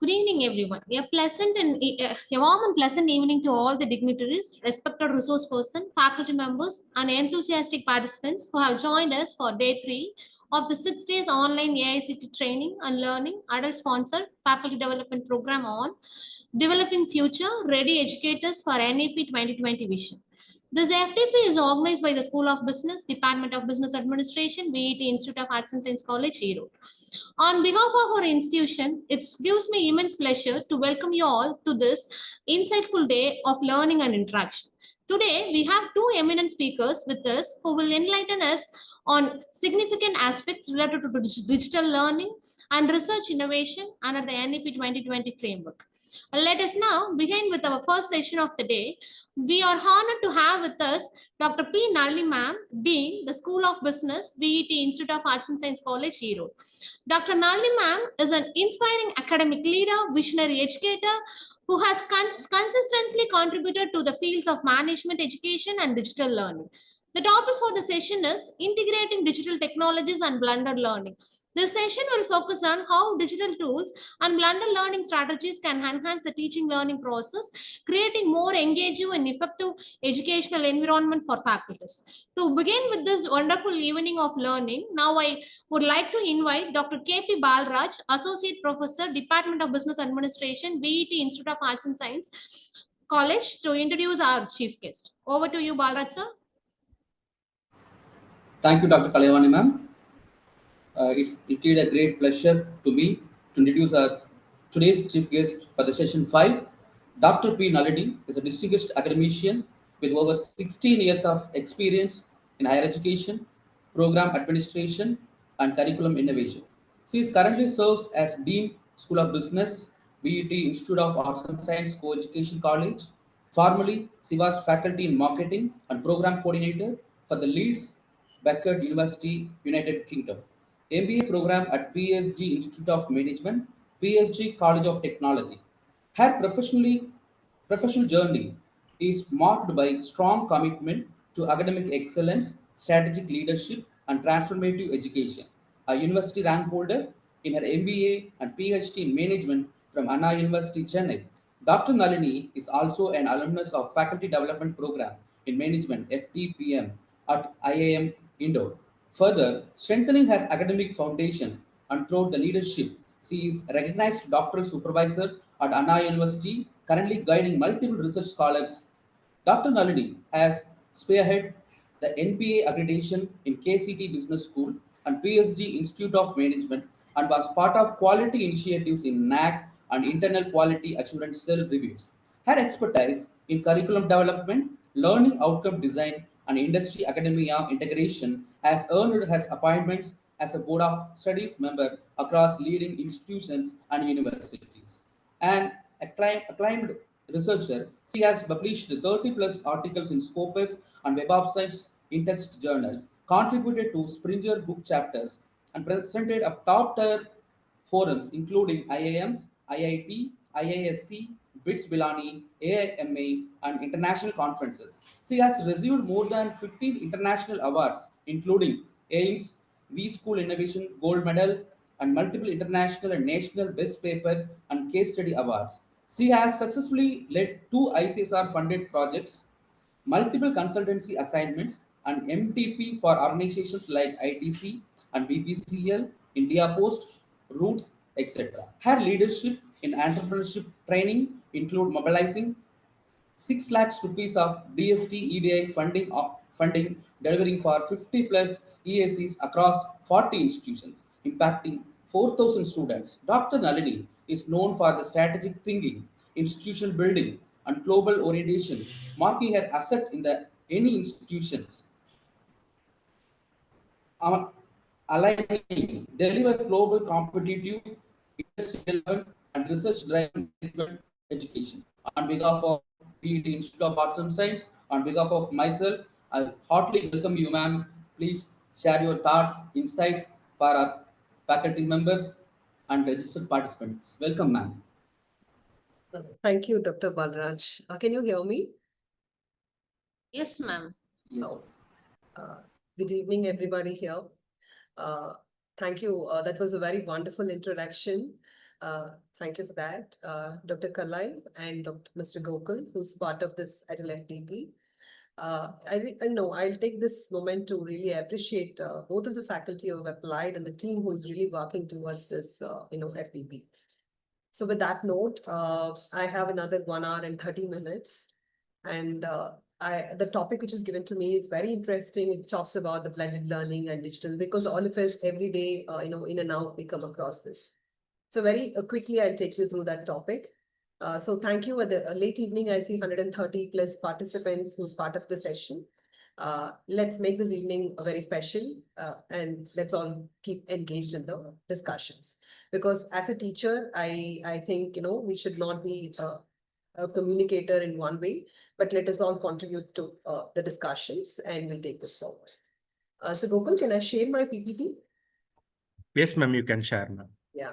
Good evening, everyone. A warm and pleasant evening to all the dignitaries, respected resource person, faculty members, and enthusiastic participants who have joined us for day 3 of the 6 days online AICT training and learning adult sponsored faculty development program on developing future ready educators for NEP 2020 vision. This FTP is organized by the School of Business, Department of Business Administration, BET Institute of Arts and Science College, Erode. On behalf of our institution, it gives me immense pleasure to welcome you all to this insightful day of learning and interaction. Today, we have two eminent speakers with us who will enlighten us on significant aspects related to digital learning and research innovation under the NEP 2020 framework. Let us now begin with our first session of the day. We are honored to have with us Dr. P. Nalini Ma'am, Dean, the School of Business, BET Institute of Arts and Science College, Erode. Dr. Nalini Ma'am is an inspiring academic leader, visionary educator who has consistently contributed to the fields of management, education, and digital learning. The topic for the session is integrating digital technologies and blended learning. This session will focus on how digital tools and blended learning strategies can enhance the teaching learning process, creating more engaging and effective educational environment for faculties. To begin with this wonderful evening of learning, now I would like to invite Dr. K.P. Balraj, Associate Professor, Department of Business Administration, BET Institute of Arts and Science College, to introduce our chief guest. Over to you, Balraj, sir. Thank you, Dr. Kalyavani, ma'am. It's indeed a great pleasure to me to introduce our today's chief guest for the session 5. Dr. P. Nalini is a distinguished academician with over 16 years of experience in higher education, program administration, and curriculum innovation. She currently serves as Dean, School of Business, BET Institute of Arts and Science Co-Education College. Formerly, she was faculty in marketing and program coordinator for the Leeds Beckett University, United Kingdom. MBA program at PSG Institute of Management, PSG College of Technology. Her professional journey is marked by strong commitment to academic excellence, strategic leadership, and transformative education. A university rank holder in her MBA and PhD in management from Anna University, Chennai. Dr. Nalini is also an alumnus of Faculty Development Program in Management (FDPM) at IIM Indore. Further, strengthening her academic foundation and throughout the leadership, she is a recognized doctoral supervisor at Anna University, currently guiding multiple research scholars. Dr. Nalini has spearheaded the NPA accreditation in KCT Business School and PSG Institute of Management and was part of quality initiatives in NAC and internal quality assurance cell reviews. Her expertise in curriculum development, learning outcome design, and industry academia integration has earned her appointments as a Board of Studies member across leading institutions and universities. An acclaimed researcher, she has published 30 plus articles in Scopus and Web of Science in-text journals, contributed to Springer book chapters, and presented at top-tier forums including IIMs, IIT, IISc, BITS Bilani, AIMA, and international conferences. She has received more than 15 international awards, including AIMS, V School Innovation Gold Medal, and multiple international and national Best Paper and Case Study awards. She has successfully led 2 ICSR funded projects, multiple consultancy assignments, and MTP for organizations like ITC and BPCL, India Post, Roots, etc. Her leadership in entrepreneurship training include mobilizing 6 lakhs rupees of DST EDI funding delivering for 50 plus EACs across 40 institutions, impacting 4,000 students. Dr. Nalini is known for the strategic thinking, institution building, and global orientation, marking her asset in the any institutions. Aligning deliver global competitive, industry relevant, and research driven education. On behalf of BET Institute of Arts and Science, on behalf of myself, I heartily welcome you, ma'am. Please share your thoughts, insights for our faculty members and registered participants. Welcome, ma'am. Thank you, Dr. Balraj. Can you hear me? Yes, ma'am. Yes. Good evening, everybody here. Thank you. That was a very wonderful introduction. Thank you for that, Dr. Kalai and Mr. Gokul, who's part of this at FDP. I know I'll take this moment to really appreciate both of the faculty who have applied and the team who is really working towards this, FDP. So with that note, I have another 1 hour and 30 minutes. And the topic which is given to me is very interesting. It talks about the blended learning and digital, because all of us every day, in and out, we come across this. So very quickly, I'll take you through that topic. So thank you. At the late evening, I see 130 plus participants who's part of the session. Let's make this evening very special, and let's all keep engaged in the discussions. Because as a teacher, I think, we should not be a communicator in one way, but let us all contribute to the discussions, and we'll take this forward. So Gokul, can I share my PPT? Yes, ma'am, you can share, ma'am. Yeah.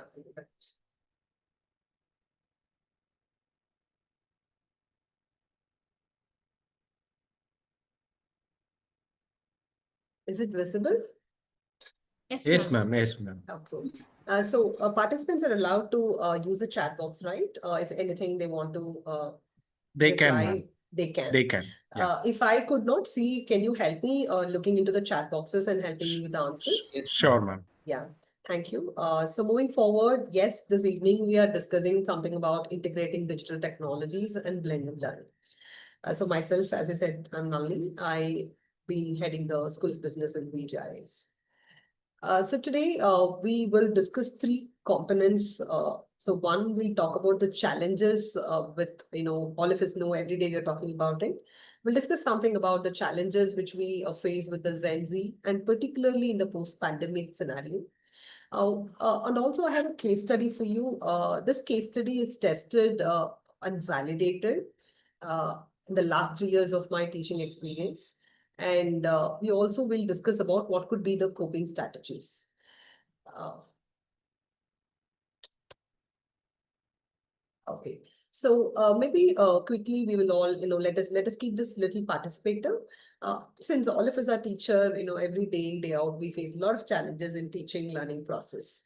Is it visible? Yes, Yes, ma'am. ma'am. Yes, ma'am. Okay. So participants are allowed to use the chat box, right? If anything they want to They can, reply, ma'am. they can. They can. Yeah. If I could not see, can you help me looking into the chat boxes and helping me with the answers? Yes. Sure, ma'am. Yeah, thank you. So moving forward, yes, this evening we are discussing something about integrating digital technologies and blended learning. So myself, as I said, I'm Nalini. I've been heading the School of Business in IAS. So today we will discuss three components. So one, we'll talk about the challenges with, all of us know every day we're talking about it. We'll discuss something about the challenges which we face with the Gen Z, and particularly in the post-pandemic scenario. And also I have a case study for you. This case study is tested and validated in the last 3 years of my teaching experience. And we also will discuss about what could be the coping strategies. Okay, so maybe quickly we will all, let us keep this little participator. Since all of us are teacher, every day in, day out, we face a lot of challenges in teaching learning process.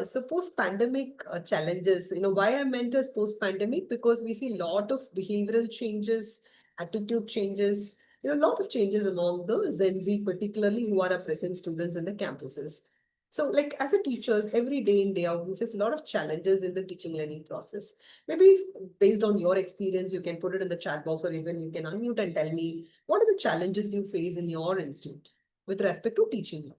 So post-pandemic challenges, why I meant as post-pandemic, because we see a lot of behavioral changes, attitude changes, a lot of changes among the Gen Z, particularly who are our present students in the campuses. So like as a teachers, every day in, day out, we face a lot of challenges in the teaching learning process. Maybe based on your experience, you can put it in the chat box, or even you can unmute and tell me what are the challenges you face in your institute with respect to teaching.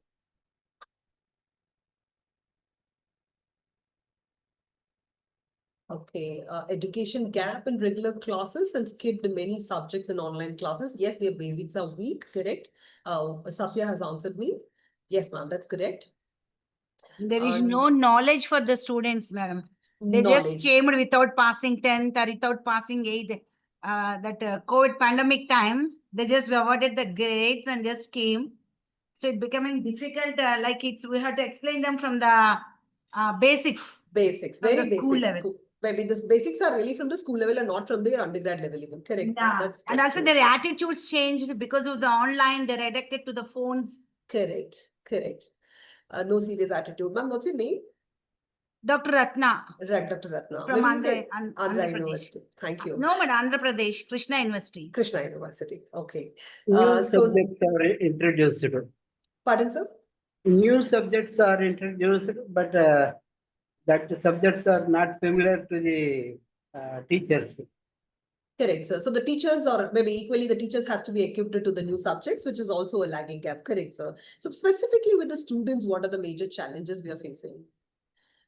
Okay, education gap in regular classes and skipped many subjects in online classes. Yes, their basics are weak, correct? Satya has answered me. Yes, ma'am, that's correct. There is no knowledge for the students, madam. They just came without passing 10th or without passing 8th. That COVID pandemic time, they just awarded the grades and just came. So it becoming difficult. We have to explain them from the basics. Basics, very basic. Maybe the basics are really from the school level and not from their undergrad level even. Correct. Yeah. That's and also their attitudes changed because of the online. They're addicted to the phones. Correct. No serious attitude. Ma'am, what's your name? Dr. Ratna. Right, Dr. Ratna. From Andhra University. Thank you. No, but Andhra Pradesh, Krishna University. Krishna University. Okay. New subjects are introduced. Pardon, sir? New subjects are introduced, but that subjects are not familiar to the teachers. Correct, sir. So the teachers, or maybe equally the teachers has to be equipped to the new subjects, which is also a lagging gap. Correct, sir. So specifically with the students, what are the major challenges we are facing?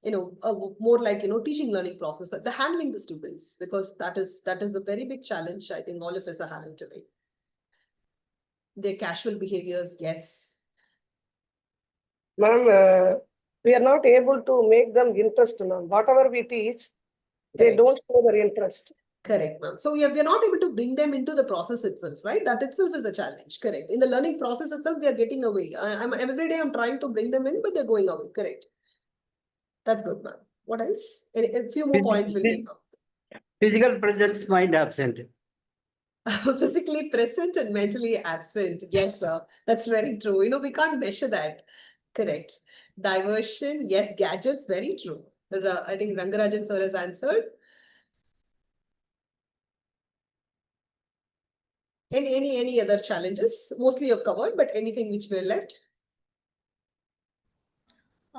More like, teaching learning process, the handling the students, because that is the very big challenge I think all of us are having today. Their casual behaviors, yes. Ma'am, we are not able to make them interest, ma'am. Whatever we teach, they don't show their interest. Correct, ma'am. So we are not able to bring them into the process itself, right? That itself is a challenge. Correct. In the learning process itself, they are getting away. Every day I'm trying to bring them in, but they're going away. Correct. That's good, ma'am. What else? A few more points will take up. Physical presence, mind absent. Physically present and mentally absent. Yes, sir. That's very true. We can't measure that. Correct. Diversion, yes. Gadgets, very true. I think Rangarajan sir has answered. Any other challenges? Mostly you've covered, but anything which were left?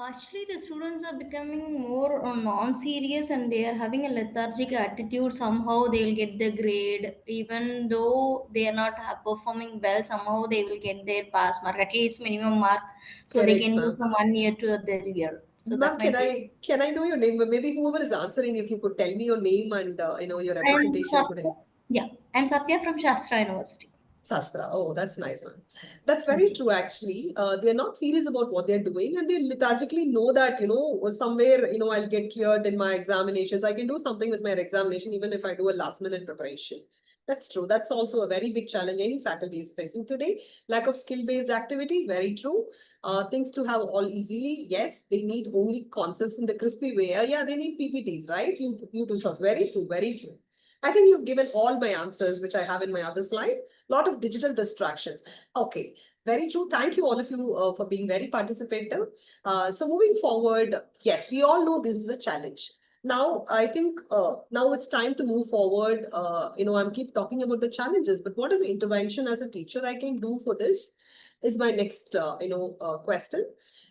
Actually, the students are becoming more non-serious and they are having a lethargic attitude. Somehow they will get the grade, even though they are not performing well. Somehow they will get their pass mark, at least minimum mark, so they Correct, can go ma'am. from 1 year to other year. So Ma'am, that might be. can I know your name? Maybe whoever is answering, if you could tell me your name and your I'm representation could Satya. help. Yeah, I'm Satya from Shastra University. Sastra. Oh, that's nice, man. That's very true, actually. They're not serious about what they're doing, and they lethargically know that, somewhere, I'll get cleared in my examinations. I can do something with my examination, even if I do a last minute preparation. That's true. That's also a very big challenge any faculty is facing today. Lack of skill-based activity, very true. Things to have all easily. Yes, they need only concepts in the crispy way. Yeah, they need PPTs, right? YouTube shorts. Very true, very true. I think you've given all my answers, which I have in my other slide. Lot of digital distractions. Okay, very true. Thank you all of you for being very participative. So moving forward, yes, we all know this is a challenge. Now, I think now it's time to move forward. I'm keep talking about the challenges, but what is the intervention as a teacher I can do for this is my next, question.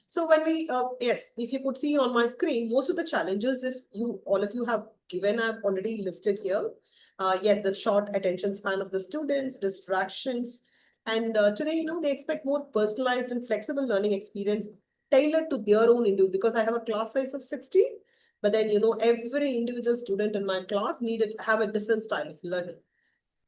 So when we, yes, if you could see on my screen, most of the challenges, if all of you have given, I've already listed here. Yes, the short attention span of the students, distractions, and today, they expect more personalized and flexible learning experience tailored to their own individual, because I have a class size of 60, but then, every individual student in my class have a different style of learning.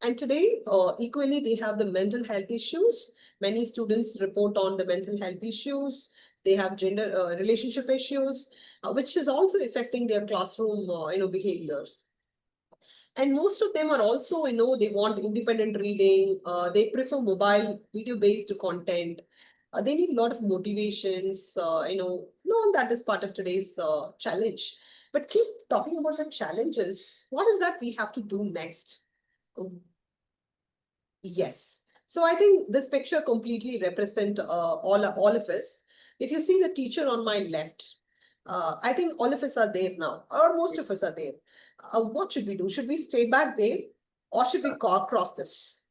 And today, equally, they have the mental health issues. Many students report on the mental health issues. They have gender relationship issues, which is also affecting their classroom, behaviors. And most of them are also, they want independent reading. They prefer mobile video-based content. They need a lot of motivations. All that is part of today's challenge. But keep talking about the challenges. What is that we have to do next? Yes. So I think this picture completely represent all of us. If you see the teacher on my left, I think all of us are there now, or most of us are there. What should we do? Should we stay back there, or should we cross this?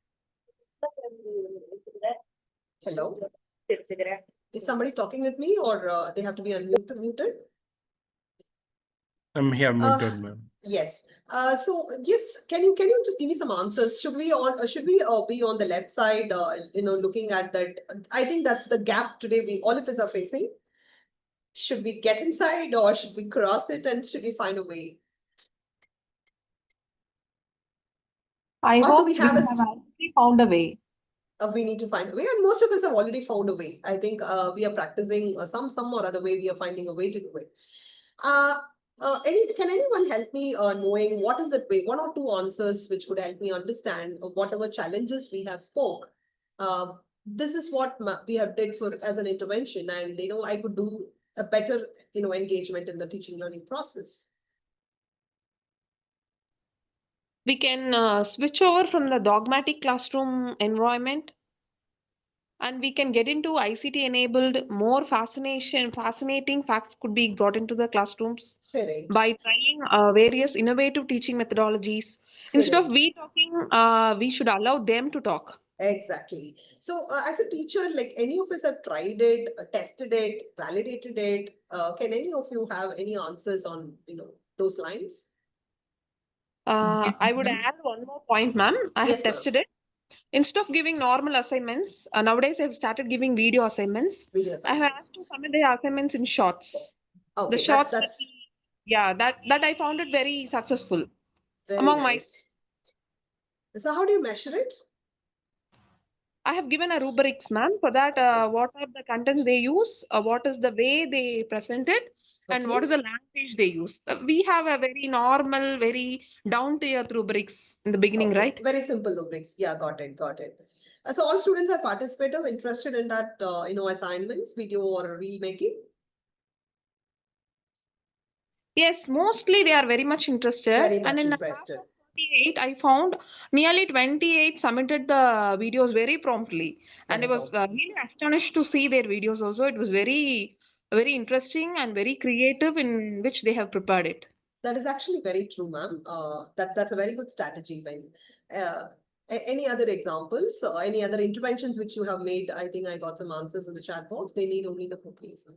Hello? Is somebody talking with me, or they have to be muted? I'm here muted, ma'am. Yes. So yes, can you just give me some answers? Should we be on the left side? Looking at that. I think that's the gap today. All of us are facing. Should we get inside, or should we cross it, and should we find a way? I Or hope do we have already found a way. We need to find a way, and most of us have already found a way. I think we are practicing some or other way. We are finding a way to do it. Can anyone help me knowing what is the way? One or two answers which could help me understand whatever challenges we have spoke. This is what we have did as an intervention, and I could do a better engagement in the teaching learning process. We can switch over from the dogmatic classroom environment, and we can get into ICT enabled, more fascinating facts could be brought into the classrooms. Correct. By trying various innovative teaching methodologies. Correct. Instead of we talking, we should allow them to talk. Exactly. So as a teacher, like any of us have tried it, tested it, validated it. Can any of you have any answers on those lines? I would add one more point, ma'am. I have tested it. Instead of giving normal assignments, nowadays I've started giving video assignments. I have asked to submit the assignments in shorts. Okay, the shorts that I found it very successful among my. So how do you measure it? I have given a rubrics, ma'am. For that, what are the contents they use, what is the way they present it, and what is the language they use. We have a very normal, very down-to-earth rubrics in the beginning, right? Very simple rubrics. Yeah, got it. So all students are participative, interested in that, assignments, video or reel making? Yes, mostly they are very much interested. Very much and in interested. 28, I found nearly 28 submitted the videos very promptly. And I was really astonished to see their videos also. It was very, very interesting and very creative in which they have prepared it. That is actually very true, ma'am. That's a very good strategy. When any other examples or any other interventions which you have made? I think I got some answers in the chat box. They need only the cookies.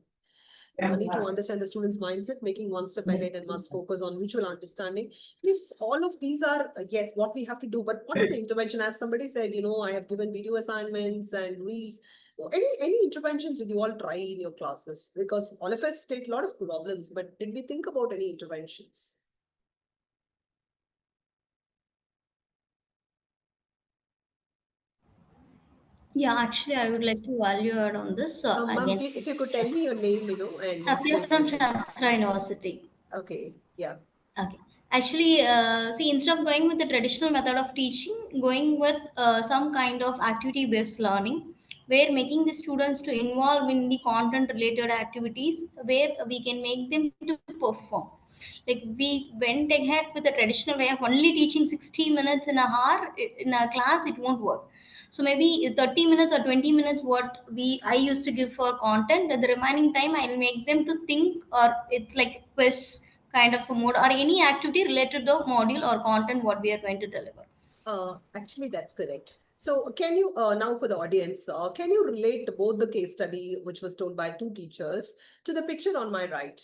Need to understand the student's mindset, making one step ahead and must focus on mutual understanding. Yes, all of these are, yes, what we have to do. But what is the intervention? As somebody said, I have given video assignments and reels. Any interventions did you all try in your classes? Because all of us take a lot of problems, but did we think about any interventions? Yeah, actually, I would like to value add on this again. If you could tell me your name, and Satya from Shastra University. Okay, yeah. Okay. Actually, see, instead of going with the traditional method of teaching, going with some kind of activity-based learning, where making the students to involve in the content-related activities, where we can make them to perform. Like we went ahead with the traditional way of only teaching 60 minutes in a hour in a class, it won't work. So maybe 30 minutes or 20 minutes what I used to give for content, and the remaining time I'll make them to think, or it's like quiz kind of a mode or any activity related to module or content what we are going to deliver. Actually, that's correct. So can you, now for the audience, can you relate both the case study, which was told by two teachers, to the picture on my right?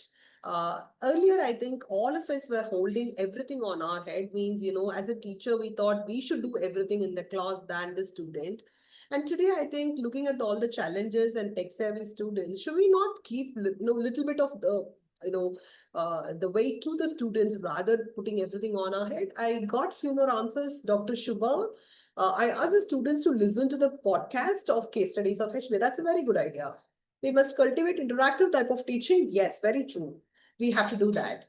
Earlier, I think all of us were holding everything on our head. Means, as a teacher, we thought we should do everything in the class than the student. And today, I think looking at all the challenges and tech-savvy students, should we not keep little bit of the weight to the students rather putting everything on our head? I got few more answers. Dr. Shubha, I asked the students to listen to the podcast of case studies of HB. That's a very good idea. We must cultivate interactive type of teaching. Yes, very true. We have to do that.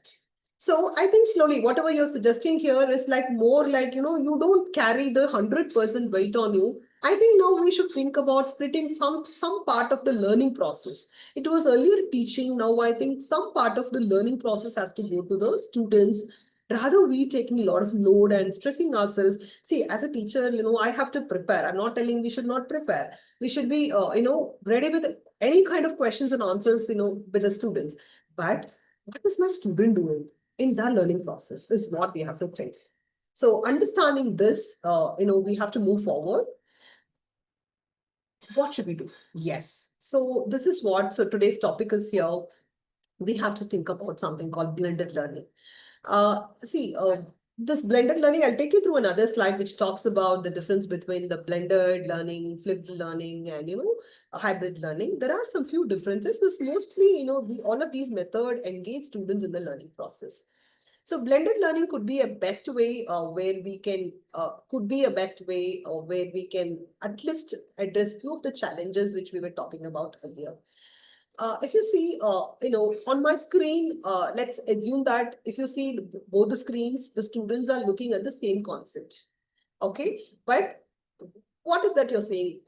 So I think slowly, whatever you're suggesting here is like more like, you don't carry the 100% weight on you. I think now we should think about splitting some part of the learning process. It was earlier teaching. Now I think some part of the learning process has to go to the students. Rather, we taking a lot of load and stressing ourselves. See, as a teacher, I have to prepare. I'm not telling we should not prepare. We should be, ready with any kind of questions and answers, with the students. But what is my student doing in that learning process is what we have to think. So understanding this, we have to move forward. What should we do? Yes. So this is what, so today's topic is here. We have to think about something called blended learning. This blended learning, I'll take you through another slide which talks about the difference between the blended learning, flipped learning, and hybrid learning. There are some few differences, but mostly, all of these methods engage students in the learning process. So blended learning could be a best way where we can at least address few of the challenges which we were talking about earlier. If you see, on my screen, let's assume that if you see both the screens, the students are looking at the same concept. Okay, but what is that you're saying?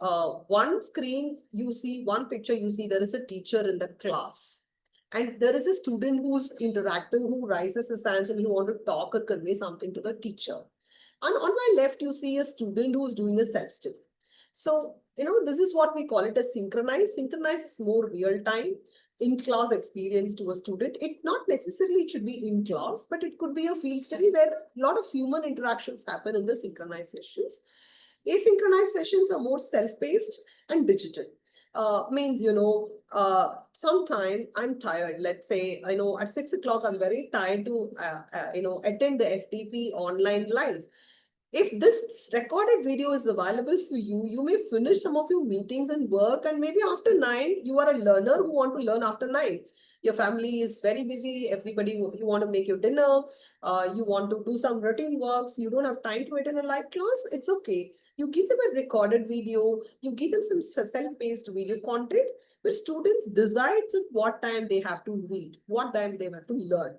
One screen, you see one picture, you see there is a teacher in the class. And there is a student who's interactive, who raises his hands and who want to talk or convey something to the teacher. And on my left, you see a student who's doing a self-study. So, this is what we call it as synchronized. Synchronized is more real-time in-class experience to a student. It not necessarily should be in class, but it could be a field study where a lot of human interactions happen in the synchronized sessions. Asynchronized sessions are more self-paced and digital. Means, sometime I'm tired. Let's say, at 6 o'clock, I'm very tired to, attend the FTP online live. If this recorded video is available for you, you may finish some of your meetings and work, and maybe after 9, you are a learner who want to learn after 9. Your family is very busy. Everybody, you want to make your dinner. You want to do some routine works. You don't have time to attend a live class. It's okay. You give them a recorded video. You give them some self-paced video content where students decide at what time they have to read, what time they have to learn.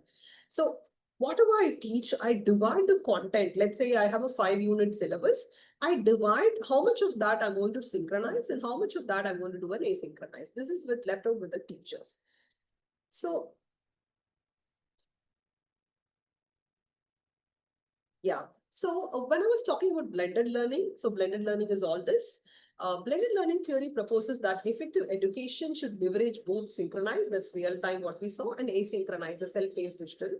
So whatever I teach, I divide the content. Let's say I have a 5-unit syllabus. I divide how much of that I'm going to synchronize and how much of that I'm going to do an asynchronized. This is left out with the teachers. So, yeah. So when I was talking about blended learning, so blended learning is all this. Blended learning theory proposes that effective education should leverage both synchronized, that's real time what we saw, and asynchronized, the self-paced digital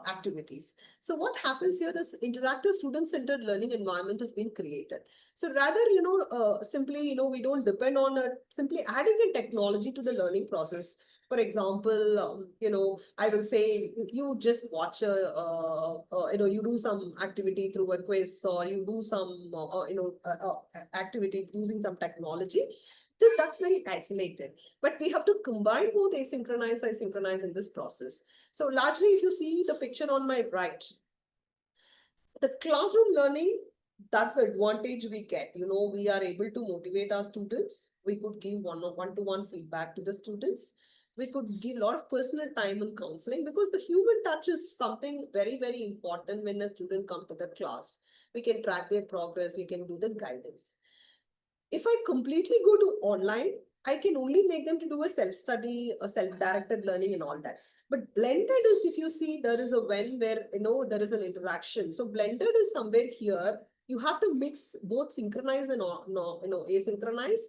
activities. So what happens here, this interactive student-centered learning environment has been created. So rather, simply, we don't depend on simply adding a technology to the learning process. For example, I will say you just watch you do some activity through a quiz, or you do some, activity using some technology. That's very isolated, but we have to combine both asynchronous and synchronize in this process. So largely, if you see the picture on my right, the classroom learning, that's the advantage we get. We are able to motivate our students. We could give one-to-one feedback to the students. We could give a lot of personal time and counseling, because the human touch is something very, very important when a student comes to the class. We can track their progress. We can do the guidance. If I completely go to online, I can only make them to do a self-study, a self-directed learning and all that. But blended is, if you see, there is a when where, there is an interaction. So blended is somewhere here. You have to mix both synchronize and asynchronous.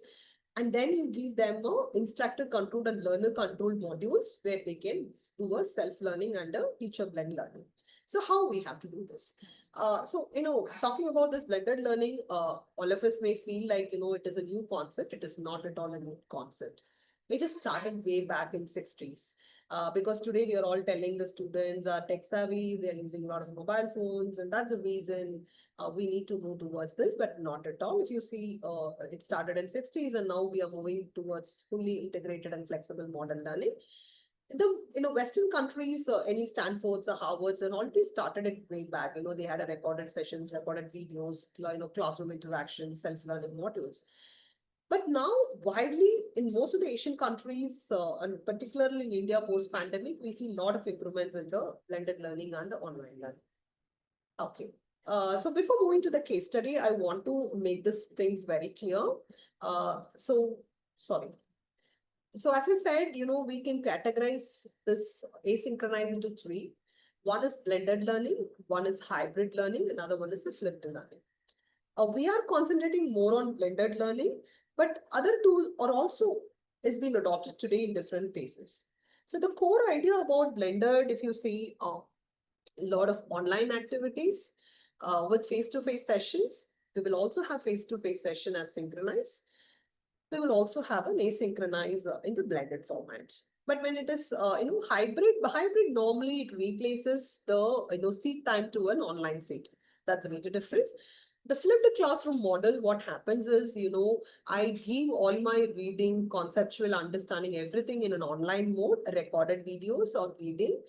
And then you give them instructor controlled and learner controlled modules where they can do a self-learning and a teacher blend learning. So how we have to do this? Talking about this blended learning, all of us may feel like, it is a new concept. It is not at all a new concept. It just started way back in 60s. Because today we are all telling the students are tech savvy, they're using a lot of mobile phones, and that's the reason we need to move towards this, but not at all. If you see, it started in 60s, and now we are moving towards fully integrated and flexible modern learning. The Western countries, any Stanfords or Harvards, and already started it way back. They had a recorded sessions, recorded videos, classroom interactions, self-learning modules. But now, widely in most of the Asian countries, and particularly in India post-pandemic, we see a lot of improvements in the blended learning and the online learning. Okay. So before moving to the case study, I want to make these things very clear. Sorry. So as I said, we can categorize this asynchronous into three. One is blended learning, one is hybrid learning, another one is the flipped learning. We are concentrating more on blended learning, but other tools are also is being adopted today in different paces. So the core idea about blended, if you see a lot of online activities with face-to-face sessions, we will also have face-to-face session as synchronized. We will also have an asynchronous in the blended format. But when it is, hybrid normally it replaces the, seat time to an online seat. That's a major difference. The flipped classroom model, what happens is, I give all my reading, conceptual understanding, everything in an online mode, recorded videos or reading.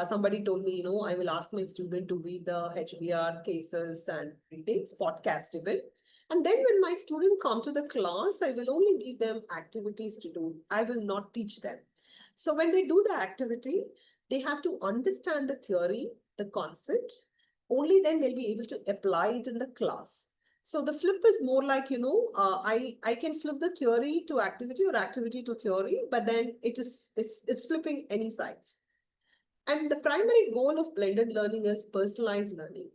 Somebody told me, I will ask my student to read the HBR cases and readings, podcast even. And then when my student come to the class, I will only give them activities to do. I will not teach them. So when they do the activity, they have to understand the theory, the concept. Only then they'll be able to apply it in the class. So the flip is more like, I can flip the theory to activity or activity to theory, but then it's flipping any sides. And the primary goal of blended learning is personalized learning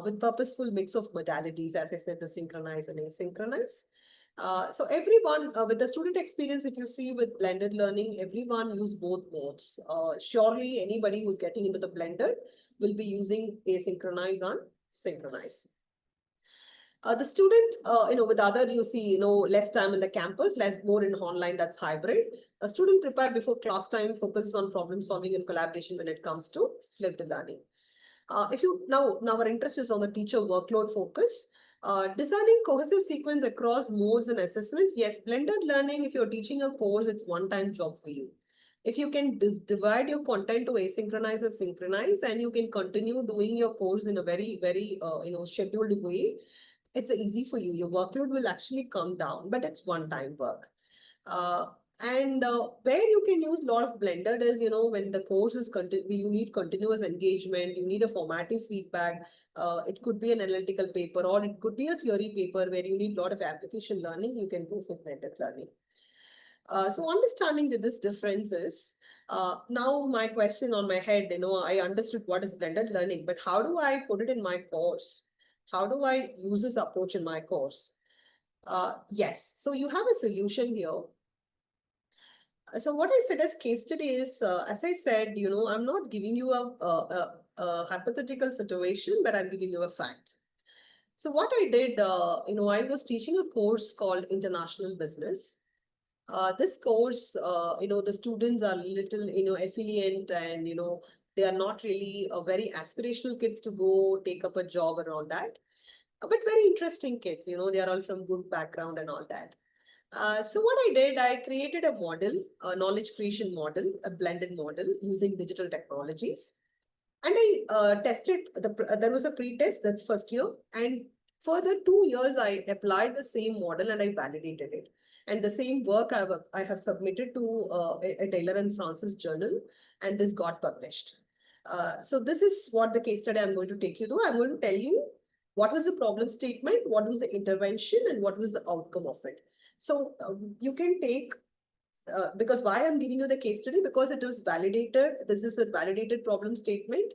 with purposeful mix of modalities, as I said, the synchronized and asynchronous. So everyone with the student experience, if you see with blended learning, everyone use both modes. Surely anybody who's getting into the blended will be using asynchronous and synchronized. The student, with other, you see, less time in the campus, more in online, that's hybrid. A student prepared before class time focuses on problem solving and collaboration when it comes to flipped learning. Now our interest is on the teacher workload focus. Designing cohesive sequence across modes and assessments. Yes, blended learning, if you're teaching a course, it's one-time job for you. If you can divide your content to asynchronous and synchronize, and you can continue doing your course in a very, very, scheduled way, it's easy for you. Your workload will actually come down, but it's one-time work. Where you can use a lot of blended is, when the course is you need continuous engagement, you need a formative feedback. It could be an analytical paper, or it could be a theory paper where you need a lot of application learning. You can go for blended learning. So understanding that this difference is, now my question on my head, I understood what is blended learning, but how do I put it in my course? How do I use this approach in my course? Yes, so you have a solution here. So what I said as case study is, as I said, I'm not giving you a hypothetical situation, but I'm giving you a fact. So what I did, I was teaching a course called International Business. This course, the students are little, affluent and, they are not really very aspirational kids to go take up a job and all that. But very interesting kids, they are all from good background and all that. So what I did, I created a model, a knowledge creation model, a blended model using digital technologies. And I tested, there was a pre-test, that's first year. And further 2 years, I applied the same model and I validated it. And the same work I have submitted to a Taylor and Francis journal, and this got published. So this is what the case study I'm going to take you through. I'm going to tell you what was the problem statement, what was the intervention, and what was the outcome of it. So you can take, because why I'm giving you the case study, because it was validated. This is a validated problem statement.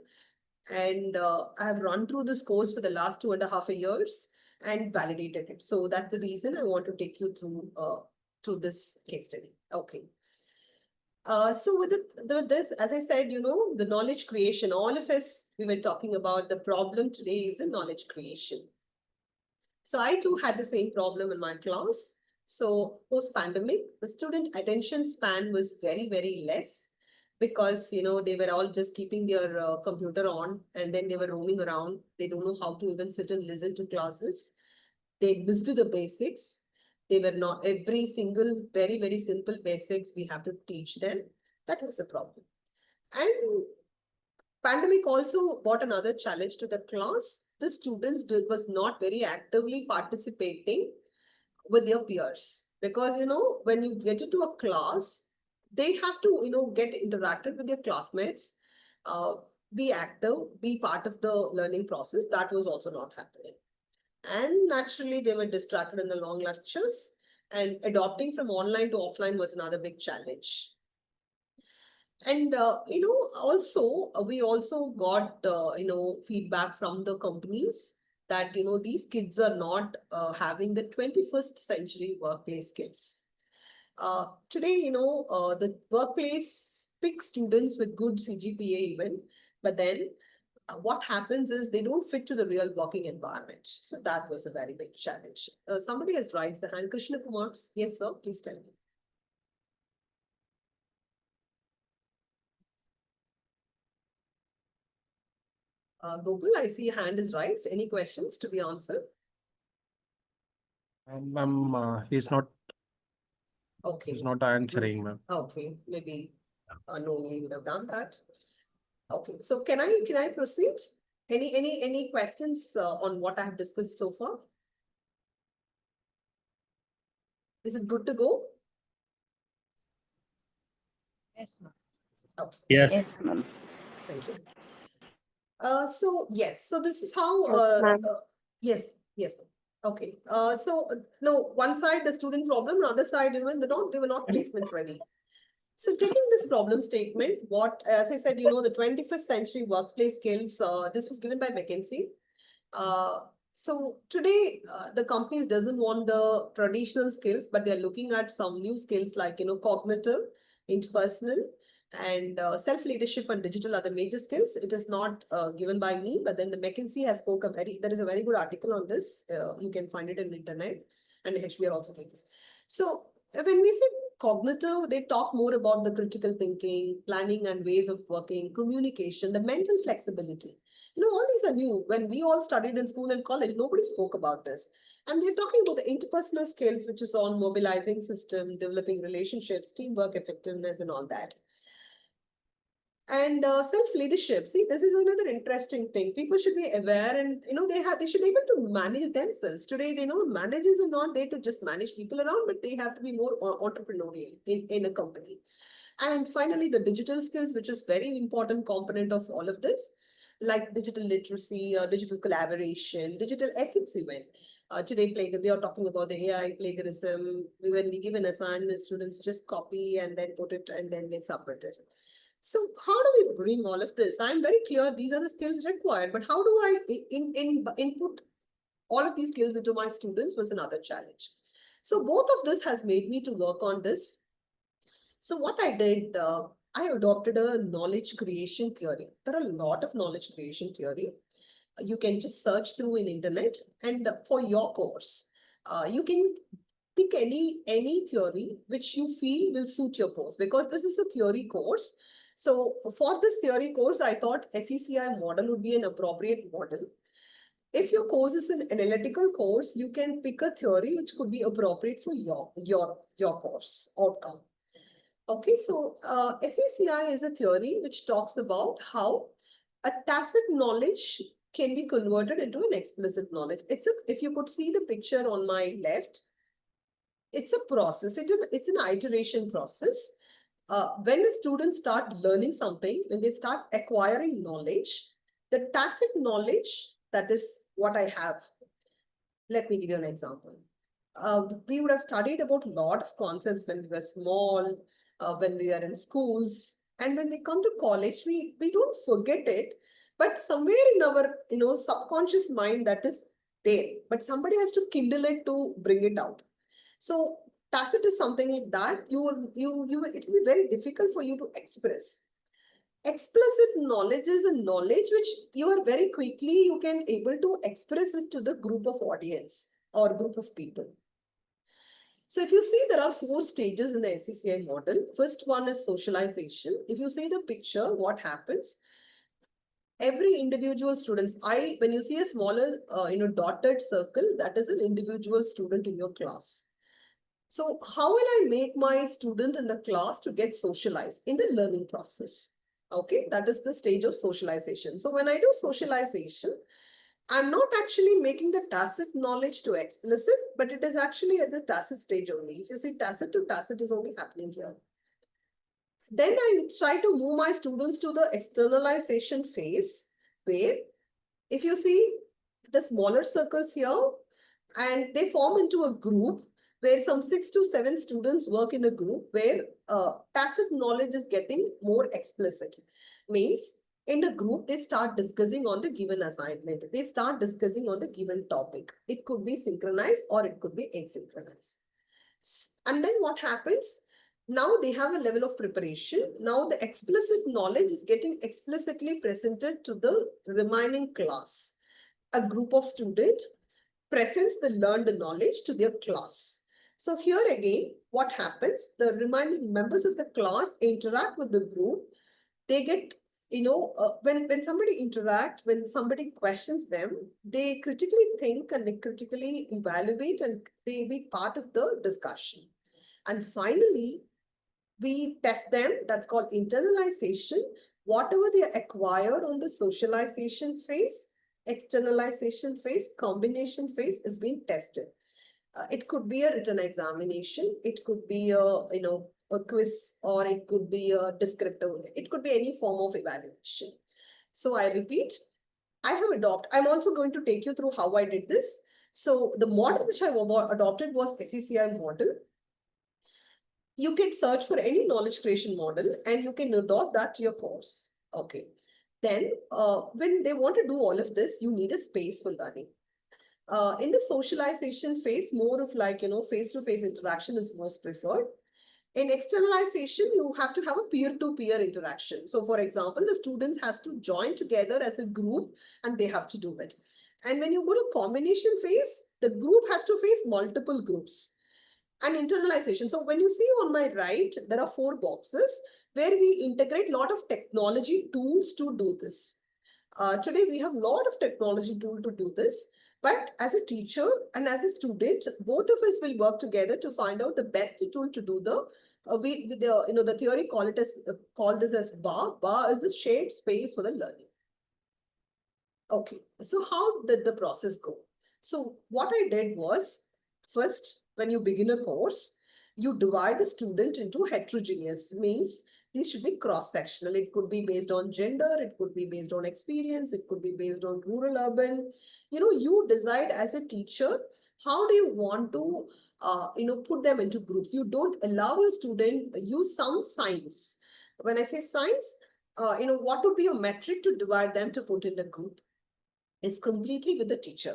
And I have run through this course for the last 2.5 years and validated it. So that's the reason I want to take you through this case study. Okay. So with this, as I said, the knowledge creation, all of us, we were talking about the problem today is the knowledge creation. So I too had the same problem in my class. So post-pandemic, the student attention span was very, very less because, they were all just keeping their computer on and then they were roaming around. They don't know how to even sit and listen to classes. They missed the basics. They were not every single, very, very simple basics we have to teach them. That was a problem. And pandemic also brought another challenge to the class. The students was not very actively participating with their peers because, when you get into a class, they have to, get interacted with their classmates, be active, be part of the learning process. That was also not happening. And naturally, they were distracted in the long lectures, and adopting from online to offline was another big challenge. And, also, we also got, feedback from the companies that, these kids are not having the 21st century workplace skills. Today, the workplace picks students with good CGPA even, but then what happens is they don't fit to the real working environment. So that was a very big challenge. Somebody has raised the hand. Krishna Kumar, yes, sir, please tell me. Gokul, I see your hand is raised. Any questions to be answered? He's not. Okay. He's not answering, ma'am. Okay, maybe unknowingly would have done that. Okay, so can I proceed? Any questions on what I have discussed so far? Is it good to go? Yes, ma'am. Okay. Yes. Yes, ma'am. Thank you. So yes, so this is how, yes. Okay. So no, one side the student problem, other side even they were not placement ready. So taking this problem statement, as I said, the 21st century workplace skills, this was given by McKinsey. So today, the companies doesn't want the traditional skills, but they're looking at some new skills like, cognitive, interpersonal, and self-leadership and digital are the major skills. It is not given by me, but then the McKinsey has there is a very good article on this. You can find it on the internet, and HBR also gave this. So when we say cognitive, they talk more about the critical thinking, planning and ways of working, communication, the mental flexibility. All these are new. When we all studied in school and college, nobody spoke about this. And they're talking about the interpersonal skills, which is on mobilizing system, developing relationships, teamwork, effectiveness, and all that. And self-leadership. See, this is another interesting thing. People should be aware and, they should be able to manage themselves. Today, managers are not there to just manage people around, but they have to be more entrepreneurial in a company. And finally, the digital skills, which is very important component of all of this. like digital literacy, digital collaboration, digital ethics even. Today, we are talking about the AI plagiarism. When we give an assignment, students just copy and then put it and then they submit it. So how do we bring all of this? I'm very clear these are the skills required, but how do I input all of these skills into my students was another challenge. So both of this has made me to work on this. So what I did, I adopted a knowledge creation theory. There are a lot of knowledge creation theory. You can just search through in internet, and for your course, you can pick any theory which you feel will suit your course, because this is a theory course. So for this theory course, I thought SECI model would be an appropriate model. If your course is an analytical course, you can pick a theory which could be appropriate for your course outcome. Okay, so SECI is a theory which talks about how a tacit knowledge can be converted into an explicit knowledge. If you could see the picture on my left, it's a process. It's an iteration process. When the students start learning something, when they start acquiring knowledge, the tacit knowledge, that is what I have. Let me give you an example. We would have studied about a lot of concepts when we were small, when we were in schools, and when we come to college, we don't forget it, but somewhere in our subconscious mind that is there, but somebody has to kindle it to bring it out. So tacit is something like that. It will be very difficult for you to express. Explicit knowledge is a knowledge which you can able to express it to the group of audience or group of people. So if you see, there are 4 stages in the SECI model. First one is socialization. If you see the picture, what happens? Every individual students, when you see a smaller, dotted circle, that is an individual student in your class. So how will I make my student in the class to get socialized in the learning process? Okay, that is the stage of socialization. So when I do socialization, I'm not actually making the tacit knowledge to explicit, but it is actually at the tacit stage only. If you see, tacit to tacit is only happening here. Then I try to move my students to the externalization phase, where if you see the smaller circles here, and they form into a group where some 6 to 7 students work in a group where tacit knowledge is getting more explicit. Means in a group, they start discussing on the given assignment. They start discussing on the given topic. It could be synchronized or it could be asynchronized. And then what happens? Now they have a level of preparation. Now the explicit knowledge is getting explicitly presented to the remaining class. A group of students presents the learned knowledge to their class. So here again, what happens? The remaining members of the class interact with the group. They get, when somebody interact, when somebody questions them, they critically think and they critically evaluate and they be part of the discussion. And finally, we test them. That's called internalization. Whatever they acquired on the socialization phase, externalization phase, combination phase is being tested. It could be a written examination. It could be a quiz, or it could be a descriptive. It could be any form of evaluation. So I repeat, I'm also going to take you through how I did this. So the model which I adopted was SECI model. You can search for any knowledge creation model and you can adopt that to your course. Okay. Then when they want to do all of this, you need a space for learning. In the socialization phase, more of face-to-face interaction is most preferred. In externalization, you have to have a peer-to-peer interaction. So for example, the students has to join together as a group and they have to do it. And when you go to combination phase, the group has to face multiple groups. And internalization. So when you see on my right, there are 4 boxes where we integrate a lot of technology tools to do this. Today, we have a lot of technology tool to do this. But as a teacher and as a student, both of us will work together to find out the best tool to do the theory call this as BAR. BAR is a shared space for the learning. Okay, so how did the process go? So what I did was, first, when you begin a course, you divide the student into heterogeneous, means these should be cross-sectional. It could be based on gender, it could be based on experience, it could be based on rural, urban. You decide as a teacher, how do you want to, put them into groups. You don't allow your student use some science. When I say science, what would be your metric to divide them to put in the group is completely with the teacher.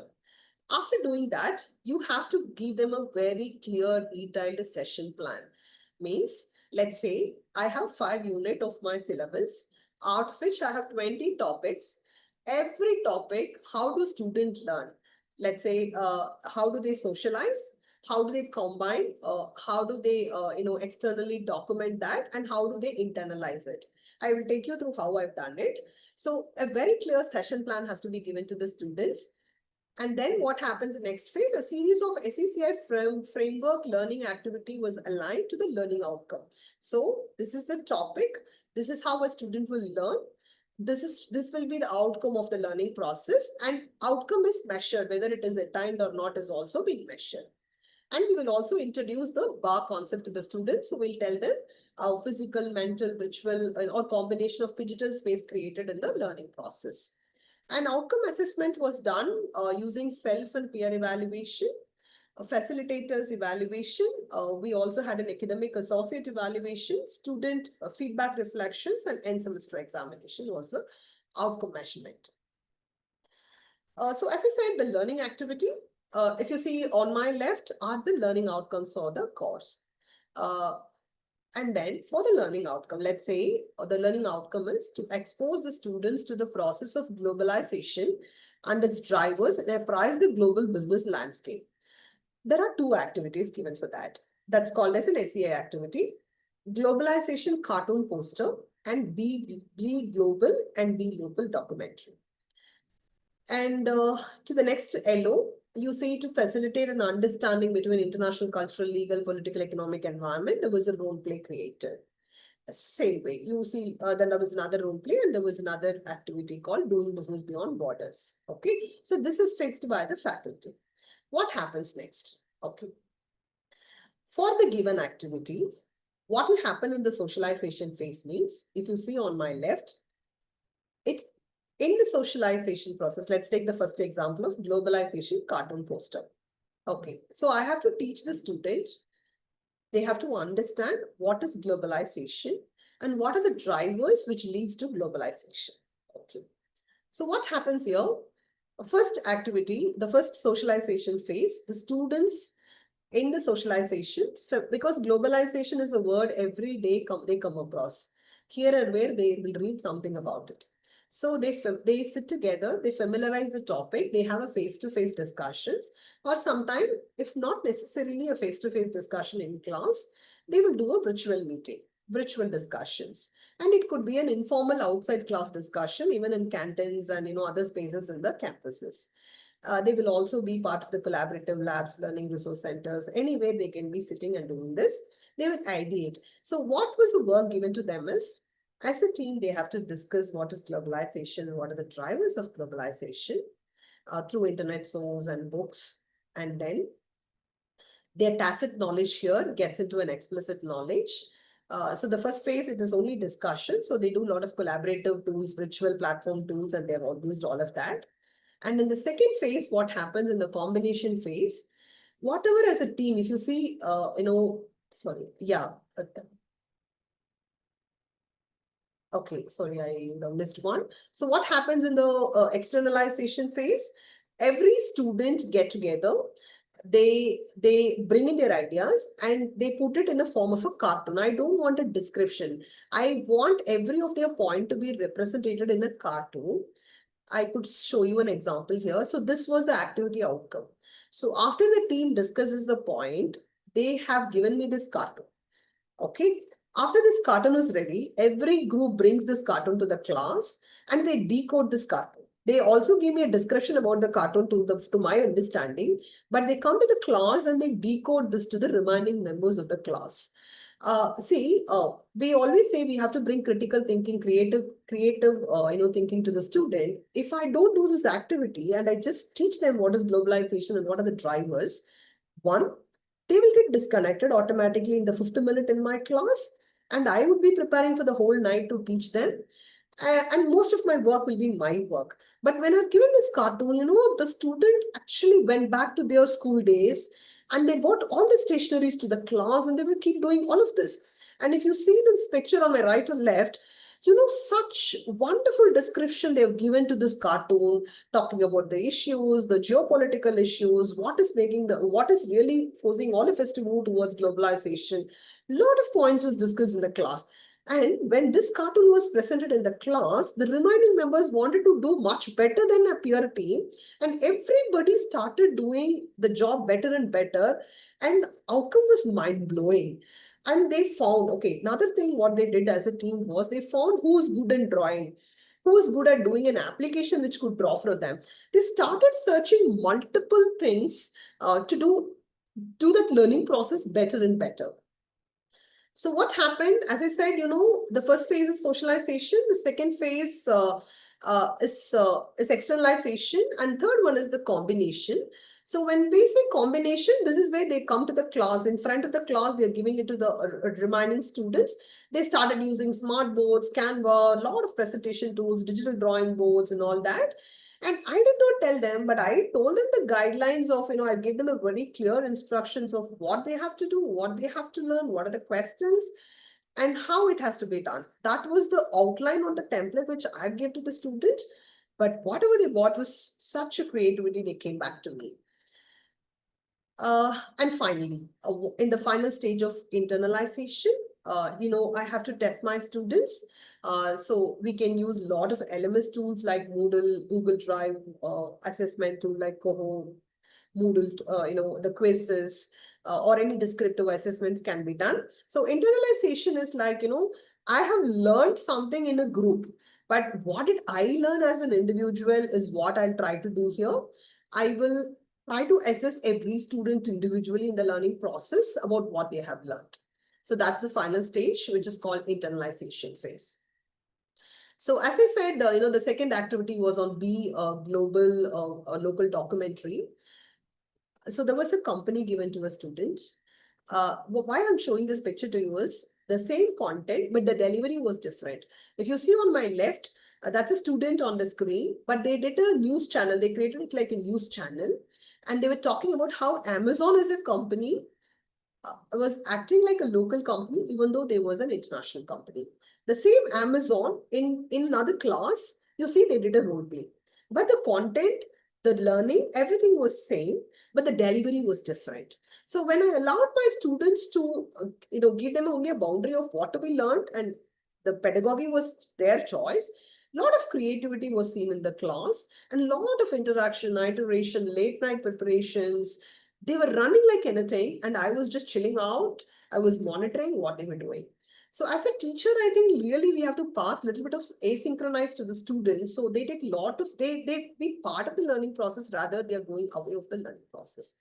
After doing that, you have to give them a very clear, detailed session plan. Means, let's say I have 5 units of my syllabus, out of which I have 20 topics. Every topic, how do students learn? Let's say, how do they socialize? How do they combine? How do they, externally document that? And how do they internalize it? I will take you through how I've done it. So a very clear session plan has to be given to the students. And then what happens in next phase? A series of SECI framework learning activity was aligned to the learning outcome. So this is the topic. This is how a student will learn. This will be the outcome of the learning process, and outcome is measured. Whether it is attained or not is also being measured. And we will also introduce the BAR concept to the students. So we'll tell them physical, mental, virtual, or combination of digital space created in the learning process. An outcome assessment was done using self and peer evaluation, facilitators evaluation. We also had an academic associate evaluation, student feedback reflections, and end semester examination was the outcome measurement. So as I said, the learning activity, if you see on my left are the learning outcomes for the course. And then for the learning outcome, let's say the learning outcome is to expose the students to the process of globalization and its drivers and apprise the global business landscape. There are 2 activities given for that. That's called as an SEI activity. Globalization cartoon poster and Be Global and Be Local documentary. And to the next LO, you see to facilitate an understanding between international, cultural, legal, political, economic environment, there was a role play created. Same way, you see then there was another role play and there was another activity called doing business beyond borders. Okay, so this is fixed by the faculty. What happens next? Okay, for the given activity, what will happen in the socialization phase means, if you see on my left, in the socialization process, let's take the first example of globalization cartoon poster. Okay, so I have to teach the student, they have to understand what is globalization and what are the drivers which leads to globalization. Okay, so what happens here? First activity, the first socialization phase, the students in the socialization, because globalization is a word every day they come across. Here and where they will read something about it. So they sit together, they familiarize the topic, they have a face-to-face discussions, or sometimes, if not necessarily a face-to-face discussion in class, they will do a virtual meeting, virtual discussions. And it could be an informal outside class discussion, even in canteens and other spaces in the campuses. They will also be part of the collaborative labs, learning resource centers, anywhere they can be sitting and doing this. They will ideate. So what was the work given to them is, as a team, they have to discuss what is globalization and what are the drivers of globalization through internet source and books. And then their tacit knowledge here gets into an explicit knowledge. So the first phase, it is only discussion. So they do a lot of collaborative tools, virtual platform tools, and they've all used all of that. And in the second phase, what happens in the combination phase, whatever as a team, if you see, okay, sorry, I missed one. So what happens in the externalization phase? Every student get together, they bring in their ideas and they put it in a form of a cartoon. I don't want a description. I want every of their point to be represented in a cartoon. I could show you an example here. So this was the activity outcome. So after the team discusses the point, they have given me this cartoon. Okay. After this cartoon is ready, every group brings this cartoon to the class and they decode this cartoon. They also give me a description about the cartoon to my understanding, but they come to the class and they decode this to the remaining members of the class. We always say we have to bring critical thinking, creative, thinking to the student. If I don't do this activity and I just teach them what is globalization and what are the drivers, one, they will get disconnected automatically in the 5th minute in my class. and I would be preparing for the whole night to teach them. And most of my work will be my work. But when I've given this cartoon, the student actually went back to their school days and they brought all the stationaries to the class and they will keep doing all of this. And if you see this picture on my right or left, such wonderful description they have given to this cartoon, talking about the issues, the geopolitical issues, what is really forcing all of us to move towards globalization. A lot of points was discussed in the class. And when this cartoon was presented in the class, the remaining members wanted to do much better than a peer team. And everybody started doing the job better and better. And outcome was mind-blowing. And they found, okay, another thing what they did as a team was they found who's good in drawing, who is good at doing an application which could draw for them. They started searching multiple things to do that learning process better and better. So what happened, as I said, the first phase is socialization. The second phase is externalization. And third one is the combination. So when we say combination, this is where they come to the class. In front of the class, they're giving it to the remaining students. They started using smart boards, Canva, a lot of presentation tools, digital drawing boards and all that. And I did not tell them, but I told them the guidelines of, I gave them a very clear instructions of what they have to do, what they have to learn, what are the questions, and how it has to be done. That was the outline on the template which I gave to the student. But whatever they bought was such a creativity, they came back to me. And finally, in the final stage of internalization, I have to test my students. So we can use a lot of LMS tools like Moodle, Google Drive, assessment tool like Coho, Moodle, the quizzes, or any descriptive assessments can be done. So internalization is like, I have learned something in a group, but what did I learn as an individual is what I'll try to do here. I will try to assess every student individually in the learning process about what they have learned. So that's the final stage, which is called internalization phase. So as I said, the second activity was on global local documentary. So there was a company given to a student. Why I'm showing this picture to you is the same content, but the delivery was different. If you see on my left, that's a student on the screen, but they did a news channel. They created it like a news channel. And they were talking about how Amazon as a company was acting like a local company, even though there was an international company. The same Amazon in another class, you see they did a role play. But the content, the learning, everything was same, but the delivery was different. So when I allowed my students to, give them only a boundary of what to be learned and the pedagogy was their choice, a lot of creativity was seen in the class and a lot of interaction, iteration, late night preparations. They were running like anything and I was just chilling out. I was monitoring what they were doing. So as a teacher, I think really we have to pass a little bit of asynchronized to the students. So they take a lot of, they be part of the learning process rather they're going away of the learning process.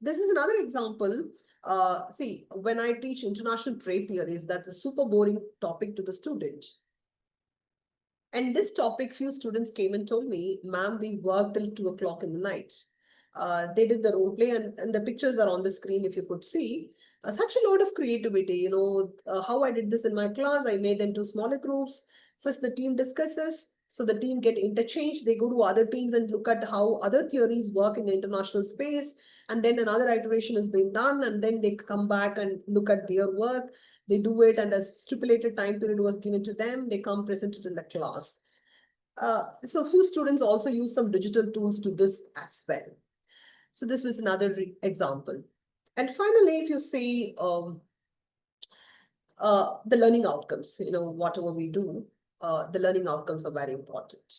This is another example. See, when I teach international trade theories, that's a super boring topic to the students. And this topic, few students came and told me, ma'am, we worked till 2 o'clock in the night. They did the role play and the pictures are on the screen if you could see. Such a lot of creativity, how I did this in my class, I made them to smaller groups. First the team discusses, so the team get interchanged. They go to other teams and look at how other theories work in the international space. And then another iteration is being done and then they come back and look at their work. They do it and a stipulated time period was given to them. They come present it in the class. So few students also use some digital tools to this as well. So this was another example. And finally, if you see the learning outcomes, whatever we do, the learning outcomes are very important.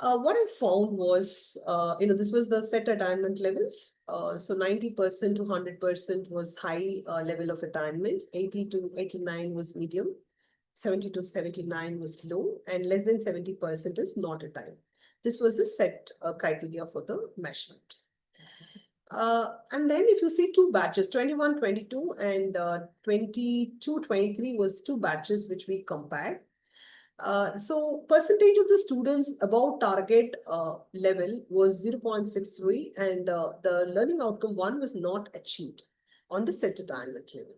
What I found was, this was the set attainment levels. So 90% to 100% was high level of attainment, 80 to 89 was medium, 70 to 79 was low, and less than 70% is not attained. This was the set criteria for the measurement. And then if you see two batches, 21, 22 and 22, 23 was two batches which we compared. So percentage of the students above target level was 0.63 and the learning outcome 1 was not achieved on the set attainment level.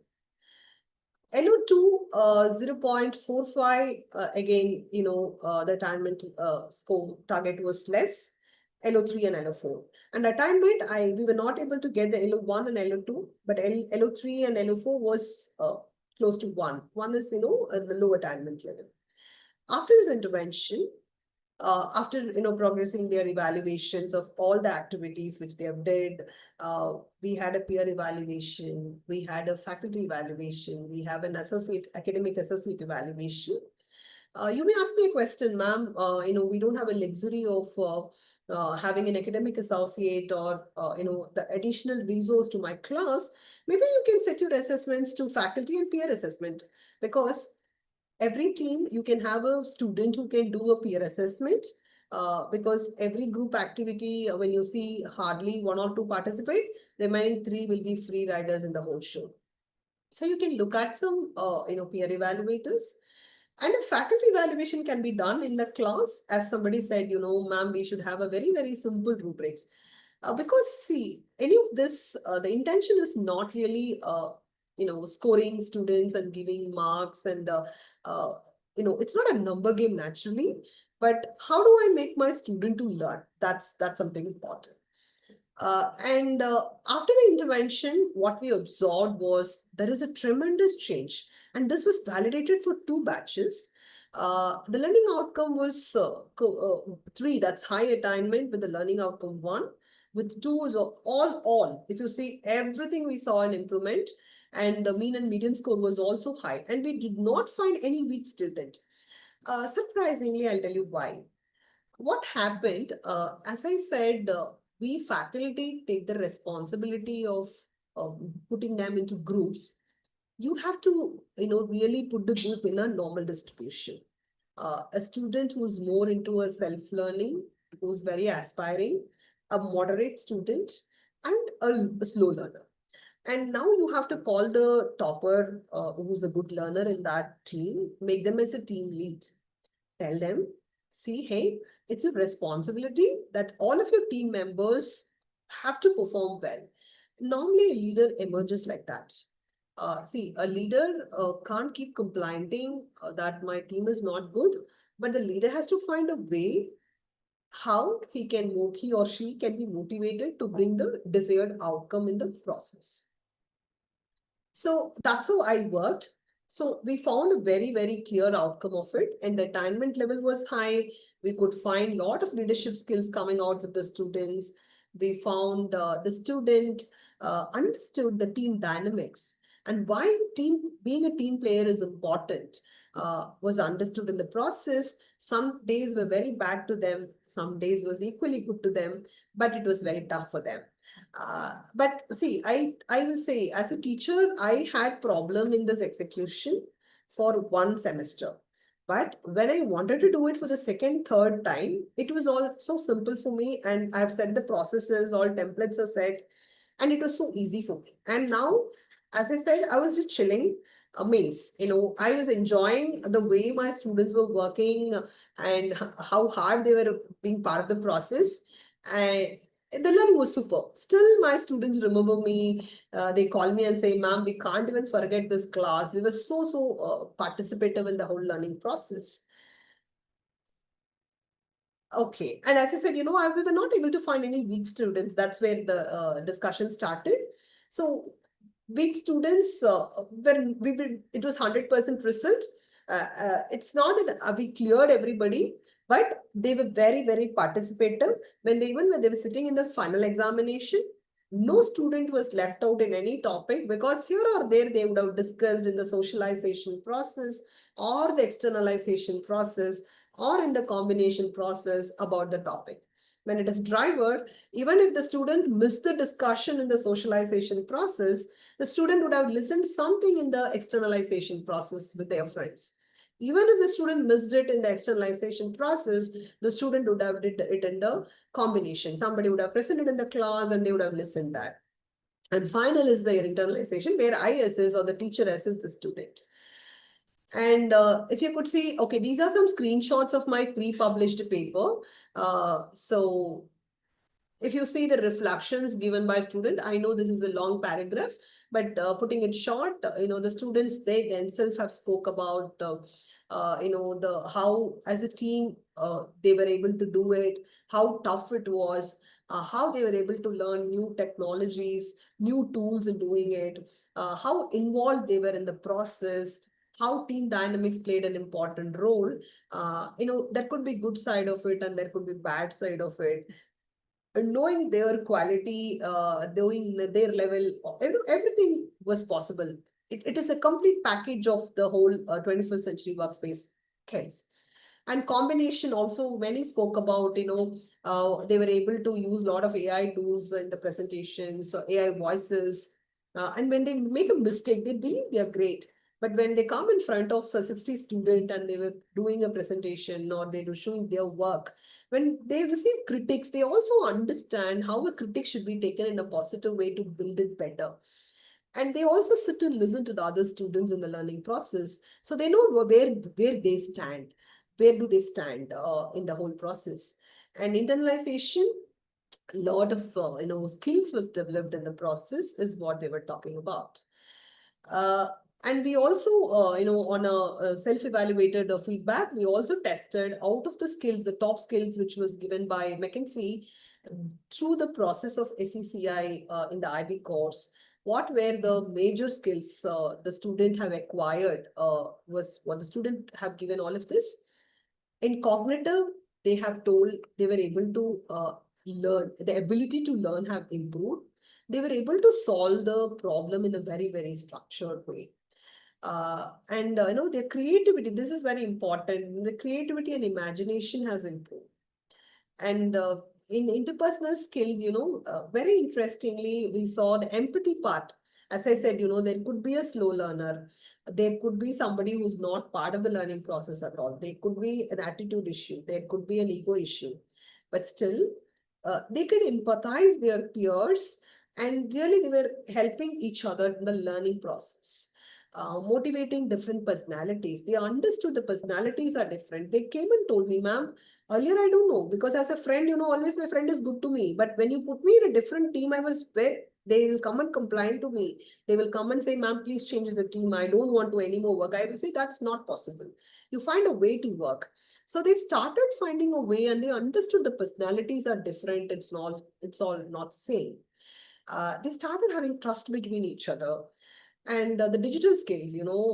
LO2, 0.45, again, the attainment score target was less. LO3 and LO4. And attainment, we were not able to get the LO1 and LO2, but LO3 and LO4 was close to 1. 1 is, the low attainment level. After this intervention, after progressing their evaluations of all the activities which they have did, we had a peer evaluation, we had a faculty evaluation, we have an academic associate evaluation. You may ask me a question, ma'am. We don't have a luxury of having an academic associate or the additional resource to my class. Maybe you can set your assessments to faculty and peer assessment, because every team you can have a student who can do a peer assessment, because every group activity, when you see hardly 1 or 2 participate, remaining 3 will be free riders in the whole show. So you can look at some peer evaluators, and a faculty evaluation can be done in the class. As somebody said, ma'am, we should have a very, very simple rubrics, because see, any of this, the intention is not really scoring students and giving marks, and it's not a number game naturally, but how do I make my student to learn? That's something important. And after the intervention, what we observed was there is a tremendous change, and this was validated for 2 batches. The learning outcome was 3, that's high attainment, with the learning outcome 1, with 2 is all. If you see everything, we saw an improvement, and the mean and median score was also high, and we did not find any weak student. Surprisingly, I'll tell you why. What happened, as I said, we faculty take the responsibility of putting them into groups. You have to, really put the group in a normal distribution. A student who's more into a self-learning, who's very aspiring, a moderate student, and a slow learner. And now you have to call the topper, who's a good learner in that team, make them as a team lead. Tell them, see, hey, it's your responsibility that all of your team members have to perform well. Normally, a leader emerges like that. See, a leader can't keep complaining that my team is not good, but the leader has to find a way how he or she can be motivated to bring the desired outcome in the process. So that's how I worked. So we found a very, very clear outcome of it, and the attainment level was high. We could find a lot of leadership skills coming out with the students. We found the student understood the team dynamics, and why being a team player is important was understood in the process. Some days were very bad to them, some days was equally good to them, but it was very tough for them. But see, I will say, as a teacher, I had problem in this execution for 1 semester. But when I wanted to do it for the second, third time, it was all so simple for me, and I've set the processes, all templates are set, and it was so easy for me. And now, as I said, I was just chilling. I was enjoying the way my students were working and how hard they were being part of the process. And the learning was super. Still, my students remember me. They call me and say, ma'am, we can't even forget this class. We were so participative in the whole learning process. Okay. And as I said, we were not able to find any weak students. That's where the discussion started. So weak students, it was 100% result. It's not that we cleared everybody, but they were very, very participative. When they were sitting in the final examination, no student was left out in any topic, because here or there they would have discussed in the socialization process or the externalization process or in the combination process about the topic. When it is driver, even if the student missed the discussion in the socialization process, the student would have listened something in the externalization process with their friends. Even if the student missed it in the externalization process, the student would have did it in the combination. Somebody would have presented in the class and they would have listened that. And final is the internalization, where I assess or the teacher assess the student. And if you could see, okay, these are some screenshots of my pre-published paper. So if you see the reflections given by student, I know this is a long paragraph, but putting it short, the students, they themselves have spoke about, how as a team, they were able to do it, how tough it was, how they were able to learn new technologies, new tools in doing it, how involved they were in the process, how team dynamics played an important role. There could be good side of it and there could be bad side of it. Knowing their quality, knowing their level, everything was possible. It is a complete package of the whole 21st century workspace skills. And combination also, many spoke about, they were able to use a lot of AI tools in the presentations, AI voices. And when they make a mistake, they believe they are great. But when they come in front of a 60 student and they were doing a presentation or they were showing their work, when they receive critics, they also understand how a critic should be taken in a positive way to build it better. And they also sit and listen to the other students in the learning process. So they know where they stand, where do they stand in the whole process. And internalization, a lot of skills was developed in the process is what they were talking about. And we also, on a self-evaluated feedback, we also tested out of the skills, the top skills, which was given by McKinsey through the process of SECI in the IB course. What were the major skills the student have acquired, was what the student have given all of this. In cognitive, they have told they were able to learn, the ability to learn have improved. They were able to solve the problem in a very, very structured way. And their creativity, this is very important. The creativity and imagination has improved. And in interpersonal skills, very interestingly, we saw the empathy part. As I said, there could be a slow learner. There could be somebody who's not part of the learning process at all. There could be an attitude issue. There could be an ego issue. But still, they could empathize their peers and really they were helping each other in the learning process. Motivating different personalities. They understood the personalities are different. They came and told me, ma'am, earlier I don't know, because as a friend, always my friend is good to me. But when you put me in a different team, I was where they will come and complain to me. They will come and say, ma'am, please change the team. I don't want to anymore work. I will say, that's not possible. You find a way to work. So they started finding a way and they understood the personalities are different. It's all not same. They started having trust between each other. And the digital skills,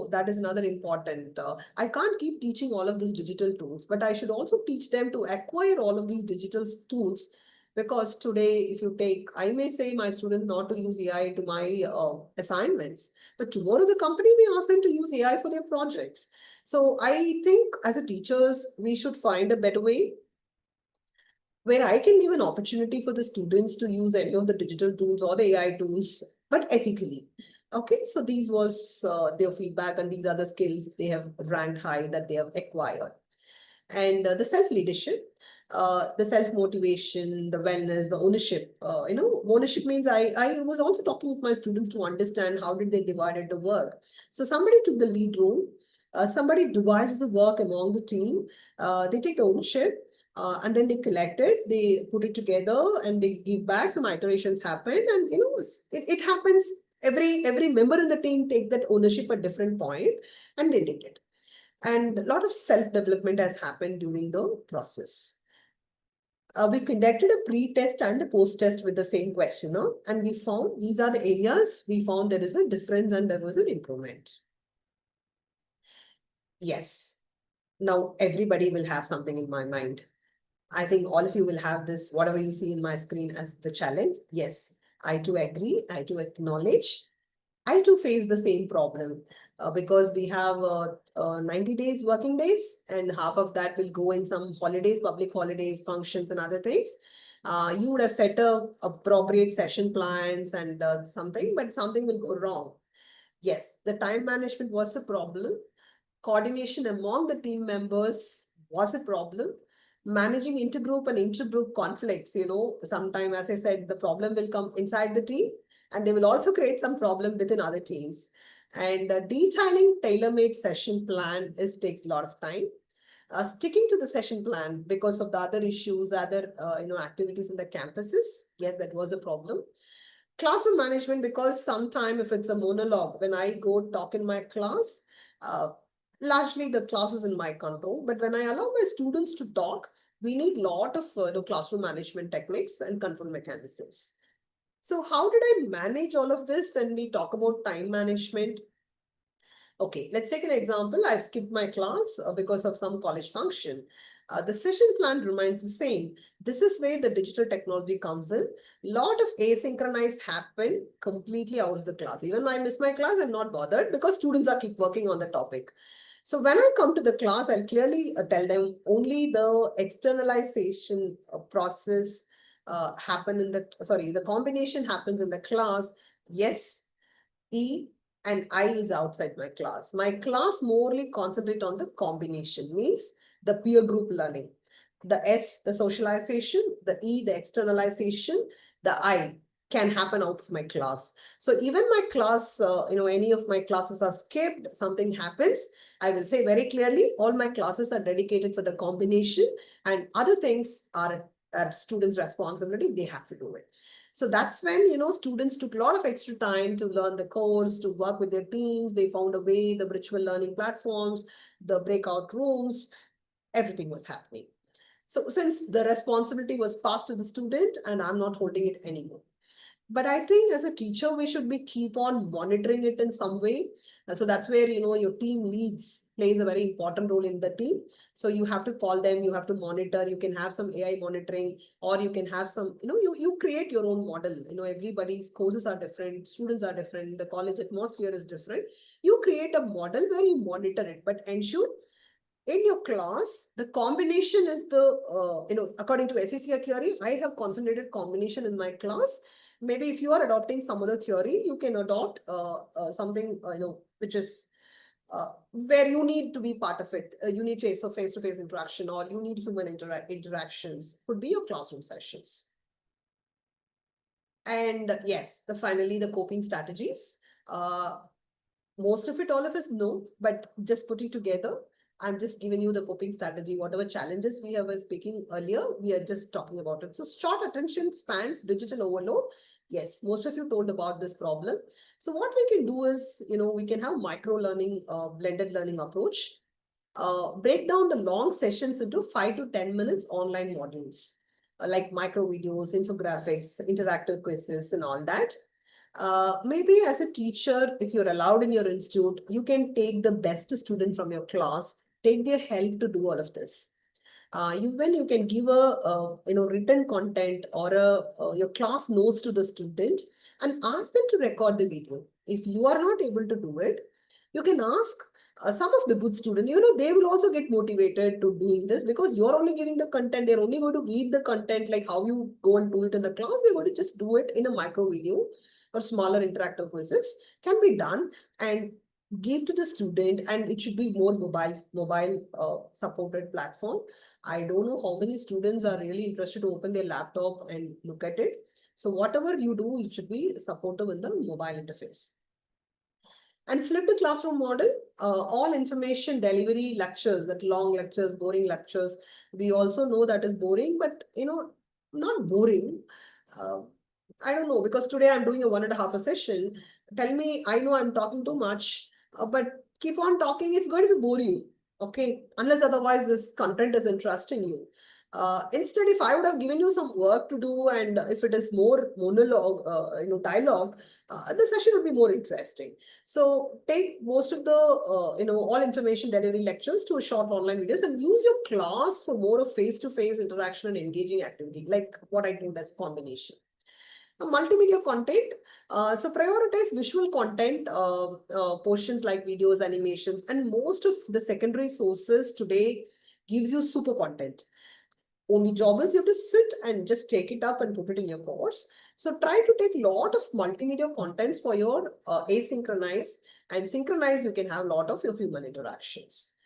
that is another important. I can't keep teaching all of these digital tools, but I should also teach them to acquire all of these digital tools. Because today, if you take, I may say my students not to use AI to my assignments, but tomorrow the company may ask them to use AI for their projects. So I think as a teachers, we should find a better way where I can give an opportunity for the students to use any of the digital tools or the AI tools, but ethically. Okay, so these was their feedback and these are the skills they have ranked high that they have acquired. And the self-leadership, the self-motivation, the wellness, the ownership. Ownership means I was also talking with my students to understand how did they divided the work. So somebody took the lead role, somebody divides the work among the team, they take the ownership, and then they collect it, they put it together and they give back, some iterations happen and it happens. Every member in the team take that ownership at different point and they did it. And a lot of self-development has happened during the process. We conducted a pre-test and a post-test with the same questionnaire, and we found these are the areas we found there is a difference and there was an improvement. Yes, now everybody will have something in my mind. I think all of you will have this, whatever you see in my screen as the challenge. Yes, I too agree, I too acknowledge. I too face the same problem because we have 90 days working days and half of that will go in some holidays, public holidays, functions and other things. You would have set up appropriate session plans and something, but something will go wrong. Yes, the time management was a problem. Coordination among the team members was a problem. Managing intergroup and intergroup conflicts, sometimes, as I said, the problem will come inside the team and they will also create some problem within other teams. And detailing tailor-made session plan takes a lot of time. Sticking to the session plan because of the other issues, other activities in the campuses. Yes, that was a problem. Classroom management, because sometime if it's a monologue, when I go talk in my class, largely the class is in my control. But when I allow my students to talk, we need a lot of classroom management techniques and control mechanisms. So how did I manage all of this when we talk about time management? Okay, let's take an example. I've skipped my class because of some college function. The session plan remains the same. This is where the digital technology comes in. Lot of asynchronous happen completely out of the class. Even when I miss my class, I'm not bothered because students are keep working on the topic. So when I come to the class, I'll clearly tell them only the externalization process the combination happens in the class. Yes, E and I is outside my class. My class morely concentrate on the combination, means the peer group learning. The S, the socialization, the E, the externalization, the I can happen out of my class. So even my class, any of my classes are skipped, something happens, I will say very clearly, all my classes are dedicated for the combination and other things are students' responsibility, they have to do it. So that's when, students took a lot of extra time to learn the course, to work with their teams. They found a way, the virtual learning platforms, the breakout rooms, everything was happening. So since the responsibility was passed to the student and I'm not holding it anymore. But I think as a teacher, we should be keep on monitoring it in some way. So that's where, your team leads plays a very important role in the team. So you have to call them, you have to monitor, you can have some AI monitoring, or you can have some, you create your own model. Everybody's courses are different, students are different, the college atmosphere is different. You create a model where you monitor it, but ensure in your class, the combination is the, according to SECR theory, I have concentrated combination in my class. Maybe if you are adopting some other theory, you can adopt something, which is where you need to be part of it. You need face-to-face interaction, or you need human interactions. Could be your classroom sessions. And yes, finally, the coping strategies. Most of it, all of us know, but just putting together, I'm just giving you the coping strategy. Whatever challenges we were speaking earlier, we are just talking about it. So short attention spans, digital overload. Yes, most of you told about this problem. So what we can do is, we can have micro learning, blended learning approach. Break down the long sessions into 5 to 10 minutes online modules, like micro videos, infographics, interactive quizzes, and all that. Maybe as a teacher, if you're allowed in your institute, you can take the best student from your class, take their help to do all of this. You can give a written content or your class notes to the student and ask them to record the video. If you are not able to do it, you can ask some of the good students, they will also get motivated to doing this because you're only giving the content. They're only going to read the content, like how you go and do it in the class. They're going to just do it in a micro video or smaller interactive quizzes can be done and give to the student, and it should be more mobile supported platform. I don't know how many students are really interested to open their laptop and look at it. So whatever you do, it should be supportive in the mobile interface. And flip the classroom model, all information delivery lectures, that long lectures, boring lectures, we also know that is boring, but not boring. I don't know, because today I'm doing a 1.5 session. Tell me, I know I'm talking too much, but keep on talking, it's going to be boring. Okay, unless otherwise this content is interesting you. Instead, if I would have given you some work to do, and if it is more monologue, dialogue, the session would be more interesting. So take most of the, all information delivery lectures to a short online videos and use your class for more of face-to-face interaction and engaging activity, like what I do as combination. Multimedia content, so prioritize visual content, portions like videos, animations, and most of the secondary sources today gives you super content. Only job is you have to sit and just take it up and put it in your course. So try to take a lot of multimedia contents for your asynchronous, and synchronize, you can have a lot of your human interactions.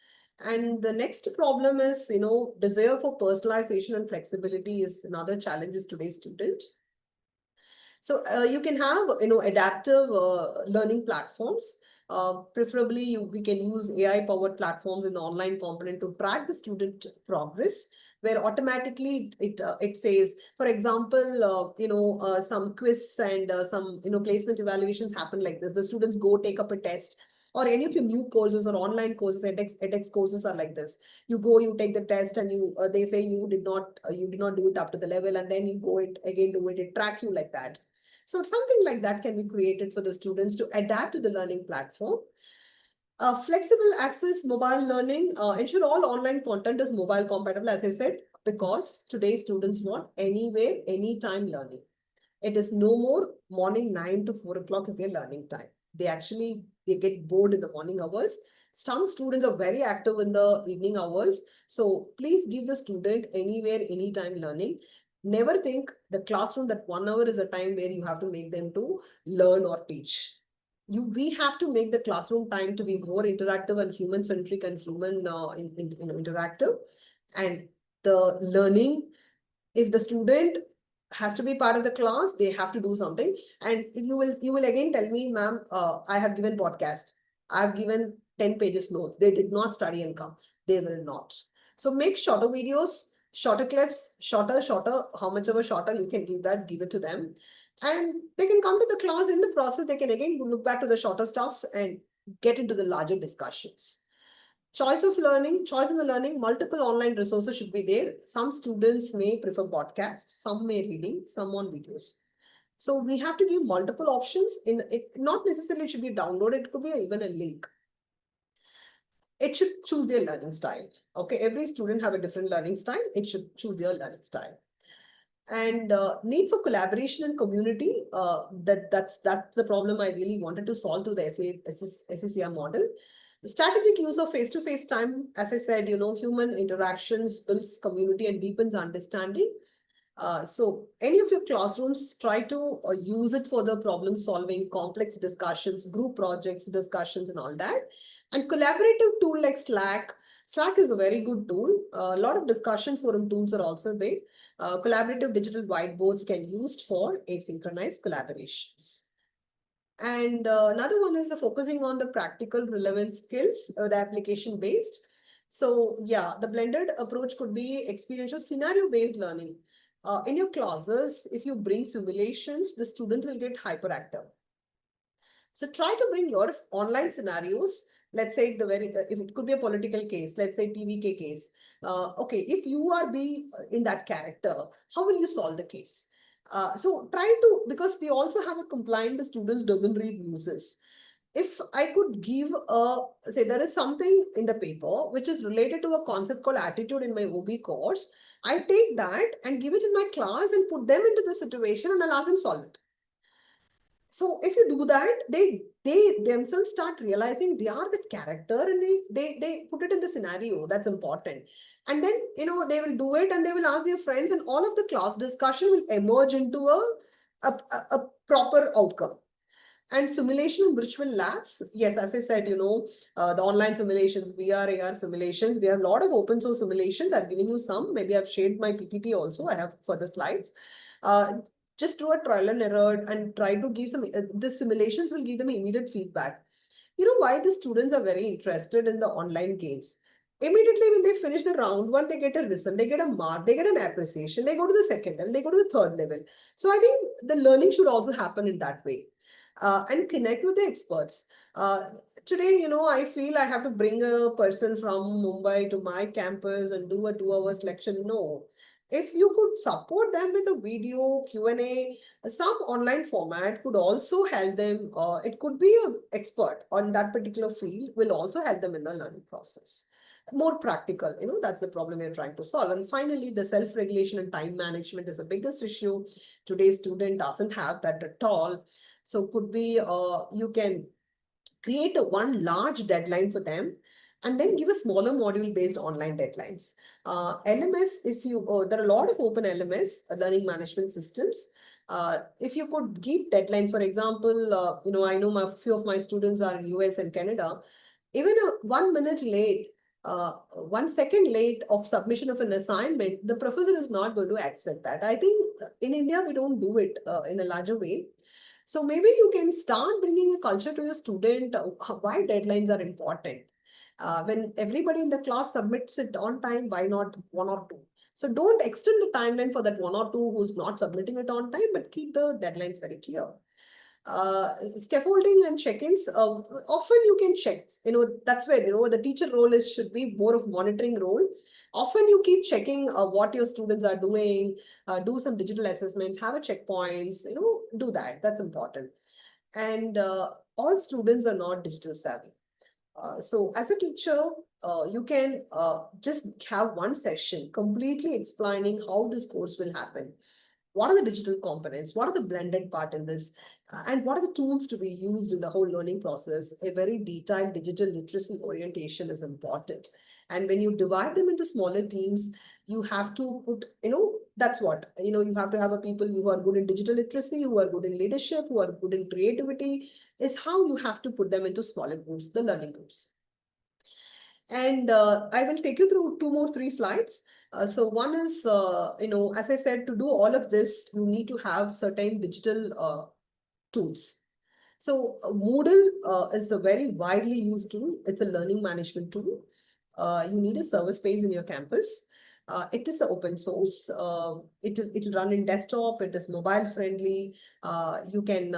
And the next problem is, desire for personalization and flexibility is another challenge with today's student. So you can have, adaptive learning platforms. Preferably, we can use AI-powered platforms in the online component to track the student progress, where automatically it says, for example, some quiz and some placement evaluations happen like this. The students go take up a test, or any of your new courses or online courses, edX courses are like this. You go, you take the test, and they say you did not do it up to the level, and then you go again do it. It track you like that. So something like that can be created for the students to adapt to the learning platform. Flexible access mobile learning, ensure all online content is mobile compatible, as I said, because today students want anywhere, anytime learning. It is no more morning 9 to 4 o'clock is their learning time. They get bored in the morning hours. Some students are very active in the evening hours. So please give the student anywhere, anytime learning. Never think the classroom that 1 hour is a time where you have to make them to learn or teach. We have to make the classroom time to be more interactive and human centric and human interactive. And the learning, if the student has to be part of the class, they have to do something. And if you will again tell me, ma'am, I have given podcast, I have given 10 pages notes, they did not study and come, they will not. So make shorter videos, shorter clips, shorter, how much of a shorter you can give it to them. And they can come to the class. In the process, they can again look back to the shorter stuffs and get into the larger discussions. Choice in the learning, multiple online resources should be there. Some students may prefer podcasts, some may reading, some on videos. So we have to give multiple options. It not necessarily should be downloaded, it could be even a link. It should choose their learning style. Okay, every student have a different learning style. It should choose their learning style. And need for collaboration and community, that's the problem I really wanted to solve through the SCCR model. The strategic use of face-to-face time, as I said, human interactions builds community and deepens understanding. So any of your classrooms, try to use it for the problem solving, complex discussions, group projects, discussions and all that. And collaborative tool like Slack. Slack is a very good tool. A lot of discussion forum tools are also there. Collaborative digital whiteboards can be used for asynchronous collaborations. And another one is the focusing on the practical relevant skills, the application based. So yeah, the blended approach could be experiential scenario based learning. In your classes, if you bring simulations, the student will get hyperactive. So try to bring your online scenarios. Let's say if it could be a political case, let's say TVK case. Okay, if you are in that character, how will you solve the case? So try to, because we also have a complaint, the students doesn't read newses. If I could give say there is something in the paper which is related to a concept called attitude in my OB course, I take that and give it in my class and put them into the situation and I'll ask them solve it. So if you do that, they themselves start realizing they are that character and they put it in the scenario. That's important. And then, they will do it and they will ask their friends and all of the class discussion will emerge into a proper outcome. And simulation and virtual labs. Yes, as I said, the online simulations, VR, AR simulations. We have a lot of open source simulations. I've given you some. Maybe I've shared my PPT also. I have further slides. Just do a trial and error and try to give the simulations will give them immediate feedback. You know why the students are very interested in the online games? Immediately when they finish the round one, they get a result, they get a mark, they get an appreciation, they go to the second level, they go to the third level. So I think the learning should also happen in that way. And connect with the experts. Today, I feel I have to bring a person from Mumbai to my campus and do a 2 hours lecture. No. If you could support them with a video, Q&A, some online format could also help them. It could be an expert on that particular field will also help them in the learning process. More practical, that's the problem we're trying to solve. And finally, the self-regulation and time management is the biggest issue. Today's student doesn't have that at all. So could be you can create one large deadline for them and then give a smaller module based online deadlines. LMS, there are a lot of open LMS, learning management systems. If you could give deadlines, for example, I know a few of my students are in US and Canada, even 1 minute late, 1 second late of submission of an assignment, the professor is not going to accept that. I think in India, we don't do it in a larger way. So maybe you can start bringing a culture to your student, why deadlines are important. When everybody in the class submits it on time, why not one or two? So don't extend the timeline for that one or two who's not submitting it on time, but keep the deadlines very clear. Scaffolding and check-ins, often you can check, that's where, the teacher role should be more of monitoring role. Often you keep checking what your students are doing, do some digital assessments, have a checkpoints, do that. That's important. And all students are not digital savvy. So as a teacher, you can just have one session completely explaining how this course will happen. What are the digital components? What are the blended part in this? And what are the tools to be used in the whole learning process? A very detailed digital literacy orientation is important. And when you divide them into smaller teams, you have to put, that's what, you have to have a people who are good in digital literacy, who are good in leadership, who are good in creativity, is how you have to put them into smaller groups, the learning groups. And I will take you through 3 slides. So one is, as I said, to do all of this, you need to have certain digital tools. So Moodle is a very widely used tool. It's a learning management tool. You need a server space in your campus. It is open source. It'll run in desktop. It is mobile friendly. You can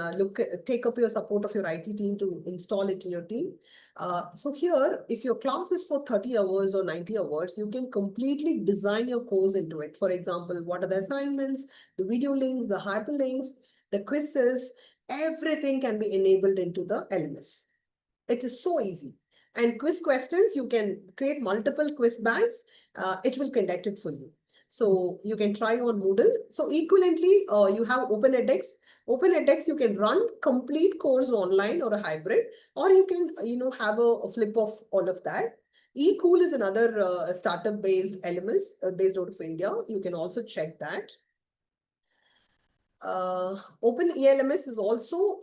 take up your support of your IT team to install it in your team. So here, if your class is for 30 hours or 90 hours, you can completely design your course into it. For example, what are the assignments, the video links, the hyperlinks, the quizzes, everything can be enabled into the LMS. It is so easy. And quiz questions, you can create multiple quiz banks. It will conduct it for you. So you can try on Moodle. So equivalently, you have Open edX. Open edX, you can run complete course online or a hybrid, or you can, have a flip of all of that. eCool is another startup-based LMS based out of India. You can also check that. Open ELMS is also,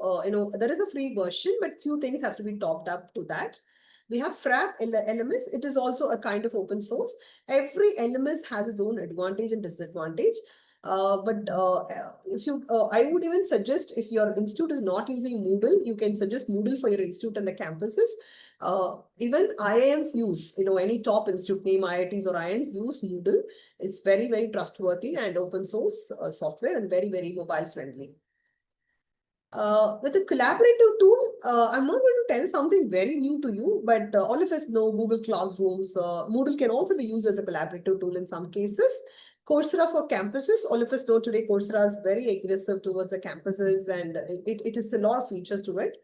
there is a free version, but few things has to be topped up to that. We have Frap LMS. It is also a kind of open source. Every LMS has its own advantage and disadvantage. But if you, I would even suggest, if your institute is not using Moodle, you can suggest Moodle for your institute and the campuses. Even IIMs use, any top institute name IITs or IIMs use Moodle. It's very, very trustworthy and open source software and very, very mobile friendly. With a collaborative tool, I'm not going to tell something very new to you, but all of us know Google Classrooms. Moodle can also be used as a collaborative tool in some cases. Coursera for campuses, all of us know today Coursera is very aggressive towards the campuses, and it is a lot of features to it.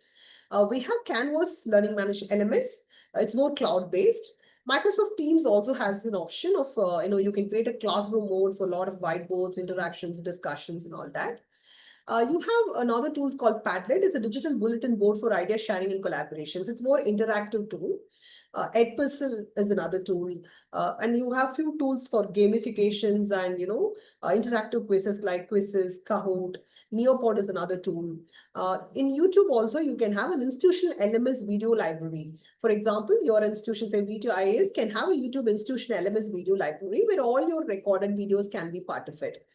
We have Canvas Learning Management LMS. It's more cloud-based. Microsoft Teams also has an option of, you can create a classroom mode for a lot of whiteboards, interactions, discussions, and all that. You have another tool called Padlet. It's a digital bulletin board for idea sharing and collaborations. It's more interactive tool. Edpuzzle is another tool. And you have few tools for gamifications and, interactive quizzes like Quizzes, Kahoot. Neopod is another tool. In YouTube also, you can have an institutional LMS video library. For example, your institution, say VTO IAS, can have a YouTube institutional LMS video library where all your recorded videos can be part of it.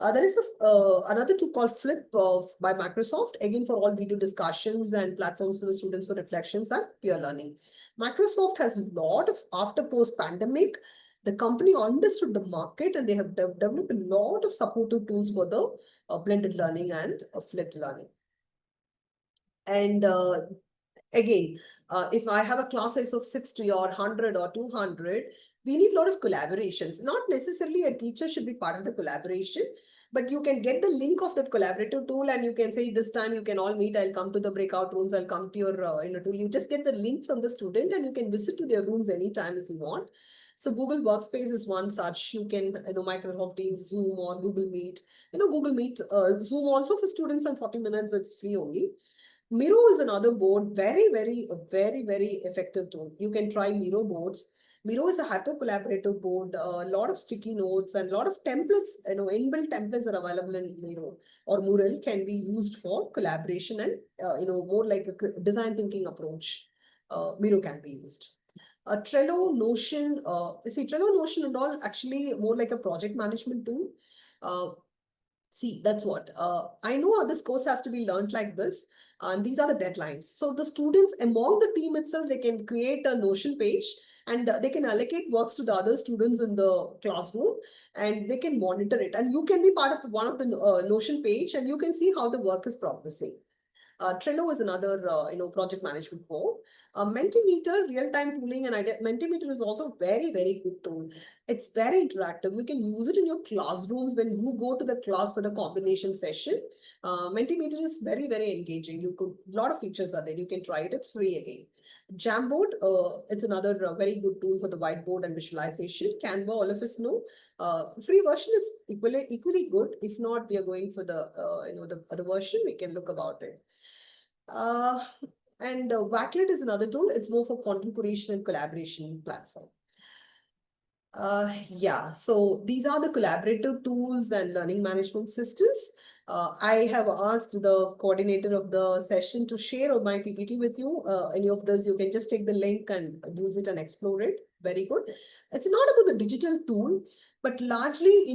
There is another tool called Flip by Microsoft, again for all video discussions and platforms for the students for reflections and peer learning. Microsoft has a lot of, after post-pandemic, the company understood the market and they have developed a lot of supportive tools for the blended learning and flipped learning. And again, if I have a class size of 60 or 100 or 200, we need a lot of collaborations. Not necessarily a teacher should be part of the collaboration, but you can get the link of that collaborative tool and you can say, this time you can all meet, I'll come to the breakout rooms, I'll come to your tool. You just get the link from the student and you can visit to their rooms anytime if you want. So Google Workspace is one such. You can, Microsoft Teams, Zoom or Google Meet. Google Meet, Zoom also for students and 40 minutes, it's free only. Miro is another board, very, very effective tool. You can try Miro boards. Miro is a hyper collaborative board. A lot of sticky notes and a lot of templates, inbuilt templates are available in Miro or Mural can be used for collaboration and, more like a design thinking approach. Miro can be used. Trello, Notion, Trello, Notion and all actually more like a project management tool. See, that's what. I know this course has to be learned like this, and these are the deadlines. So the students among the team itself, they can create a Notion page, and they can allocate works to the other students in the classroom, and they can monitor it. And you can be part of one of the Notion page, and you can see how the work is progressing. Trello is another, project management board. Mentimeter, real-time pooling, and Mentimeter is also very, very good tool. It's very interactive. You can use it in your classrooms when you go to the class for the combination session. Mentimeter is very, very engaging. A lot of features are there. You can try it. It's free again. Jamboard, it's another very good tool for the whiteboard and visualization. Canva, all of us know. Free version is equally good. If not, we are going for the the other version. We can look about it. And Wacklet is another tool. It's more for content creation and collaboration platform. Yeah, so these are the collaborative tools and learning management systems. I have asked the coordinator of the session to share my PPT with you. Any of those, you can just take the link and use it and explore it. Very good. It's not about the digital tool, but largely,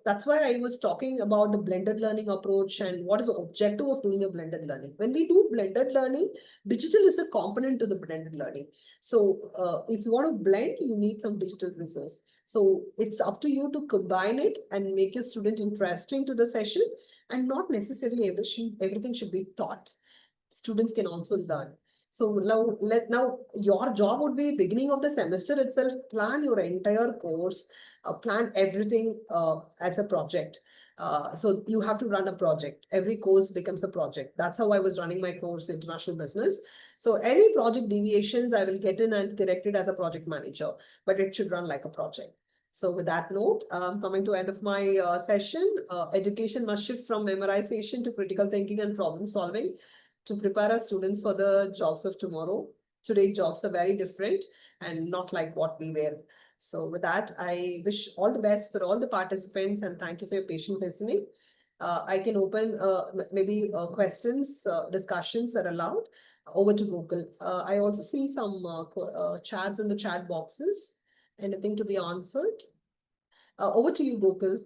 that's why I was talking about the blended learning approach and what is the objective of doing a blended learning. When we do blended learning, digital is a component to the blended learning. So if you want to blend, you need some digital resource. So it's up to you to combine it and make your student interesting to the session, and not necessarily everything should be taught. Students can also learn. So now your job would be beginning of the semester itself, plan your entire course, plan everything as a project. So you have to run a project. Every course becomes a project. That's how I was running my course, International Business. So any project deviations, I will get in and correct it as a project manager, but it should run like a project. So with that note, coming to end of my session, education must shift from memorization to critical thinking and problem solving to prepare our students for the jobs of tomorrow. Today, jobs are very different and not like what we were. So with that, I wish all the best for all the participants, and thank you for your patient listening. I can open maybe questions, discussions that are allowed. Over to Google. I also see some chats in the chat boxes. Anything to be answered? Over to you, Google.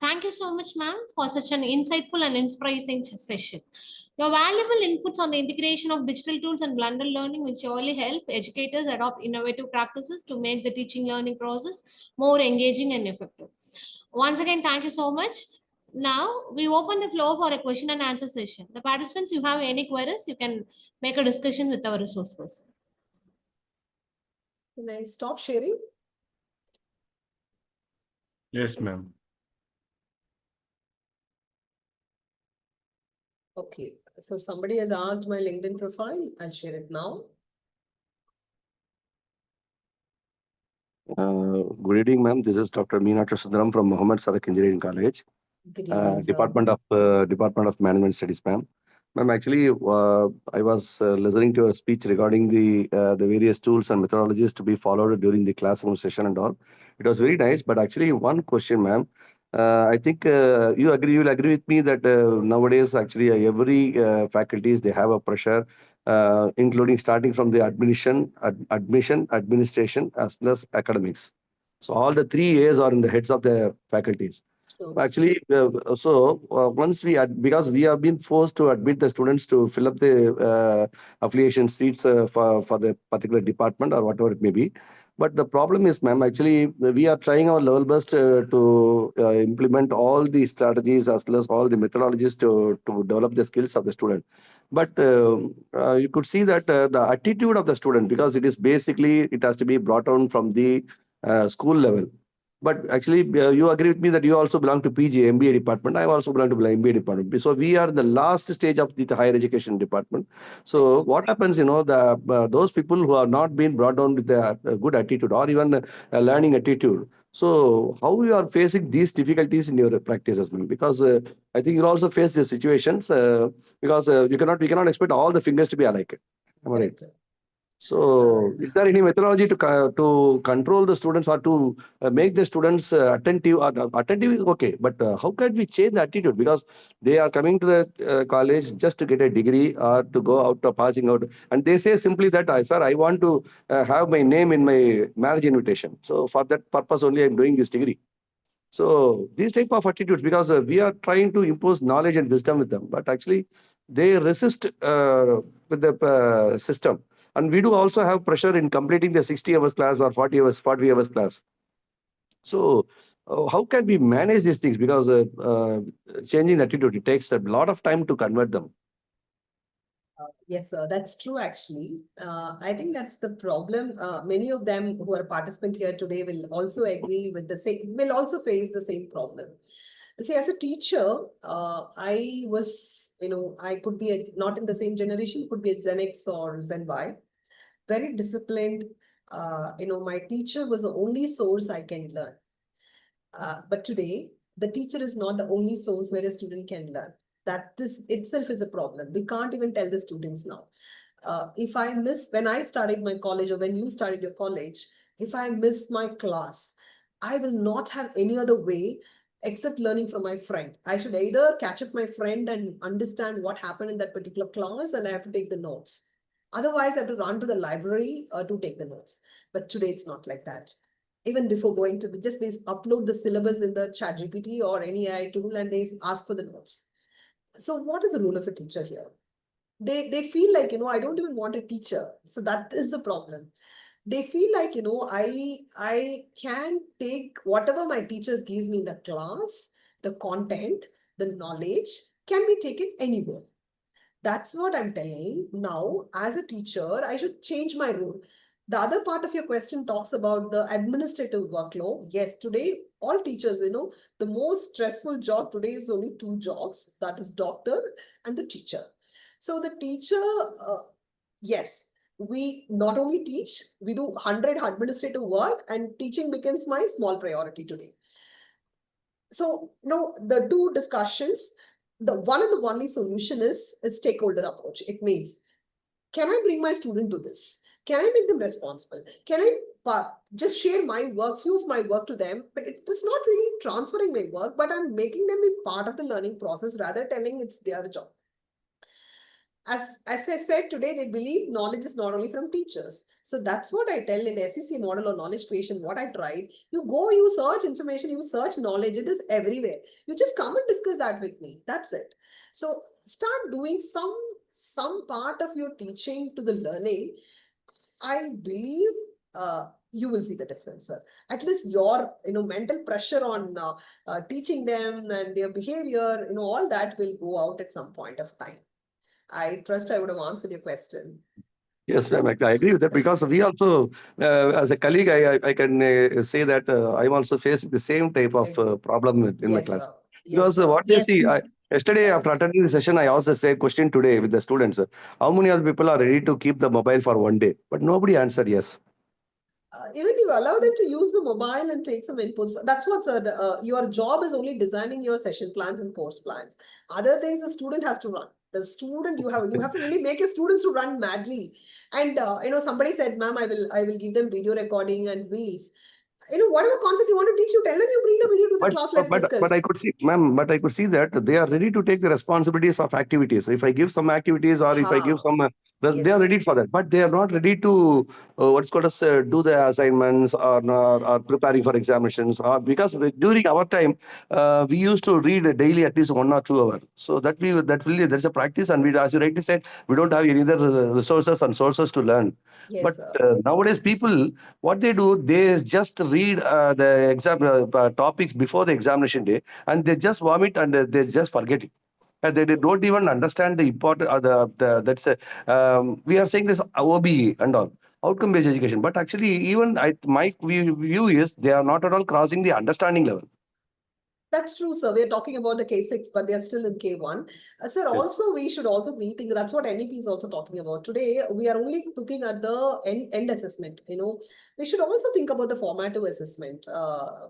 Thank you so much, ma'am, for such an insightful and inspiring session. Your valuable inputs on the integration of digital tools and blended learning will surely help educators adopt innovative practices to make the teaching learning process more engaging and effective. Once again, thank you so much. Now, we open the floor for a question and answer session. The participants, you have any queries, you can make a discussion with our resource person. Can I stop sharing? Yes, ma'am. Okay, so somebody has asked my LinkedIn profile. I'll share it now. Good evening, ma'am. This is Dr. Meenakshi Sundaram from Muhammad Sadak Engineering College, Good evening, sir. Department of Management Studies, ma'am. Ma'am, actually, I was listening to a speech regarding the various tools and methodologies to be followed during the classroom session and all. It was very nice, but actually, one question, ma'am. I think you'll agree with me that nowadays, actually, every faculties they have a pressure, including starting from the admission, administration, as well as academics. So all the 3 A's are in the heads of the faculties. Actually, once because we have been forced to admit the students to fill up the affiliation seats for the particular department or whatever it may be. But the problem is, ma'am, actually, we are trying our level best to implement all the strategies as well as all the methodologies to develop the skills of the student. But you could see that the attitude of the student, because it is basically, it has to be brought on from the school level. But actually, you agree with me that you also belong to PG, MBA department. I also belong to MBA department. So we are the last stage of the higher education department. So what happens, those people who have not been brought down with a good attitude or even a learning attitude. So how you are facing these difficulties in your practices? Because I think you also face these situations because we cannot expect all the fingers to be alike. Am I right? So, is there any methodology to control the students or to make the students attentive? Attentive is okay, but how can we change the attitude? Because they are coming to the college just to get a degree or to go out or passing out, and they say simply that, "Sir, I want to have my name in my marriage invitation. So, for that purpose only, I'm doing this degree." So these type of attitudes, because we are trying to impose knowledge and wisdom with them, but actually they resist with the system. And we do also have pressure in completing the 60 hours class or 40 hours class. So how can we manage these things? Because changing the attitude, it takes a lot of time to convert them. Yes, sir, that's true actually. I think that's the problem. Many of them who are participant here today will also agree with the same, will also face the same problem. See, as a teacher, I was, I could be not in the same generation, could be a Gen X or Gen Y, very disciplined. My teacher was the only source I can learn. But today, the teacher is not the only source where a student can learn. That this itself is a problem. We can't even tell the students now. If I miss, when I started my college or when you started your college, if I miss my class, I will not have any other way except learning from my friend. I should either catch up my friend and understand what happened in that particular class, and I have to take the notes. Otherwise, I have to run to the library to take the notes. But today it's not like that. Even before going to they upload the syllabus in the ChatGPT or any AI tool and they ask for the notes. So what is the role of a teacher here? They feel like, I don't even want a teacher. So that is the problem. They feel like, I can take whatever my teachers gives me in the class, the content, the knowledge can be taken anywhere. That's what I'm telling. Now, as a teacher, I should change my role. The other part of your question talks about the administrative workload. Yes, today, all teachers, the most stressful job today is only two jobs. That is doctor and the teacher. So the teacher, yes, we not only teach, we do 100 administrative work and teaching becomes my small priority today. So, the two discussions, the one and the only solution is a stakeholder approach. It means, can I bring my student to this? Can I make them responsible? Can I just share my work, few of my work to them? But it is not really transferring my work, but I'm making them be part of the learning process rather telling it's their job. As I said today, they believe knowledge is not only from teachers. So that's what I tell in SEC model or knowledge creation, what I tried. You go, you search information, you search knowledge, it is everywhere. You just come and discuss that with me. That's it. So start doing some part of your teaching to the learning. I believe you will see the difference, sir. At least your mental pressure on teaching them and their behavior, all that will go out at some point of time. I trust I would have answered your question. Yes, ma'am. I agree with that because we also, as a colleague, I can say that I'm also facing the same type of problem in my class. Sir. Because Yes, what they see, yesterday after attending the session, I asked the same question today with the students. How many other people are ready to keep the mobile for one day? But nobody answered yes. Even you allow them to use the mobile and take some inputs. That's what, sir. Your job is only designing your session plans and course plans. Other things the student has to run. The student, you have to really make your students to run madly. And somebody said, ma'am, I will give them video recording and reels. Whatever concept you want to teach, you tell them, you bring the video to the class, let's discuss. But I could see, ma'am, but I could see that they are ready to take the responsibilities of activities. If I give some activities or if I give some, they are ready for that. But they are not ready to what's called as do the assignments or preparing for examinations. Because during our time, we used to read daily at least 1 or 2 hours. So that really there's a practice, and we, as you rightly said, we don't have any other resources and sources to learn. But nowadays, people, what they do, they just read the exam topics before the examination day, and they just vomit and they just forget it. And they don't even understand the important, that's we are saying this OBE and all, outcome based education. But actually, even my view is they are not at all crossing the understanding level. That's true, sir. We're talking about the K6, but they're still in K1. Sir, yes. Also, we should also rethink. That's what NEP is also talking about. Today, we are only looking at the end assessment. We should also think about the formative assessment.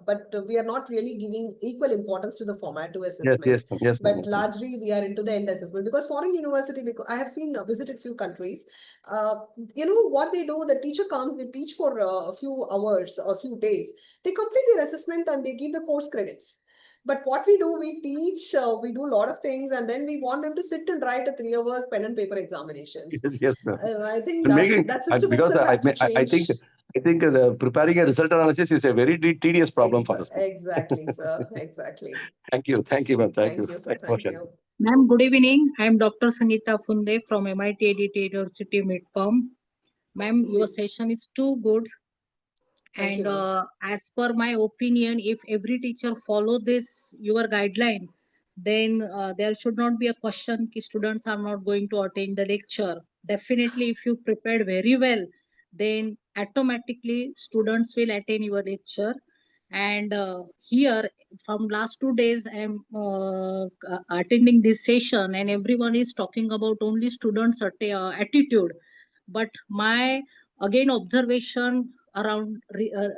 But we are not really giving equal importance to the formative assessment. Yes, but largely, we are into the end assessment. Because foreign university, because I have visited few countries. What they do, the teacher comes, they teach for a few hours or a few days. They complete their assessment and they give the course credits. But what we do, we teach, we do a lot of things, and then we want them to sit and write a 3 hours pen and paper examinations. Yes, I think that system itself has to change. I think preparing a result analysis is a very tedious problem for us. Exactly, sir. Exactly. Thank you, ma'am. Thank you. Sir. Thank you. Ma'am, good evening. I am Dr. Sangeeta Funde from MIT University Midcom. Ma'am, your session is too good. Thank you, And as per my opinion, if every teacher follow this your guideline, then there should not be a question ki students are not going to attend the lecture. Definitely, if you prepared very well, then automatically students will attend your lecture. And here, from last 2 days, I am attending this session, and everyone is talking about only students' attitude. But my again observation around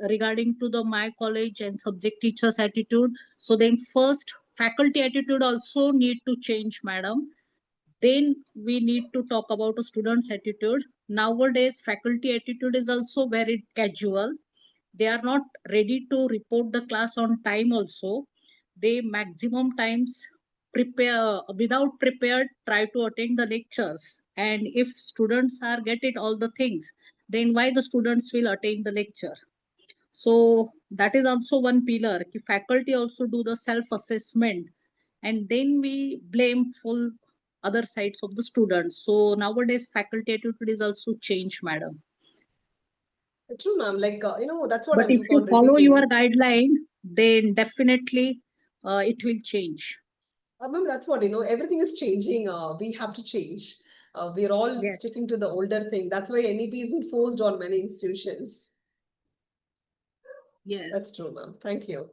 regarding to the my college and subject teachers attitude, so then first faculty attitude also need to change, madam. Then we need to talk about a student's attitude. Nowadays faculty attitude is also very casual. They are not ready to report the class on time also. They maximum times prepare without prepared try to attend the lectures, and if students are get it all the things, then why the students will attend the lecture? So that is also one pillar. Faculty also do the self assessment, and then we blame full other sides of the students. So nowadays faculty attitude is also changed, madam. True, ma'am. Like, that's what But I'm if keep you on follow your repeating. guideline, then definitely it will change. Ma'am, that's what, everything is changing. We have to change. We're all Yes. sticking to the older thing. That's why NEP has been forced on many institutions. Yes. That's true, ma'am. Thank you.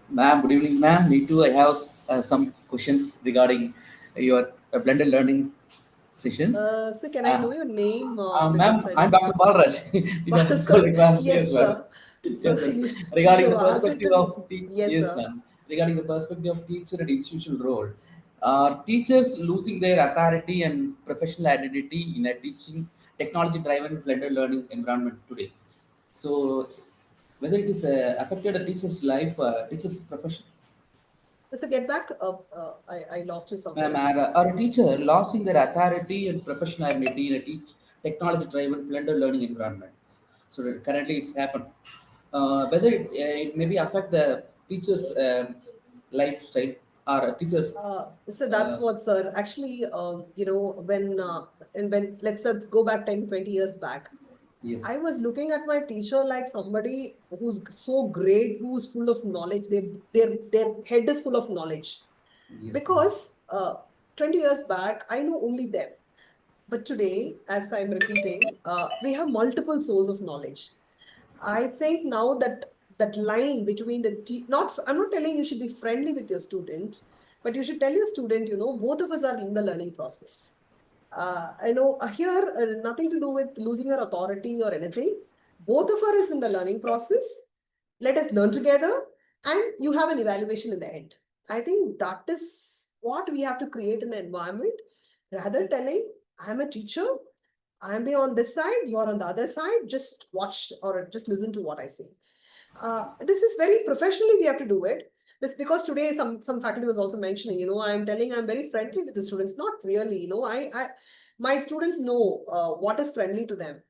Ma'am, good evening, ma'am. Me too. I have some questions regarding your blended learning session. So can I know your name? Ma'am, Because I I'm missed Dr. it. Balraj. You have Sorry. correct, ma'am. Yes, Yes, ma'am. sir. Yes, So ma'am. you Regarding should the have asked it to perspective me. of Yes, yes, sir. ma'am. Regarding the perspective of teacher and institutional role, teachers losing their authority and professional identity in a teaching technology-driven blended learning environment today. So, whether it is affected a teacher's life, teacher's profession. So get back. I lost you Ma'am, somewhere. or a teacher losing their authority and professionality in a technology-driven blended learning environments. So currently, it's happened. Whether it maybe affect the teacher's lifestyle or a teacher's. So that's what, sir. Actually, when let's go back 10, 20 years back. Yes. I was looking at my teacher like somebody who's so great, who's full of knowledge. Their head is full of knowledge. Yes. Because 20 years back, I know only them. But today, as I'm repeating, we have multiple sources of knowledge. I think now that line between not I'm not telling you should be friendly with your student, but you should tell your student, both of us are in the learning process. I know here nothing to do with losing your authority or anything. Both of us is in the learning process. Let us learn together, and you have an evaluation in the end. I think that is what we have to create in the environment, rather telling, I'm a teacher, I'm be on this side, you're on the other side, just watch or just listen to what I say. This is very professionally we have to do it. It's because today some faculty was also mentioning, I'm telling I'm very friendly with the students. Not really, my students know what is friendly to them.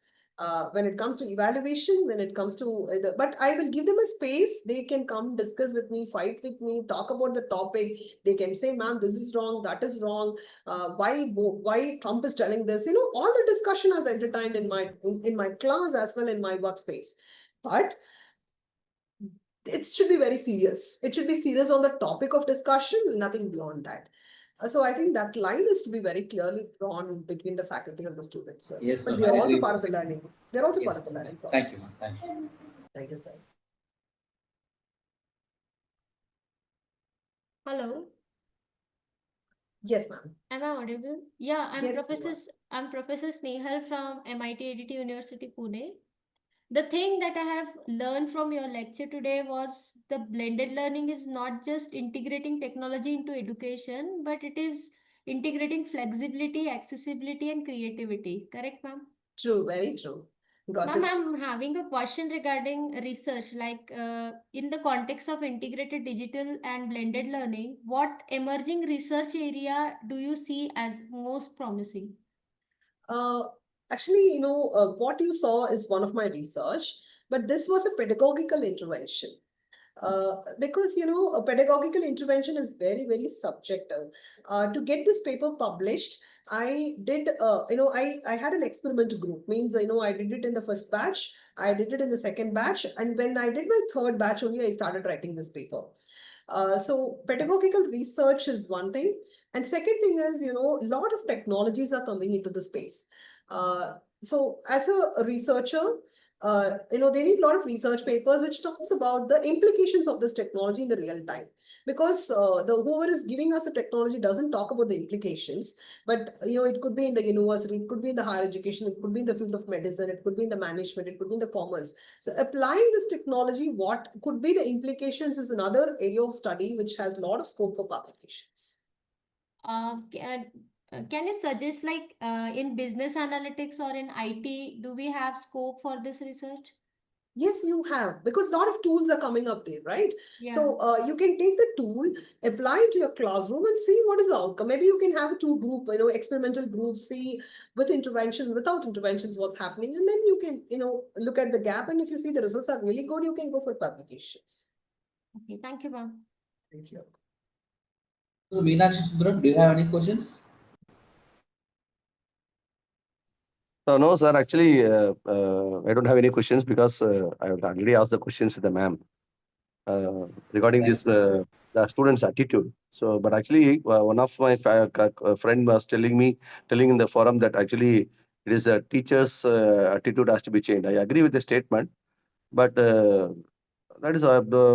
When it comes to evaluation, when it comes to but I will give them a space. They can come discuss with me, fight with me, talk about the topic. They can say, ma'am, this is wrong, that is wrong. Why Trump is telling this? All the discussion is entertained in my class as well in my workspace. But it should be very serious. It should be serious on the topic of discussion, nothing beyond that. So I think that line is to be very clearly drawn between the faculty and the students. Yes, but ma'am. we are I also agree part with of the you. learning. We are also Yes, part of the ma'am. learning Thank you, process. ma'am. Thank you. Thank you, sir. Hello. Yes, ma'am. Am I audible? Yeah, Yes, you are. I'm Professor Snehal from MIT ADT University, Pune. The thing that I have learned from your lecture today was the blended learning is not just integrating technology into education, but it is integrating flexibility, accessibility, and creativity. Correct, ma'am? True, very true. Got Ma'am, it. I'm having a question regarding research. Like, in the context of integrated digital and blended learning, what emerging research area do you see as most promising? Actually, what you saw is one of my research, but this was a pedagogical intervention. Because a pedagogical intervention is very, very subjective. To get this paper published, I did I had an experiment group. Means I did it in the first batch, I did it in the second batch, and when I did my third batch only, I started writing this paper. So pedagogical research is one thing, and second thing is a lot of technologies are coming into the space. So as a researcher, they need a lot of research papers which talks about the implications of this technology in the real time, because the whoever is giving us the technology doesn't talk about the implications, but it could be in the university, it could be in the higher education, it could be in the field of medicine, it could be in the management, it could be in the commerce. So applying this technology, what could be the implications is another area of study which has a lot of scope for publications. Can you suggest, like, in business analytics or in IT, do we have scope for this research? Yes, you have, because a lot of tools are coming up there, right? Yeah. So you can take the tool, apply it to your classroom and see what is the outcome. Maybe you can have a two group, experimental group, see with intervention, without interventions, what's happening. And then you can, look at the gap. And if you see the results are really good, you can go for publications. Okay, thank you, ma'am. Thank you. So, Meenakshi Sundaram, do you have any questions? No, sir. Actually, I don't have any questions because I have already asked the questions to the ma'am regarding this the students' attitude. So, but actually, one of my friend was telling in the forum that actually it is a teacher's attitude has to be changed. I agree with the statement, but that is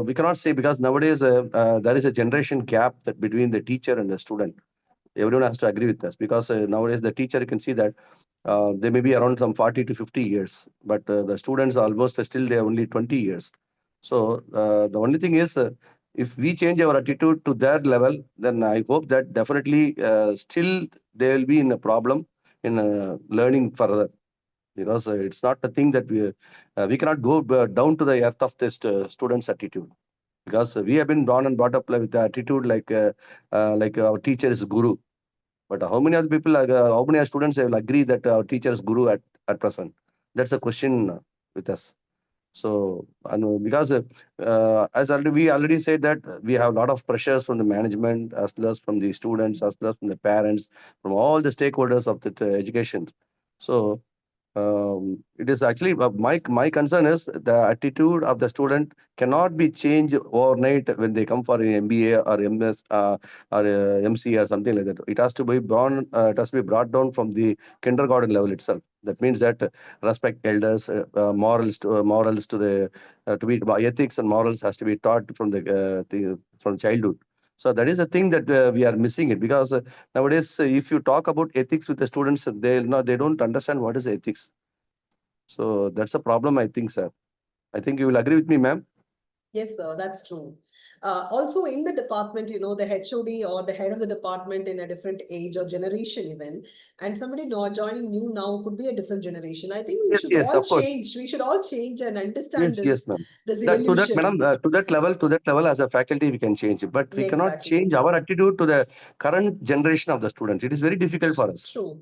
we cannot say, because nowadays there is a generation gap that between the teacher and the student. Everyone has to agree with us, because nowadays the teacher, you can see that they may be around some 40 to 50 years, but the students almost still they are only 20 years. So the only thing is, if we change our attitude to their level, then I hope that definitely still they will be in a problem in learning further, because it's not a thing that we cannot go down to the earth of this student's attitude, because we have been born and brought up with the attitude like our teacher is guru. But how many other people, how many students will agree that our teacher is guru at present? That's a question with us. So, and because we already said that we have a lot of pressures from the management, as well as from the students, as well as from the parents, from all the stakeholders of the education. So, it is actually my concern is the attitude of the student cannot be changed overnight when they come for an MBA or MS or MC or something like that. It has to be it has to be brought down from the kindergarten level itself. That means that respect elders, morals to the to be ethics and morals has to be taught from from childhood. So that is a thing that we are missing it, because nowadays, if you talk about ethics with the students, they don't understand what is ethics. So that's a problem, I think, sir. I think you will agree with me, ma'am. Yes, sir, that's true. Also in the department, the HOD or the head of the department in a different age or generation even, and somebody not joining new now could be a different generation. I think we Yes, should yes, all of course. change. We should all change and understand Yes, ma'am. this To that, evolution. madam, to that level, as a faculty, we can change it, but we Yeah, cannot exactly. change our attitude to the current generation of the students. It is very difficult for us. True,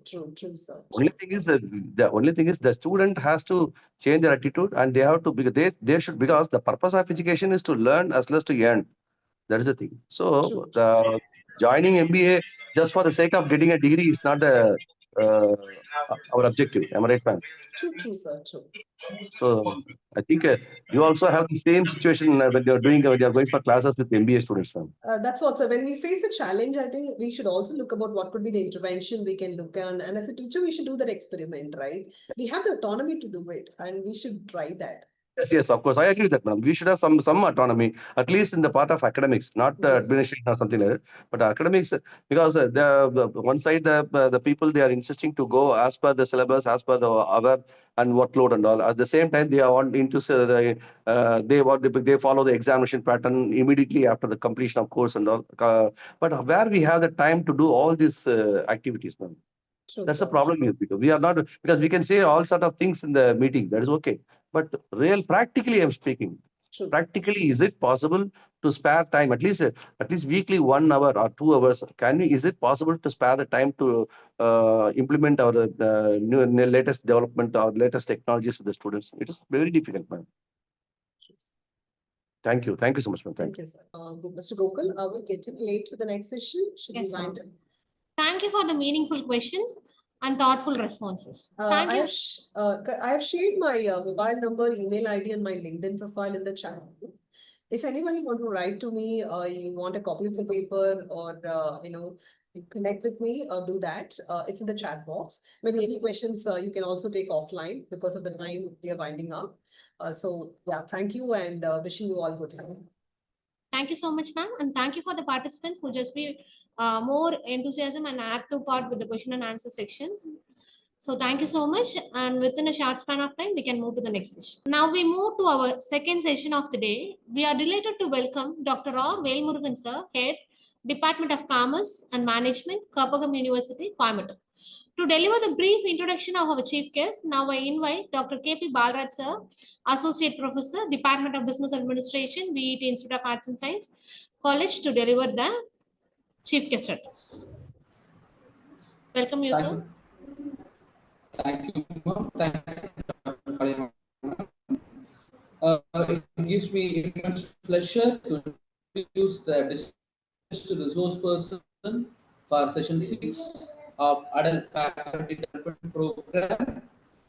sir. Only thing is the student has to change their attitude, and they have to, because they should, because the purpose of education is to learn as well as to earn. That is the thing. So joining MBA just for the sake of getting a degree is not our objective. Am I right, ma'am? True, sir. True. So I think you also have the same situation when you're going for classes with MBA students, ma'am. That's what, sir. When we face a challenge, I think we should also look about what could be the intervention we can look on. And as a teacher, we should do that experiment, right? We have the autonomy to do it, and we should try that. Yes, of course. I agree with that, madam. We should have some autonomy, at least in the part of academics, not administration or something like that. But academics, because one side, the people, they are insisting to go as per the syllabus, as per the hour and workload and all. At the same time, they are wanting to they follow the examination pattern immediately after the completion of course and all. But where we have the time to do all these activities, ma'am? That's the problem here, because we are not, because we can say all sort of things in the meeting. That is okay. But practically, I'm speaking. Practically, is it possible to spare time at least weekly 1 hour or 2 hours? Is it possible to spare the time to implement our new latest development or latest technologies with the students? It is very difficult, man. Thank you so much, man. Thank you, sir. Mr. Gokul, are we getting late for the next session? Should Yes, we wind ma'am. up? Thank you for the meaningful questions and thoughtful responses. Thank you. I have shared my mobile number, email ID, and my LinkedIn profile in the chat. If anybody want to write to me, you want a copy of the paper, or connect with me, do that. It's in the chat box. Maybe any questions you can also take offline because of the time we are winding up. So yeah, thank you, and wishing you all good luck. Thank you so much, ma'am. And thank you for the participants who just be more enthusiasm and active part with the question and answer sections. So thank you so much. And within a short span of time, we can move to the next session. Now we move to our second session of the day. We are delighted to welcome Dr. R. Velmurugan, sir, Head, Department of Commerce and Management, Kapagam University, Coimbatore. To deliver the brief introduction of our chief guest, now I invite Dr. K.P. Balraj, sir, Associate Professor, Department of Business Administration, VET Institute of Arts and Science, College, to deliver the chief guest address. Welcome you, sir. Thank you, ma'am. Thank you, it gives me immense pleasure to introduce the distinguished resource person for session 6 of Adult Faculty Development Program.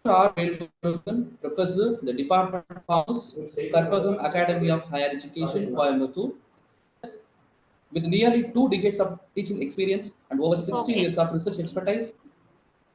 R. Velmurugan, Professor, the Department of Commerce, Karpagam Academy of Higher Education, Coimbatore. With nearly 2 decades of teaching experience and over 16 years of research expertise,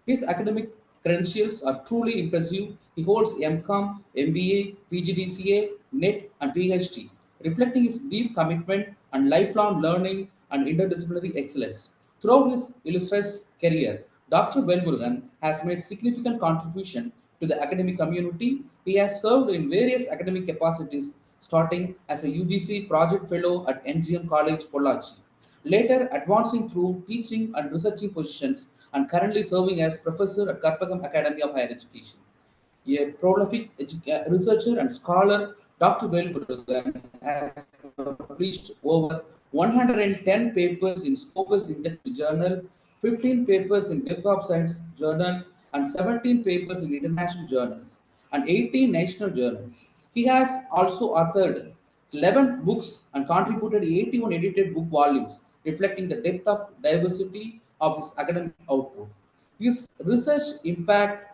his academic credentials are truly impressive. He holds MCOM, MBA, PGDCA, NET, and PhD, reflecting his deep commitment and lifelong learning and interdisciplinary excellence. Throughout his illustrious career, Dr. Velmurugan has made significant contribution to the academic community. He has served in various academic capacities, starting as a UGC project fellow at NGM College, Pollachi, later advancing through teaching and researching positions, and currently serving as professor at Karpagam Academy of Higher Education. A prolific researcher and scholar, Dr. Velmurugan has published over 110 papers in Scopus Industry Journal, 15 papers in Web of Science journals, and 17 papers in international journals, and 18 national journals. He has also authored 11 books and contributed 81 edited book volumes, reflecting the depth of diversity of his academic output. His research impact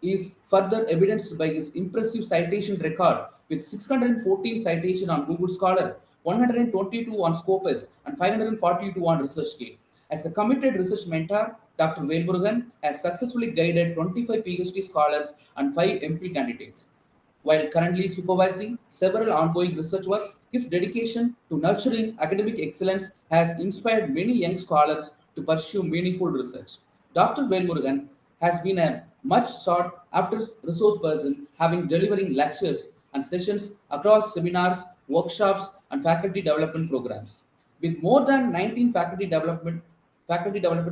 is further evidenced by his impressive citation record with 614 citations on Google Scholar, 122 on Scopus, and 542 on ResearchGate. As a committed research mentor, Dr. Velmurugan has successfully guided 25 PhD scholars and 5 MPhil candidates. While currently supervising several ongoing research works, his dedication to nurturing academic excellence has inspired many young scholars to pursue meaningful research. Dr. Velmurugan has been a much sought after resource person, having delivering lectures and sessions across seminars, workshops, and faculty development programs. With more than 19 faculty development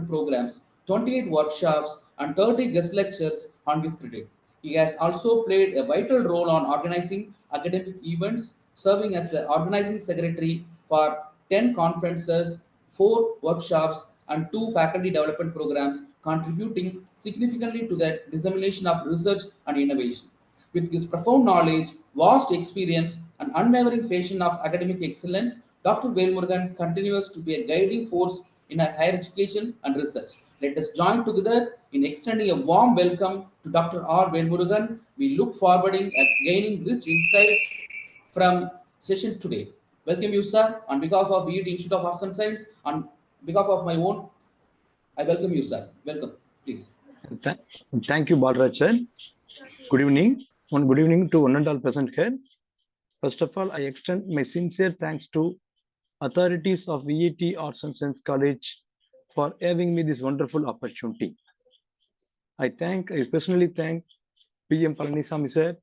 programs, 28 workshops, and 30 guest lectures on his credit. He has also played a vital role on organizing academic events, serving as the organizing secretary for 10 conferences, 4 workshops, and 2 faculty development programs, contributing significantly to the dissemination of research and innovation. With his profound knowledge, vast experience, and unwavering passion of academic excellence, Dr. Velmurugan continues to be a guiding force in higher education and research. Let us join together in extending a warm welcome to Dr. R. Velmurugan. We look forward at gaining rich insights from session today. Welcome you, sir. On behalf of VET Institute of Arts and Science, on behalf of my own, I welcome you, sir. Welcome, please. Thank you, Balraj sir. Good evening. Good evening to one and all present here. First of all, I extend my sincere thanks to authorities of VET Arts and Science College for having me this wonderful opportunity. I personally thank PM Palanisamy sir,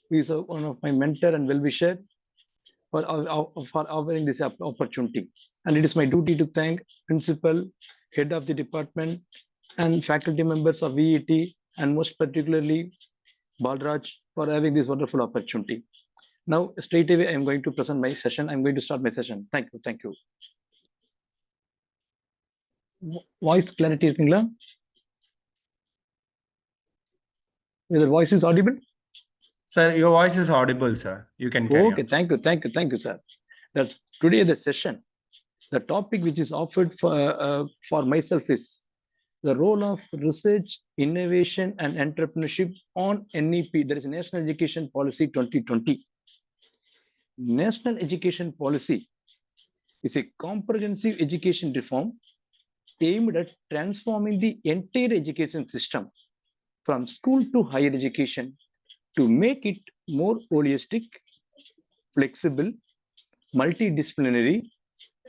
who is one of my mentor and well-wisher, for offering this opportunity. And it is my duty to thank principal, head of the department, and faculty members of VET, and most particularly Balraj, for having this wonderful opportunity. Now, straight away, I'm going to present my session. I'm going to start my session. Thank you. Thank you. Voice clarity, Pingla? Whether voice is audible? Sir, your voice is audible, sir. You can carry Okay, on. thank you. Thank you. Thank you, sir. That today, the session, the topic which is offered for myself is the role of research, innovation, and entrepreneurship on NEP. There is National Education Policy 2020. National Education Policy is a comprehensive education reform aimed at transforming the entire education system from school to higher education to make it more holistic, flexible, multidisciplinary,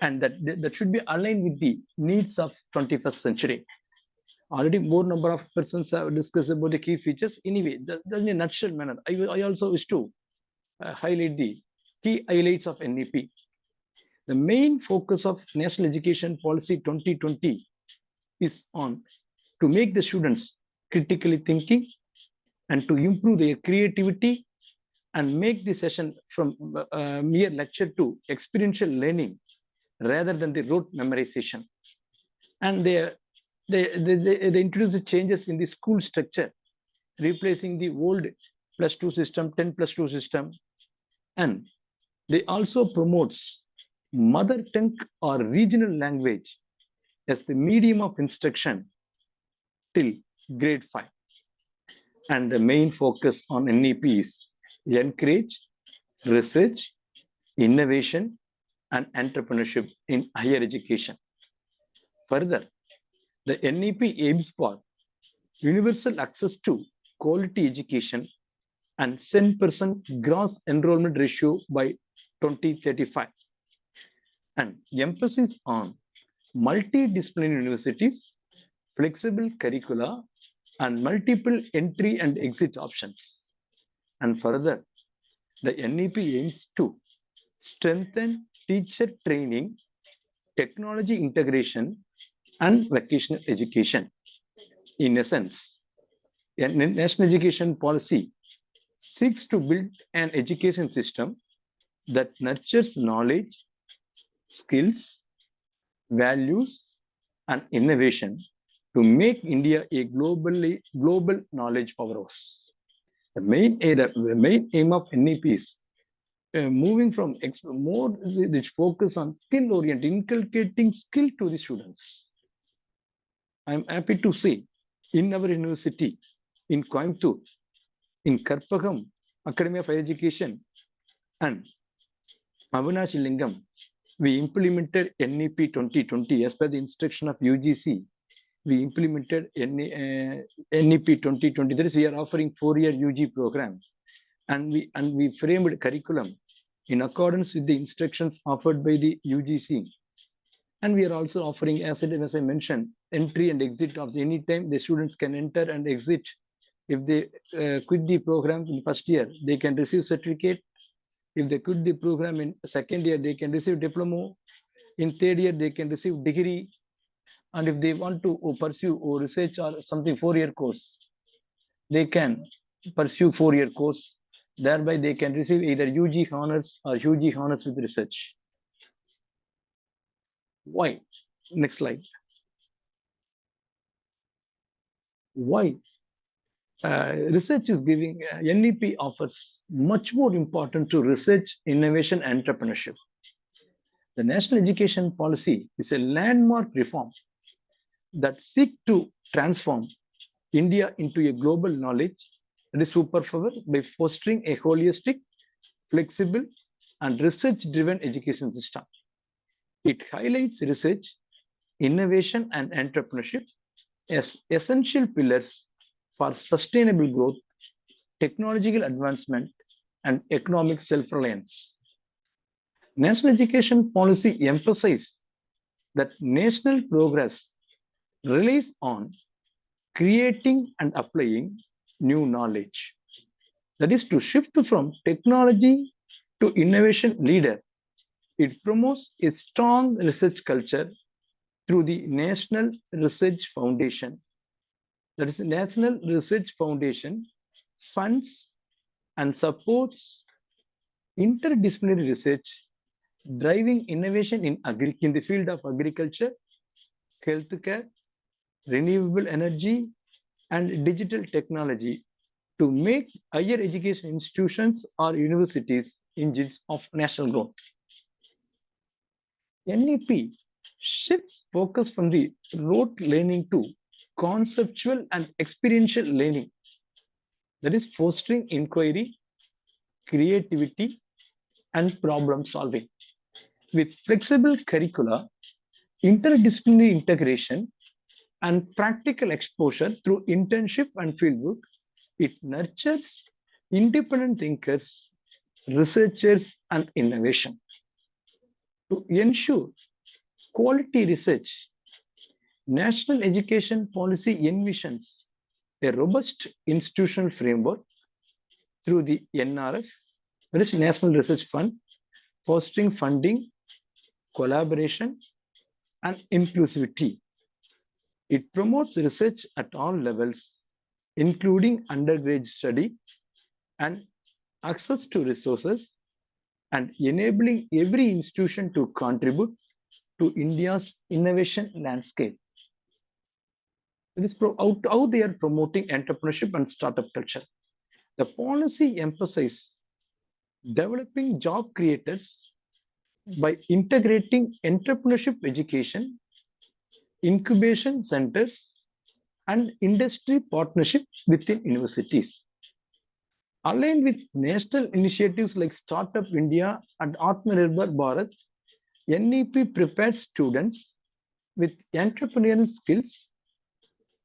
and that should be aligned with the needs of 21st century. Already more number of persons have discussed about the key features. Anyway, just in a nutshell manner, I also wish to highlight the key highlights of NEP. The main focus of National Education Policy 2020 is on to make the students critically thinking and to improve their creativity and make the session from mere lecture to experiential learning rather than the rote memorization. And they introduce the changes in the school structure, replacing the old +2 system, 10+2 system. And they also promotes mother tongue or regional language as the medium of instruction till grade 5. And the main focus on NEP is encourage research, innovation, and entrepreneurship in higher education. Further, the NEP aims for universal access to quality education and 10% gross enrollment ratio by 2035. And emphasis on multidisciplinary universities, flexible curricula, and multiple entry and exit options. And further, the NEP aims to strengthen teacher training, technology integration, and vocational education. In essence, a national education policy seeks to build an education system that nurtures knowledge, skills, values, and innovation to make India a global knowledge powerhouse. The main aim of NEP is moving from more which focus on skill oriented, inculcating skill to the students. I'm happy to say in our university, in Coimbatore, in Karpagam Academy of Higher Education, and Avinash Lingam, we implemented NEP 2020 as per the instruction of UGC. We implemented NEP 2020. That is, we are offering 4-year UG program, and we framed curriculum in accordance with the instructions offered by the UGC. And we are also offering, as I mentioned, entry and exit of any time the students can enter and exit. If they quit the program in first year, they can receive certificate. If they quit the program in second year, they can receive diploma. In third year, they can receive degree. And if they want to pursue or research or something 4-year course, they can pursue 4-year course. Thereby, they can receive either UG honors or UG honors with research. Why? Next slide. Why? Research is giving, NEP offers much more important to research, innovation, and entrepreneurship. The National Education Policy is a landmark reform that seeks to transform India into a global knowledge and superpower by fostering a holistic, flexible, and research-driven education system. It highlights research, innovation, and entrepreneurship as essential pillars for sustainable growth, technological advancement, and economic self-reliance. National education policy emphasizes that national progress relies on creating and applying new knowledge. That is, to shift from technology to innovation leader. It promotes a strong research culture through the National Research Foundation. That is, National Research Foundation funds and supports interdisciplinary research, driving innovation in the field of agriculture, healthcare, renewable energy, and digital technology to make higher education institutions or universities engines of national growth. NEP shifts focus from the rote learning to conceptual and experiential learning, that is fostering inquiry, creativity, and problem solving. With flexible curricula, interdisciplinary integration, and practical exposure through internship and fieldwork, it nurtures independent thinkers, researchers, and innovation. To ensure quality research, national education policy envisions a robust institutional framework through the NRF, that is National Research Fund, fostering funding, collaboration, and inclusivity. It promotes research at all levels, including undergraduate study and access to resources, and enabling every institution to contribute to India's innovation landscape. It is how they are promoting entrepreneurship and startup culture. The policy emphasizes developing job creators by integrating entrepreneurship education, incubation centers, and industry partnership within universities. Aligned with national initiatives like Startup India and Atmanirbhar Bharat, NEP prepares students with entrepreneurial skills,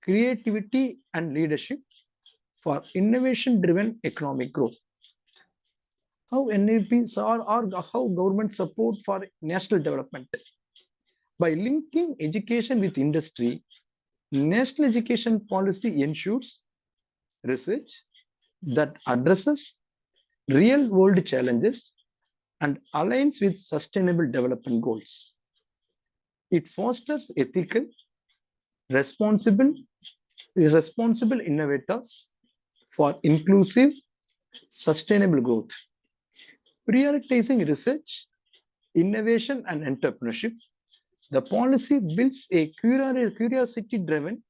creativity, and leadership for innovation-driven economic growth. How NEPs are or how government support for national development? By linking education with industry, national education policy ensures research that addresses real-world challenges and aligns with sustainable development goals. It fosters ethical, responsible innovators for inclusive, sustainable growth. Prioritizing research, innovation, and entrepreneurship, the policy builds a curiosity-driven,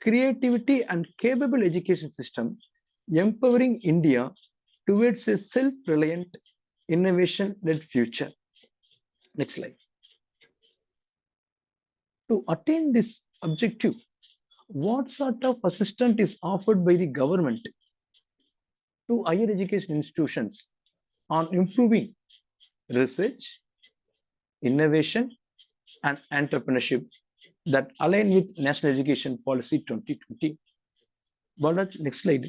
creativity, and capable education system, empowering India towards a self-reliant, innovation-led future. Next slide. To attain this objective, what sort of assistance is offered by the government to higher education institutions on improving research, innovation, and entrepreneurship that align with National Education Policy 2020? Balraj, next slide.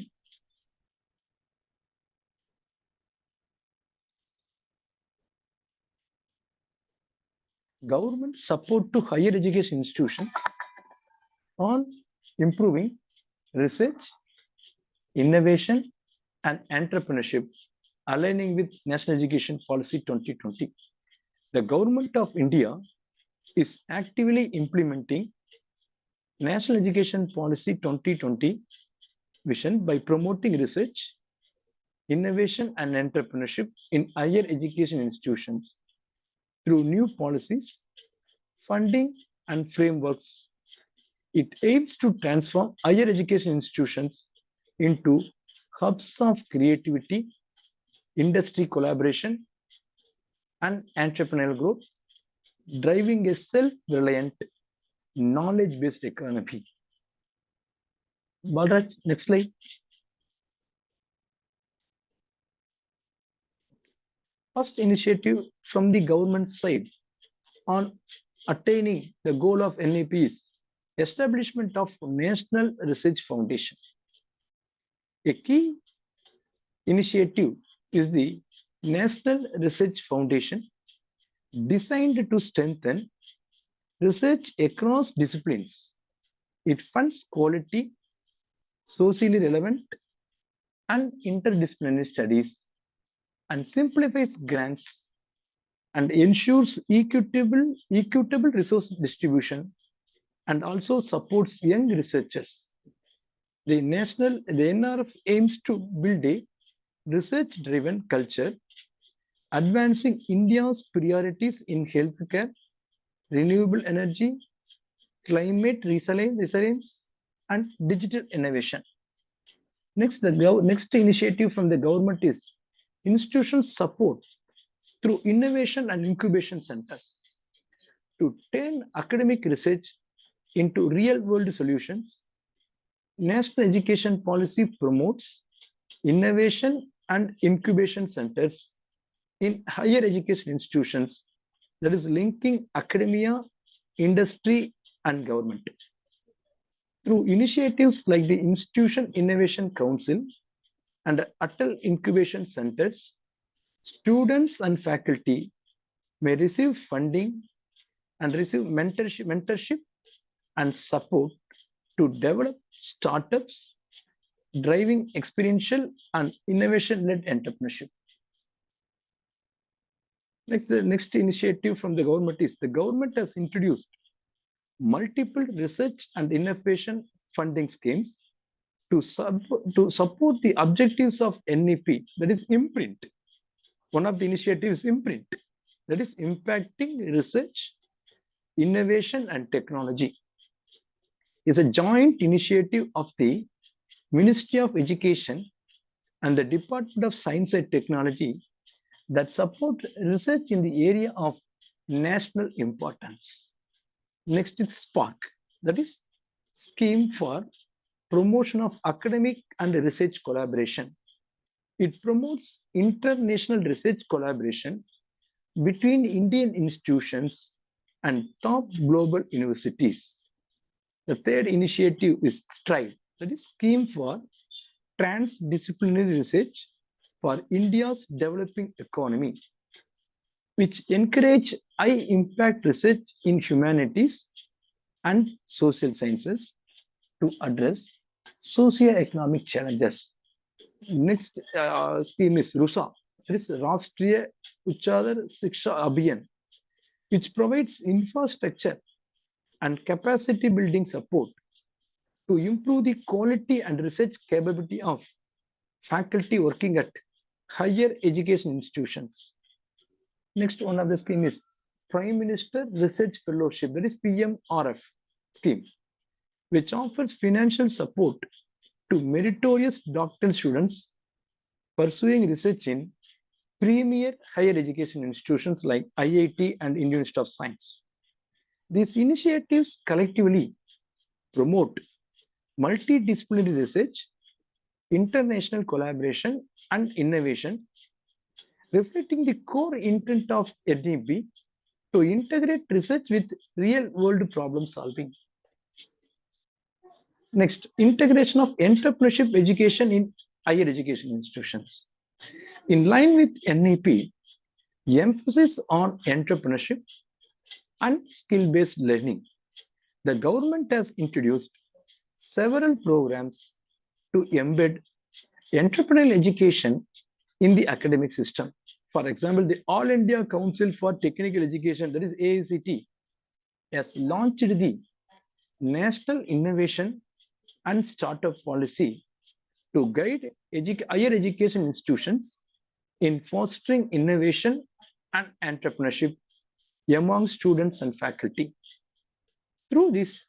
Government support to higher education institutions on improving research, innovation, and entrepreneurship aligning with National Education Policy 2020. The Government of India is actively implementing National Education Policy 2020 vision by promoting research, innovation, and entrepreneurship in higher education institutions through new policies, funding, and frameworks. It aims to transform higher education institutions into hubs of creativity, industry collaboration, and entrepreneurial growth, driving a self-reliant, knowledge-based economy. Balraj, next slide. First initiative from the government side on attaining the goal of NEP is establishment of National Research Foundation. A key initiative is the National Research Foundation, designed to strengthen research across disciplines. It funds quality, socially relevant, and interdisciplinary studies, and simplifies grants and ensures equitable resource distribution, and also supports young researchers. The NRF aims to build a research-driven culture advancing India's priorities in healthcare, renewable energy, climate resilience, and digital innovation. Next, next initiative from the government is institution support through innovation and incubation centers to turn academic research into real-world solutions. National education policy promotes innovation and incubation centers in higher education institutions, that is linking academia, industry, and government. Through initiatives like the Institution Innovation Council and Atal Incubation Centers, students and faculty may receive funding and receive mentorship and support to develop startups, driving experiential and innovation-led entrepreneurship. Next, the next initiative from the government is the government has introduced multiple research and innovation funding schemes to support the objectives of NEP, that is imprint. One of the initiatives imprint, that is impacting research, innovation and technology, is a joint initiative of the Ministry of Education and the Department of Science and Technology that support research in the area of national importance. Next is SPARK, that is Scheme for Promotion of Academic and Research Collaboration. It promotes international research collaboration between Indian institutions and top global universities. The third initiative is STRIVE, that is Scheme for Transdisciplinary Research for India's Developing Economy, which encourage high-impact research in humanities and social sciences to address socio-economic challenges. Next scheme is RUSA, that is Rashtriya Uchchar Shiksha Abhiyan, which provides infrastructure and capacity building support to improve the quality and research capability of faculty working at higher education institutions. Next one of the scheme is Prime Minister Research Fellowship, that is PMRF scheme, which offers financial support to meritorious doctoral students pursuing research in premier higher education institutions like IIT and Indian Institute of Science. These initiatives collectively promote multidisciplinary research, international collaboration, and innovation, reflecting the core intent of NEP to integrate research with real-world problem solving. Next, integration of entrepreneurship education in higher education institutions. In line with NEP, emphasis on entrepreneurship and skill-based learning, the government has introduced several programs to embed entrepreneurial education in the academic system. For example, the All India Council for Technical Education, that is AICT, has launched the National Innovation and Startup Policy to guide higher education institutions in fostering innovation and entrepreneurship among students and faculty. Through this,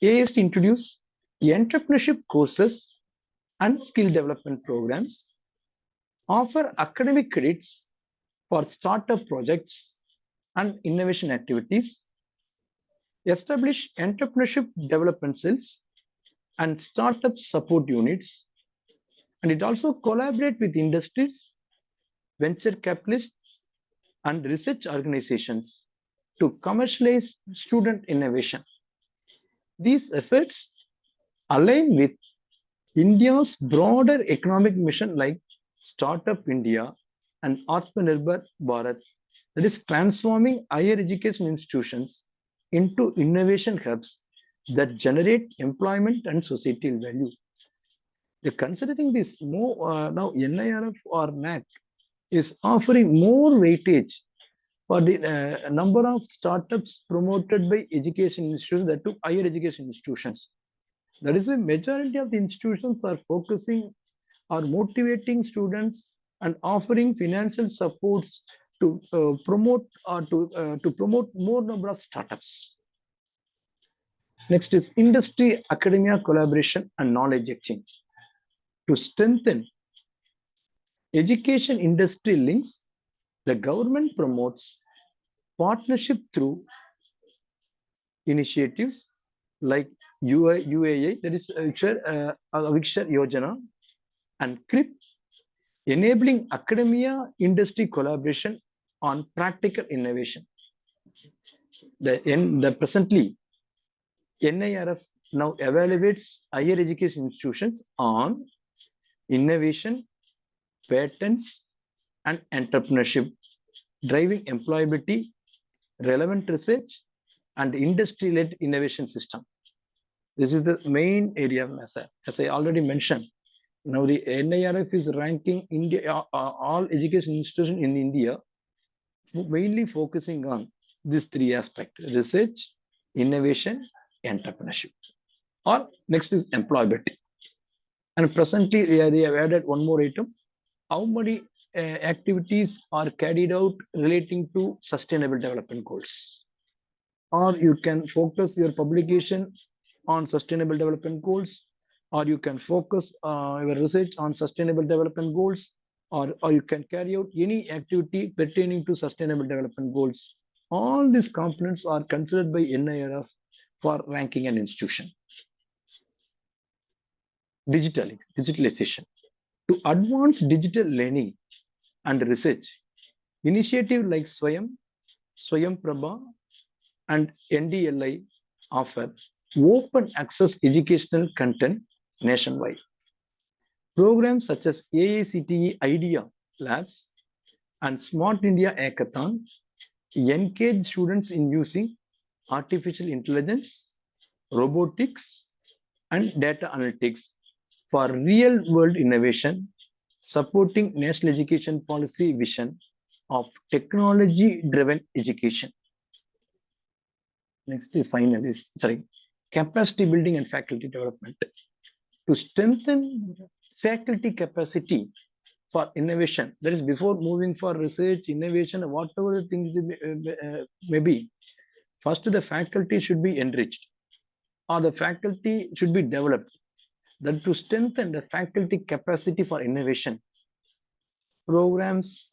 AIS introduced entrepreneurship courses and skill development programs, offer academic credits for startup projects and innovation activities, establish entrepreneurship development cells and startup support units, and it also collaborate with industries, venture capitalists, and research organizations to commercialize student innovation. These efforts align with India's broader economic mission like Startup India and Atmanirbhar Bharat, that is transforming higher education institutions into innovation hubs that generate employment and societal value. Considering this, more now NIRF or NAC is offering more weightage for the number of startups promoted by education institutions, that to higher education institutions. That is why majority of the institutions are focusing or motivating students and offering financial supports to promote more number of startups. Next is industry academia collaboration and knowledge exchange. To strengthen education industry links, the government promotes partnership through initiatives like UAA, that is Avikshar Yojana, and CRIP, enabling academia industry collaboration on practical innovation. Presently, NIRF now evaluates higher education institutions on innovation, patents, and entrepreneurship, driving employability, relevant research, and industry-led innovation system. This is the main area of NASA. As I already mentioned, now the NIRF is ranking India, all education institutions in India, mainly focusing on these three aspects: research, innovation, entrepreneurship. Or next is employability. And presently, they have added one more item: how many activities are carried out relating to sustainable development goals. Or you can focus your publication on sustainable development goals, or you can focus your research on sustainable development goals, or you can carry out any activity pertaining to sustainable development goals. All these components are considered by NIRF for ranking an institution. Digitalization. To advance digital learning and research, initiatives like Swayam Prabha, and NDLI offer open access educational content nationwide. Programs such as AICTE Idea Labs and Smart India Hackathon engage students in using artificial intelligence, robotics, and data analytics for real-world innovation, supporting national education policy vision of technology-driven education. Next is capacity building and faculty development. To strengthen faculty capacity for innovation, that is before moving for research, innovation, whatever the things may be, first the faculty should be enriched or the faculty should be developed. Then to strengthen the faculty capacity for innovation, programs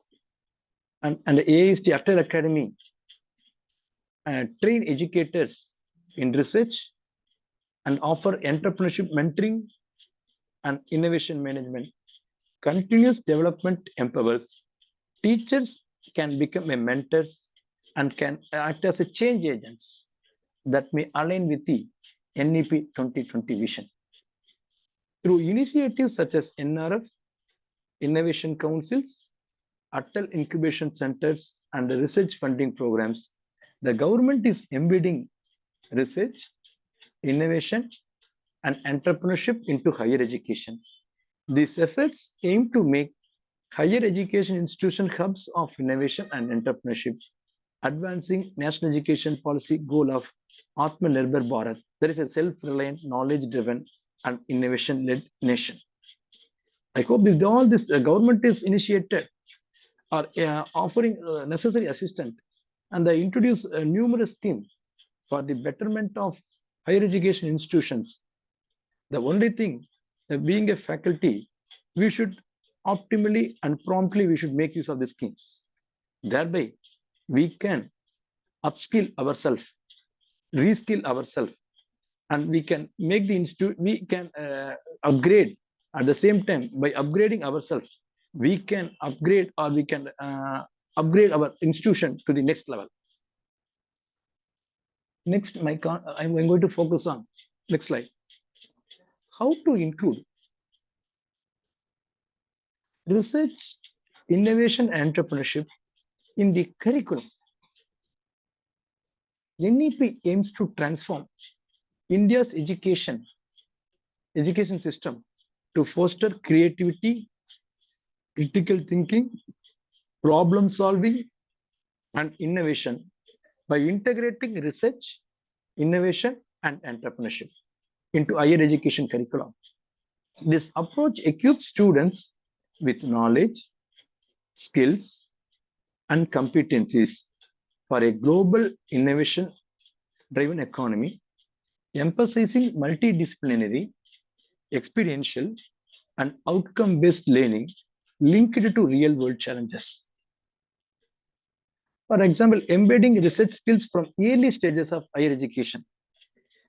and the AIST Atal Academy train educators in research and offer entrepreneurship mentoring and innovation management. Continuous development empowers. Teachers can become a mentors and can act as a change agents that may align with the NEP 2020 vision. Through initiatives such as NRF, innovation councils, Atal incubation centers, and the research funding programs, the government is embedding research, innovation, and entrepreneurship into higher education. These efforts aim to make higher education institution hubs of innovation and entrepreneurship, advancing national education policy goal of Atmanirbhar Bharat. There is a self-reliant, knowledge-driven, and innovation-led nation. I hope with all this, the government is initiated or offering necessary assistance, and they introduce numerous schemes for the betterment of higher education institutions. The only thing, being a faculty, we should optimally and promptly we should make use of the schemes. Thereby, we can upskill ourselves, reskill ourselves, and we can make the institute, we can upgrade at the same time. By upgrading ourselves, we can upgrade or we can upgrade our institution to the next level. Next, I'm going to focus on, next slide, how to include research, innovation, and entrepreneurship in the curriculum. NEP aims to transform India's education system to foster creativity, critical thinking, problem solving, and innovation by integrating research, innovation, and entrepreneurship into higher education curriculum. This approach equips students with knowledge, skills, and competencies for a global innovation-driven economy, emphasizing multidisciplinary, experiential, and outcome-based learning linked to real-world challenges. For example, embedding research skills from early stages of higher education.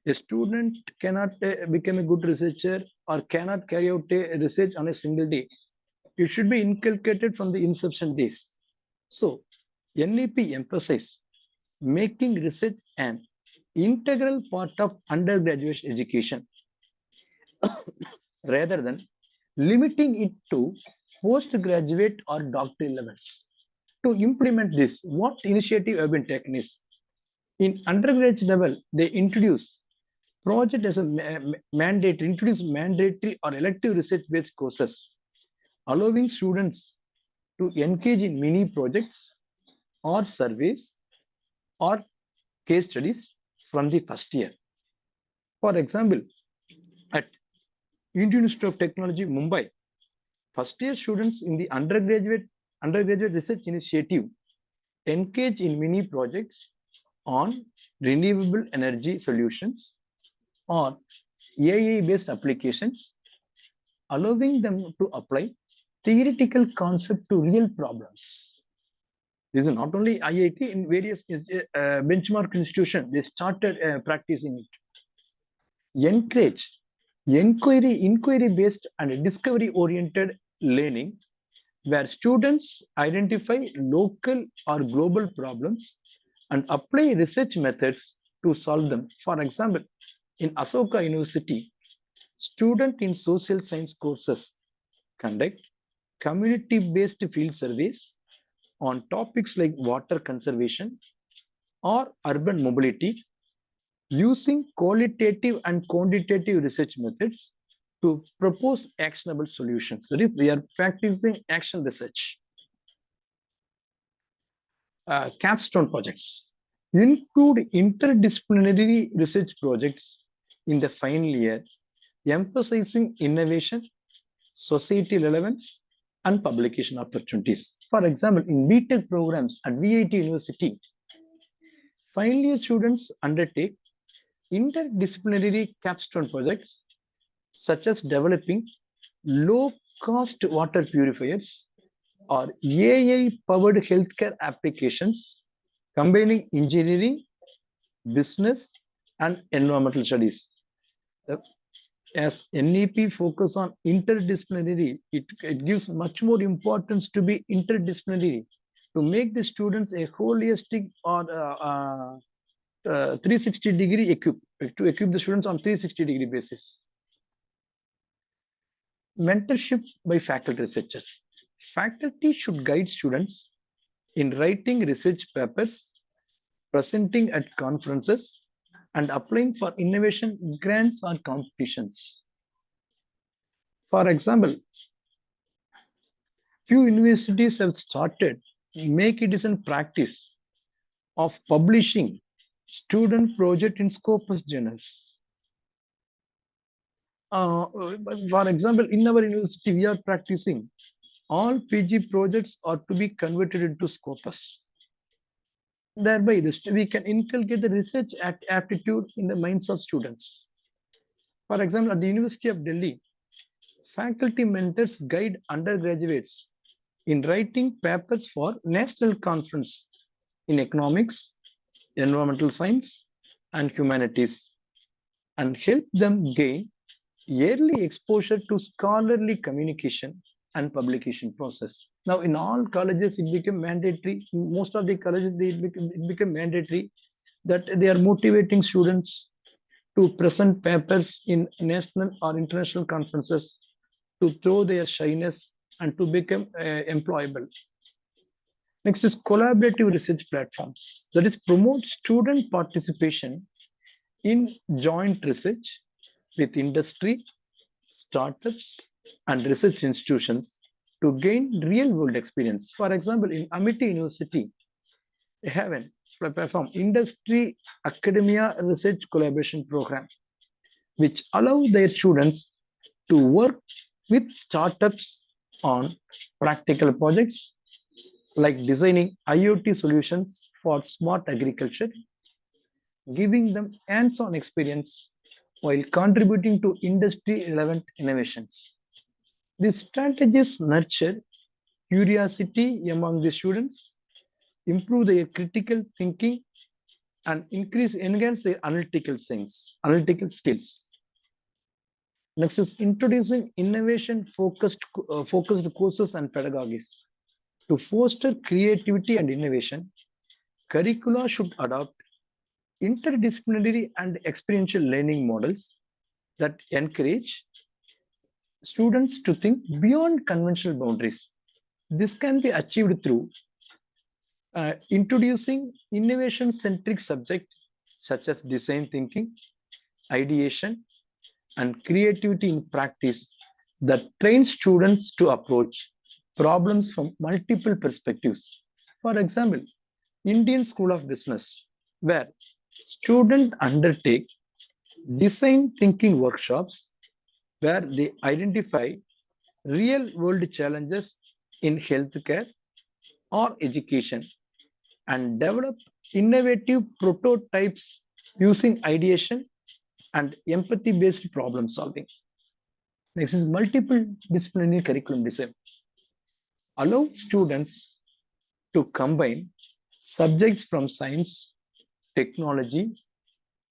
A student cannot become a good researcher or cannot carry out a research on a single day. It should be inculcated from the inception days. So, NEP emphasizes making research an integral part of undergraduate education rather than limiting it to postgraduate or doctoral levels. To implement this, what initiative have been taken is in undergraduate level, they introduce project as a introduce mandatory or elective research-based courses, allowing students to engage in mini projects or surveys or case studies from the first year. For example, at Indian Institute of Technology, Mumbai, first year students in the undergraduate research initiative engage in mini projects on renewable energy solutions or AI-based applications, allowing them to apply theoretical concept to real problems. This is not only IIT, in various benchmark institutions, they started practicing it. Encourage inquiry-based and discovery-oriented learning, where students identify local or global problems and apply research methods to solve them. For example, in Asoka University, students in social science courses conduct community-based field surveys on topics like water conservation or urban mobility, using qualitative and quantitative research methods to propose actionable solutions. That is, they are practicing action research. Capstone projects include interdisciplinary research projects in the final year, emphasizing innovation, society relevance, and publication opportunities. For example, in BTech programs at VIT University, final year students undertake interdisciplinary capstone projects such as developing low-cost water purifiers or AI-powered healthcare applications, combining engineering, business, and environmental studies. As NEP focus on interdisciplinary, it gives much more importance to be interdisciplinary, to make the students a holistic or 360-degree to equip the students on 360-degree basis. Mentorship by faculty researchers. Faculty should guide students in writing research papers, presenting at conferences, and applying for innovation grants or competitions. For example, few universities have started make it as a practice of publishing student project in Scopus journals. For example, in our university, we are practicing all PG projects are to be converted into Scopus. Thereby, we can inculcate the research aptitude in the minds of students. For example, at the University of Delhi, faculty mentors guide undergraduates in writing papers for national conference in economics, environmental science, and humanities, and help them gain yearly exposure to scholarly communication and publication process. Now, in all colleges, it became mandatory. In most of the colleges, it became mandatory that they are motivating students to present papers in national or international conferences to throw their shyness and to become employable. Next is collaborative research platforms. That is, promote student participation in joint research with industry, startups, and research institutions to gain real-world experience. For example, in Amity University, they have a platform, Industry Academia Research Collaboration Program, which allow their students to work with startups on practical projects, research like designing IoT solutions for smart agriculture, giving them hands-on experience while contributing to industry-relevant innovations. These strategies nurture curiosity among the students, improve their critical thinking, and enhance their analytical skills. Next is introducing focused courses and pedagogies. To foster creativity and innovation, curricula should adopt interdisciplinary and experiential learning models that encourage students to think beyond conventional boundaries. This can be achieved through introducing innovation-centric subjects such as design thinking, ideation, and creativity in practice that trains students to approach problems from multiple perspectives. For example, Indian School of Business, where students undertake design thinking workshops where they identify real world challenges in healthcare or education and develop innovative prototypes using ideation and empathy based problem solving. Next is multiple disciplinary curriculum design. Allow students to combine subjects from science, technology,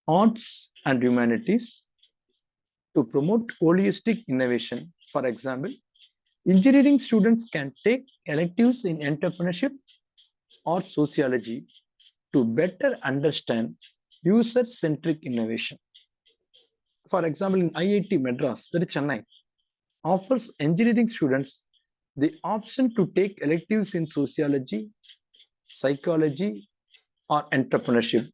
arts, and humanities to promote holistic innovation. For example, engineering students can take electives in entrepreneurship or sociology to better understand user-centric innovation. For example, in IIT Madras, that is Chennai, offers engineering students the option to take electives in sociology, psychology, or entrepreneurship,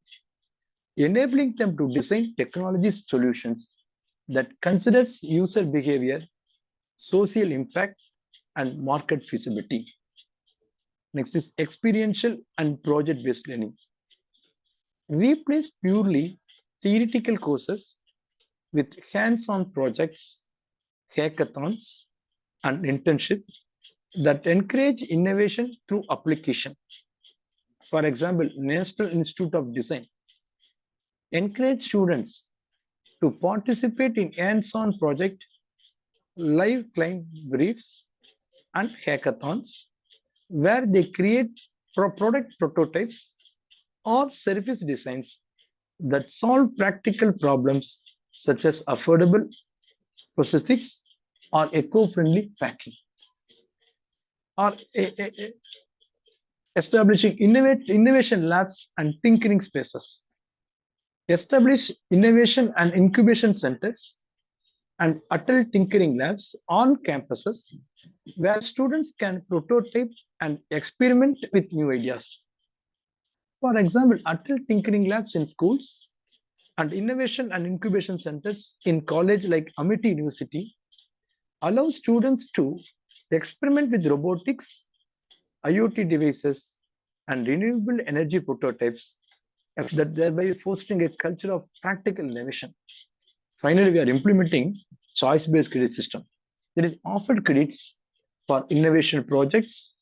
enabling them to design technology solutions that considers user behavior, social impact, and market feasibility. Next is experiential and project-based learning. Replace purely theoretical courses with hands-on projects, hackathons, and internships that encourage innovation through application. For example, National Institute of Design encourage students to participate in hands-on project, live client briefs, and hackathons where they create product prototypes or service designs that solve practical problems such as affordable prosthetics or eco-friendly packing. Or establishing innovation labs and tinkering spaces. Establish innovation and incubation centers and Atal tinkering labs on campuses where students can prototype and experiment with new ideas. For example, Atal tinkering labs in schools and innovation and incubation centers in college like Amity University allow students to experiment with robotics, IoT devices, and renewable energy prototypes, thereby fostering a culture of practical innovation. Finally, we are implementing choice-based credit system. There is offered credits for innovation projects,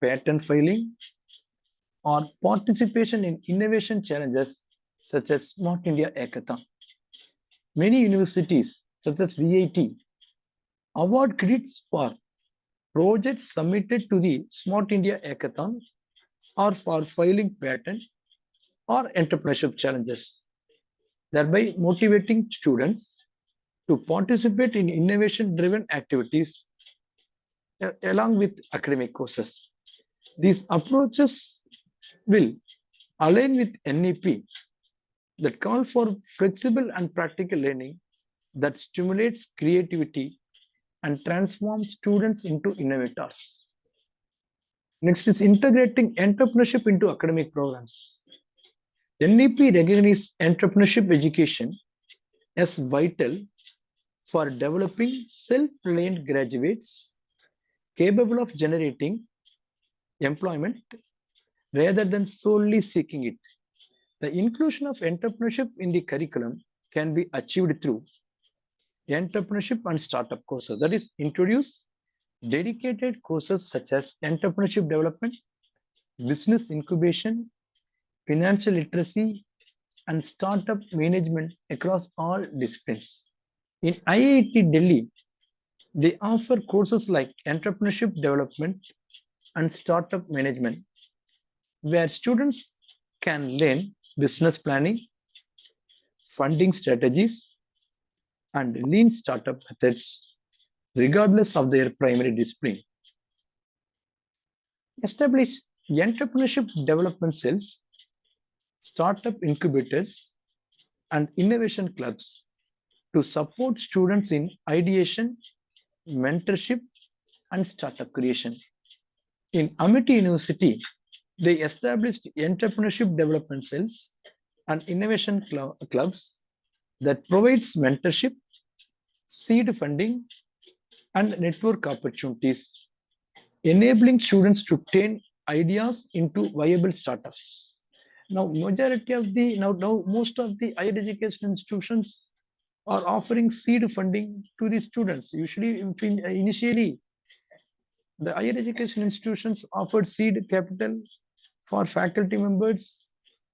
patent filing, or participation in innovation challenges such as Smart India Hackathon. Many universities, such as VIT, award credits for projects submitted to the Smart India Hackathon or for filing patent or entrepreneurship challenges, thereby motivating students to participate in innovation-driven activities along with academic courses. These approaches will align with NEP that call for flexible and practical learning that stimulates creativity and transforms students into innovators. Next is integrating entrepreneurship into academic programs. NEP recognizes entrepreneurship education as vital for developing self-reliant graduates capable of generating employment rather than solely seeking it. The inclusion of entrepreneurship in the curriculum can be achieved through entrepreneurship and startup courses. That is, introduce dedicated courses such as entrepreneurship development, business incubation, financial literacy, and startup management across all disciplines. In IIT Delhi, they offer courses like entrepreneurship development and startup management, where students can learn business planning, funding strategies, and lean startup methods, regardless of their primary discipline. Establish entrepreneurship development cells, startup incubators, and innovation clubs to support students in ideation, mentorship, and startup creation. In Amity University, they established entrepreneurship development cells and innovation clubs that provides mentorship, seed funding, and network opportunities, enabling students to turn ideas into viable startups. Now, most of the higher education institutions are offering seed funding to the students. Usually, initially, the higher education institutions offered seed capital for faculty members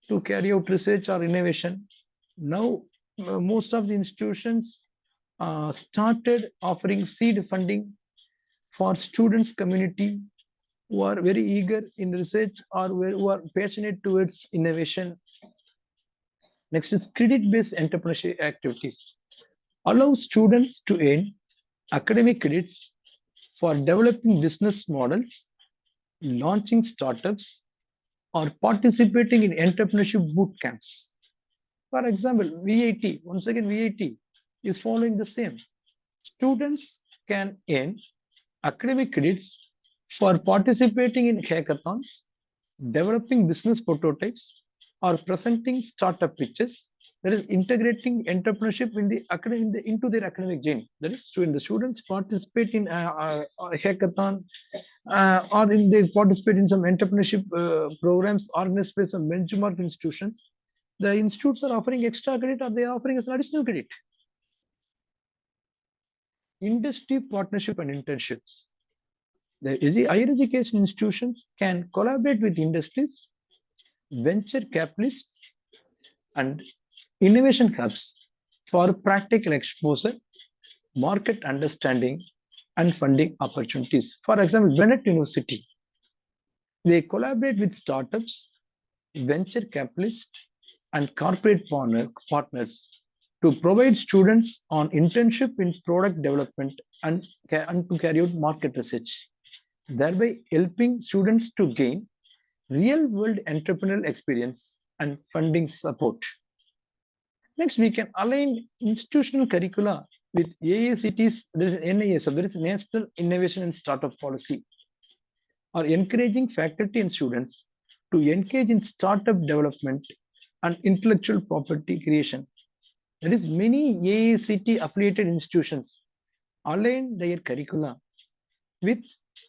to carry out research or innovation. Now, most of the institutions started offering seed funding for students community who are very eager in research or who are passionate towards innovation. Next is credit-based entrepreneurship activities. Allow students to earn academic credits for developing business models, launching startups, or participating in entrepreneurship boot camps. For example, VIT, once again, VIT is following the same. Students can earn academic credits for participating in hackathons, developing business prototypes, or presenting startup pitches. That is integrating entrepreneurship into their academic journey. That is, when the students participate in a hackathon or they participate in some entrepreneurship programs organized by some benchmark institutions, the institutes are offering extra credit or they are offering as an additional credit. Industry partnership and internships. The higher education institutions can collaborate with industries, venture capitalists, and innovation hubs for practical exposure, market understanding, and funding opportunities. For example, Bennett University, they collaborate with startups, venture capitalists, and corporate partners to provide students on internship in product development and to carry out market research, thereby helping students to gain real-world entrepreneurial experience and funding support. Next, we can align institutional curricula with AICT's NIS, that is National Innovation and Startup Policy, or encouraging faculty and students to engage in startup development and intellectual property creation. That is, many AICT affiliated institutions align their curricula with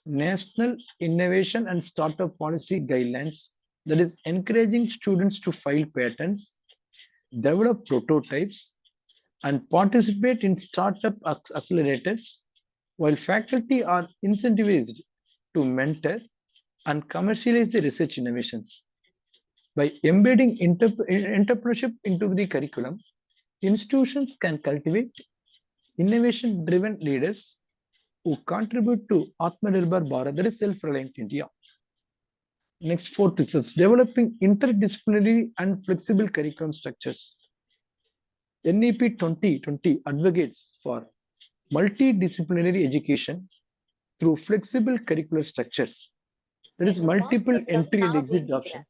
National Innovation and Startup Policy guidelines, that is, encouraging students to file patents, develop prototypes, and participate in startup accelerators, while faculty are incentivized to mentor and commercialize the research innovations. By embedding entrepreneurship into the curriculum, institutions can cultivate innovation-driven leaders who contribute to Atmanirbhar Bharat, that is self-reliant India. Next, fourth is developing interdisciplinary and flexible curriculum structures. NEP 2020 advocates for multidisciplinary education through flexible curricular structures. There is multiple entry and exit options.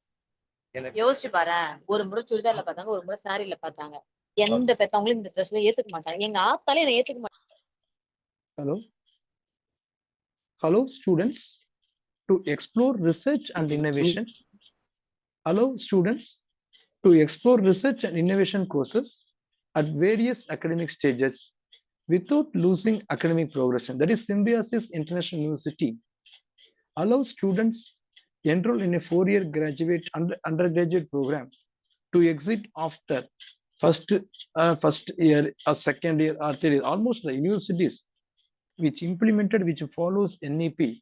யோசிச்சு பாரு, ஒரு முறை சுடிதார்ல பார்த்தாங்க, ஒரு முறை சாரில பார்த்தாங்க. எந்த பெத்தவங்களும் இந்த ட்ரெஸ்ல ஏத்துக்க மாட்டாங்க. எங்க ஆத்தாலே என்ன ஏத்துக்க மாட்டாங்க. Hello students, to explore research and innovation. Allow students to explore research and innovation courses at various academic stages without losing academic progression. That is Symbiosis International University. Allow students enroll in a 4-year graduate undergraduate program to exit after first year or second year or third year. Almost the universities which implemented, which follows NEP,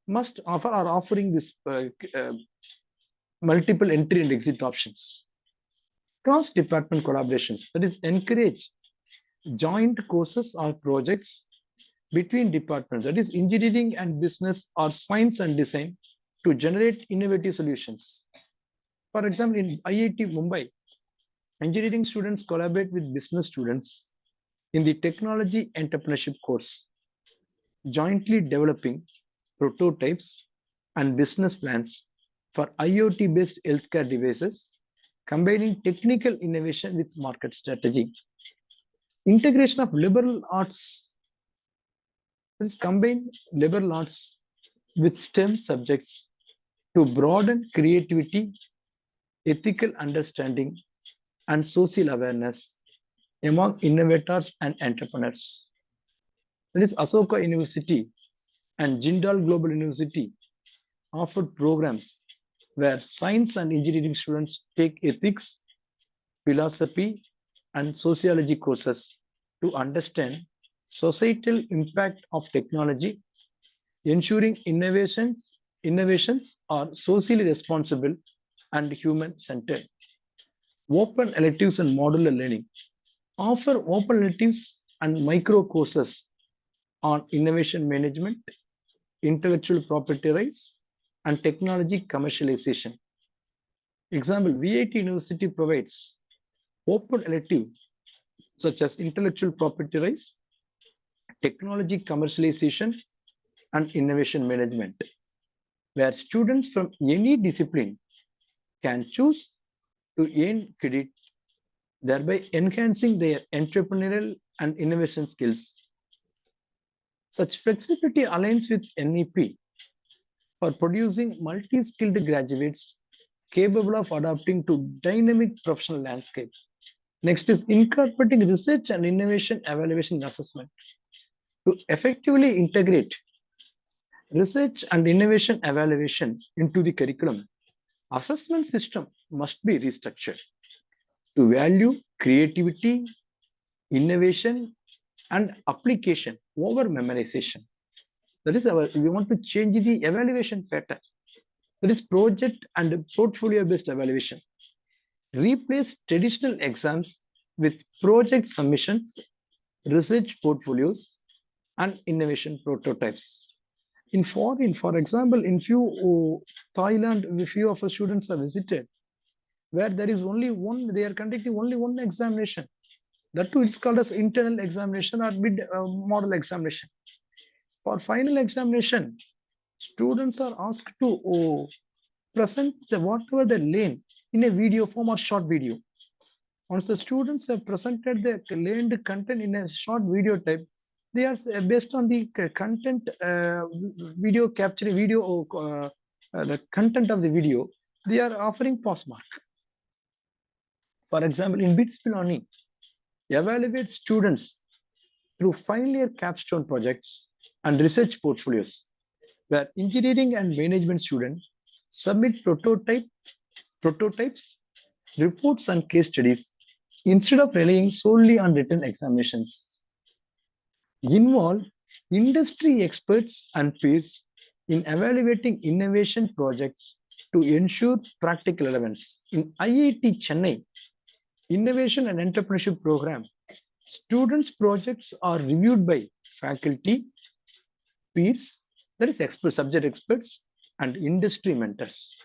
must offer or offering this multiple entry and exit options. Cross-department collaborations, that is, encourage joint courses or projects between departments, that is, engineering and business or science and design, to generate innovative solutions. For example, in IIT Mumbai, engineering students collaborate with business students in the technology entrepreneurship course, jointly developing prototypes and business plans for IoT-based healthcare devices, combining technical innovation with market strategy. Integration of liberal arts, that is, combine liberal arts with STEM subjects to broaden creativity, ethical understanding, and social awareness among innovators and entrepreneurs. That is, Asoka University and Jindal Global University offered programs where science and engineering students take ethics, philosophy, and sociology courses to understand societal impact of technology, ensuring innovations are socially responsible and human-centered. Open electives and modular learning offer open electives and micro courses on innovation management, intellectual property rights, and technology commercialization. Example, VIT University provides open elective such as intellectual property rights, technology commercialization, and innovation management, where students from any discipline can choose to earn credit, thereby enhancing their entrepreneurial and innovation skills. Such flexibility aligns with NEP for producing multi-skilled graduates capable of adapting to dynamic professional landscape. Next is incorporating research and innovation evaluation and assessment. To effectively integrate research and innovation evaluation into the curriculum, assessment system must be restructured to value creativity, innovation, and application over memorization. That is, we want to change the evaluation pattern. That is, project and portfolio-based evaluation. Replace traditional exams with project submissions, research portfolios, and innovation prototypes. In foreign, for example, in Thailand, a few of our students have visited, where there is only one, they are conducting only one examination. That too, it's called as internal examination or mid model examination. For final examination, students are asked to present whatever they learn in a video form or short video. Once the students have presented the learned content in a short video type, they are based on the content video capturing the content of the video, they are offering pass mark. For example, in BITS Pilani, evaluate students through final year capstone projects and research portfolios, where engineering and management students submit prototypes, reports, and case studies instead of relying solely on written examinations. Involve industry experts and peers in evaluating innovation projects to ensure practical relevance. In IIT Chennai, Innovation and Entrepreneurship Program, students' projects are reviewed by faculty, peers, that is subject experts, and industry mentors,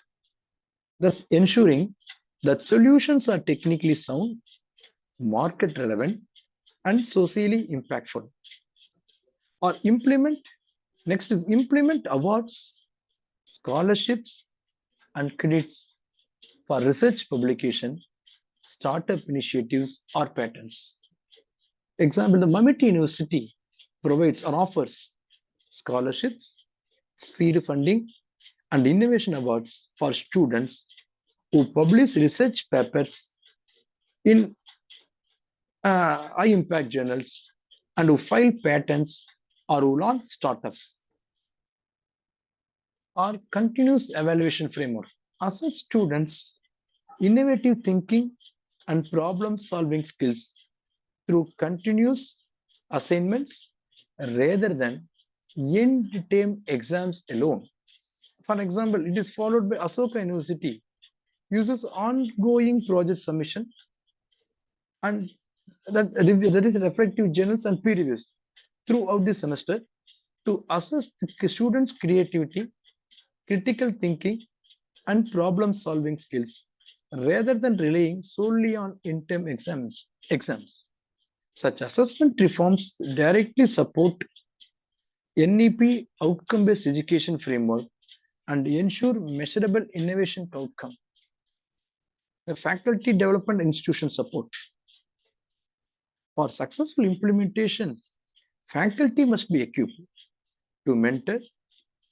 thus ensuring that solutions are technically sound, market relevant, and socially impactful. Or next is implement awards, scholarships, and credits for research publication, startup initiatives, or patents. Example, the Mamiti University provides or offers scholarships, seed funding, and innovation awards for students who publish research papers in high impact journals and who file patents or who launch startups. Our continuous evaluation framework assess students' innovative thinking and problem solving skills through continuous assignments, rather than end-term exams alone. For example, it is followed by Asoka University uses ongoing project submission and that is reflective journals and peer reviews throughout the semester to assess the students' creativity, critical thinking, and problem-solving skills, rather than relying solely on interim exams. Such assessment reforms directly support NEP outcome-based education framework and ensure measurable innovation outcome. The faculty development institution support. For successful implementation, faculty must be equipped to mentor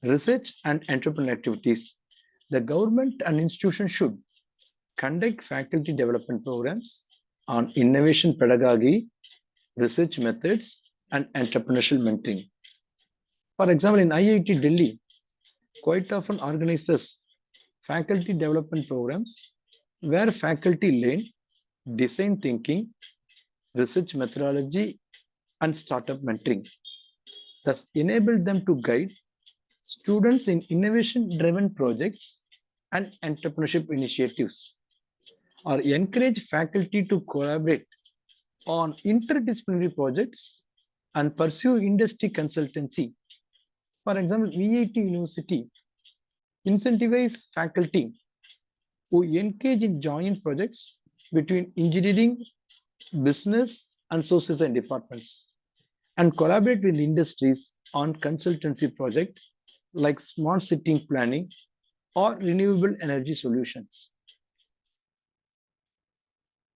research and entrepreneurial activities. The government and institutions should conduct faculty development programs on innovation pedagogy, research methods, and entrepreneurial mentoring. For example, in IIT Delhi, quite often organizes faculty development programs where faculty learn design thinking, research methodology, and startup mentoring, thus enable them to guide students in innovation-driven projects and entrepreneurship initiatives, or encourage faculty to collaborate on interdisciplinary projects and pursue industry consultancy. For example, VIT University incentivize faculty who engage in joint projects between engineering, business, and social science departments and collaborate with industries on consultancy projects like smart city planning or renewable energy solutions.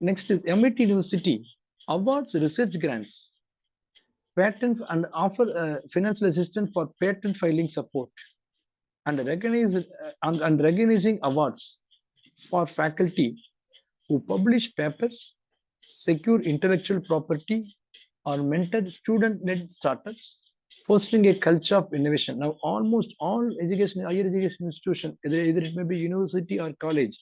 Next is MIT University awards research grants, patent and offer financial assistance for patent filing support and recognizing awards for faculty who publish papers, secure intellectual property, or mentor student-led startups, fostering a culture of innovation. Now, almost all higher education institutions, either it may be university or college,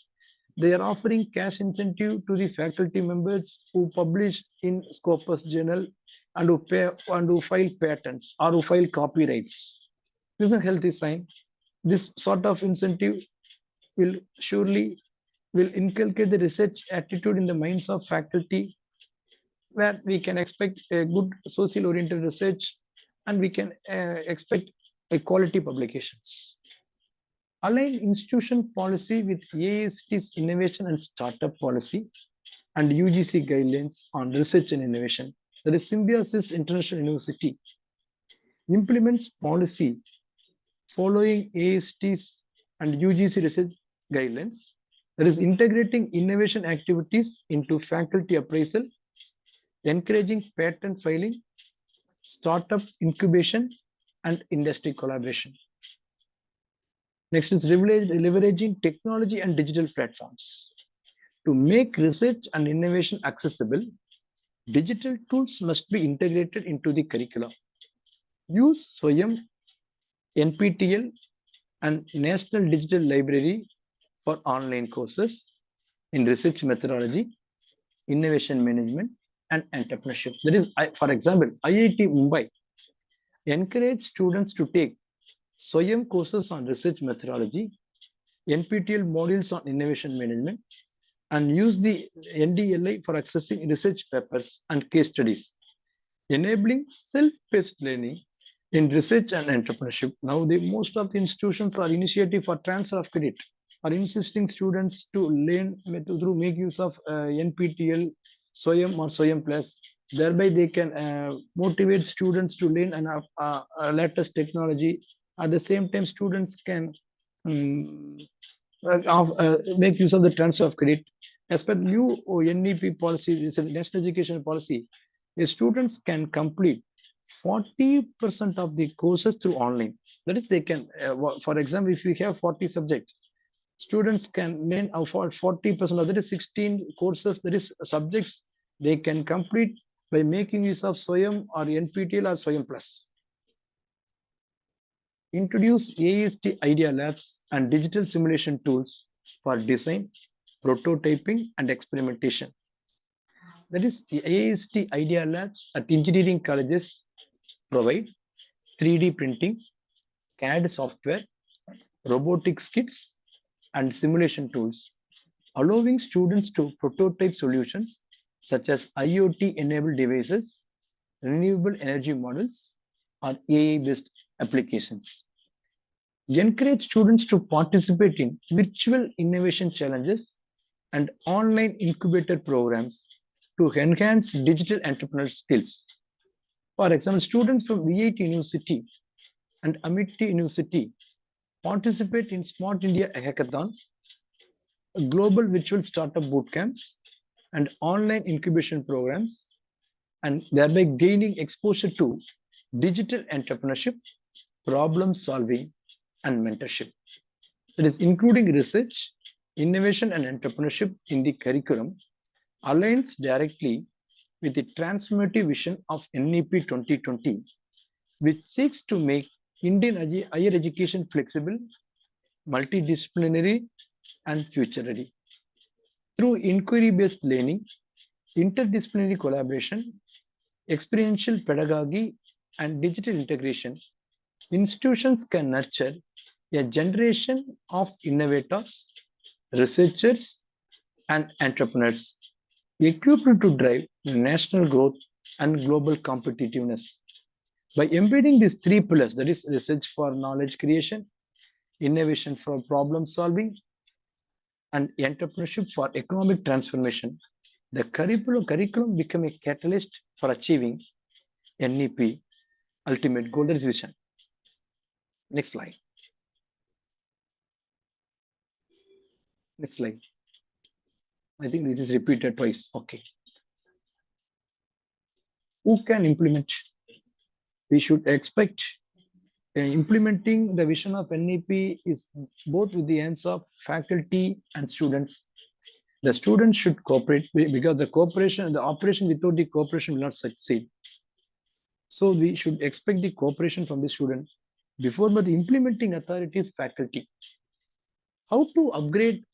they are offering cash incentive to the faculty members who publish in Scopus Journal and who file patents or who file copyrights. This is a healthy sign. This sort of incentive will surely inculcate the research attitude in the minds of faculty, where we can expect a good social oriented research and we can expect a quality publications. Align institution policy with AIST's innovation and startup policy and UGC guidelines on research and innovation. That is Symbiosis International University implements policy following AIST's and UGC research guidelines, that is integrating innovation activities into faculty appraisal, encouraging patent filing, startup incubation, and industry collaboration. Next is leveraging technology and digital platforms. To make research and innovation accessible, digital tools must be integrated into the curriculum. Use SWAYAM, NPTEL, and National Digital Library for online courses in research methodology, innovation management, and entrepreneurship. That is, for example, IIT Mumbai encourage students to take SWAYAM courses on research methodology, NPTEL modules on innovation management, and use the NDLI for accessing research papers and case studies, enabling self-paced learning in research and entrepreneurship. Now, most of the institutions are initiative for transfer of credit, are insisting students to learn through make use of NPTEL, SWAYAM or SWAYAM Plus. Thereby, they can motivate students to learn latest technology. At the same time, students can make use of the transfer of credit. As per new NEP policy, this is national education policy, the students can complete 40% of the courses through online. That is, they can, for example, if you have 40 subjects, students can learn 40% of that is 16 courses, that is subjects they can complete by making use of SWAYAM or NPTEL or SWAYAM Plus. Introduce AIST Idea Labs and digital simulation tools for design, prototyping, and experimentation. That is, the AIST Idea Labs at engineering colleges provide 3D printing, CAD software, robotics kits, and simulation tools, allowing students to prototype solutions such as IoT-enabled devices, renewable energy models, or AI-based applications. Encourage students to participate in virtual innovation challenges and online incubator programs to enhance digital entrepreneurial skills. For example, students from VIT University and Amity University participate in Smart India Hackathon, global virtual startup bootcamps, and online incubation programs, and thereby gaining exposure to digital entrepreneurship, problem solving, and mentorship. That is, including research, innovation, and entrepreneurship in the curriculum, aligns directly with the transformative vision of NEP 2020, which seeks to make Indian higher education flexible, multidisciplinary, and future ready. Through inquiry-based learning, interdisciplinary collaboration, experiential pedagogy, and digital integration, institutions can nurture a generation of innovators, researchers, and entrepreneurs equipped to drive national growth and global competitiveness. By embedding these three pillars, that is, research for knowledge creation, innovation for problem solving, and entrepreneurship for economic transformation, the curriculum become a catalyst for achieving NEP ultimate goal. That is vision. Next slide. Next slide. I think this is repeated twice. Okay. Who can implement? We should expect implementing the vision of NEP is both with the hands of faculty and students. The students should cooperate because the operation without the cooperation will not succeed. So we should expect the cooperation from the student before, but the implementing authority is faculty. How to upgrade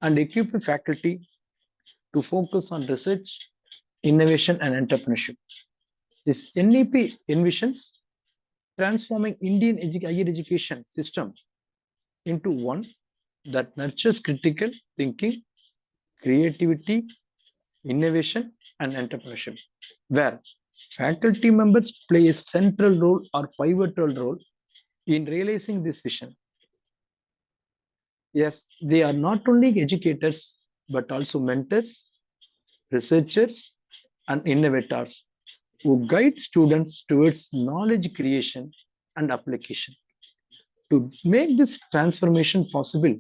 and equip the faculty to focus on research, innovation, and entrepreneurship. This NEP envisions transforming Indian higher education system into one that nurtures critical thinking, creativity, innovation, and entrepreneurship, where faculty members play a central role or pivotal role in realizing this vision. Yes, they are not only educators, but also mentors, researchers, and innovators who guide students towards knowledge creation and application. To make this transformation possible,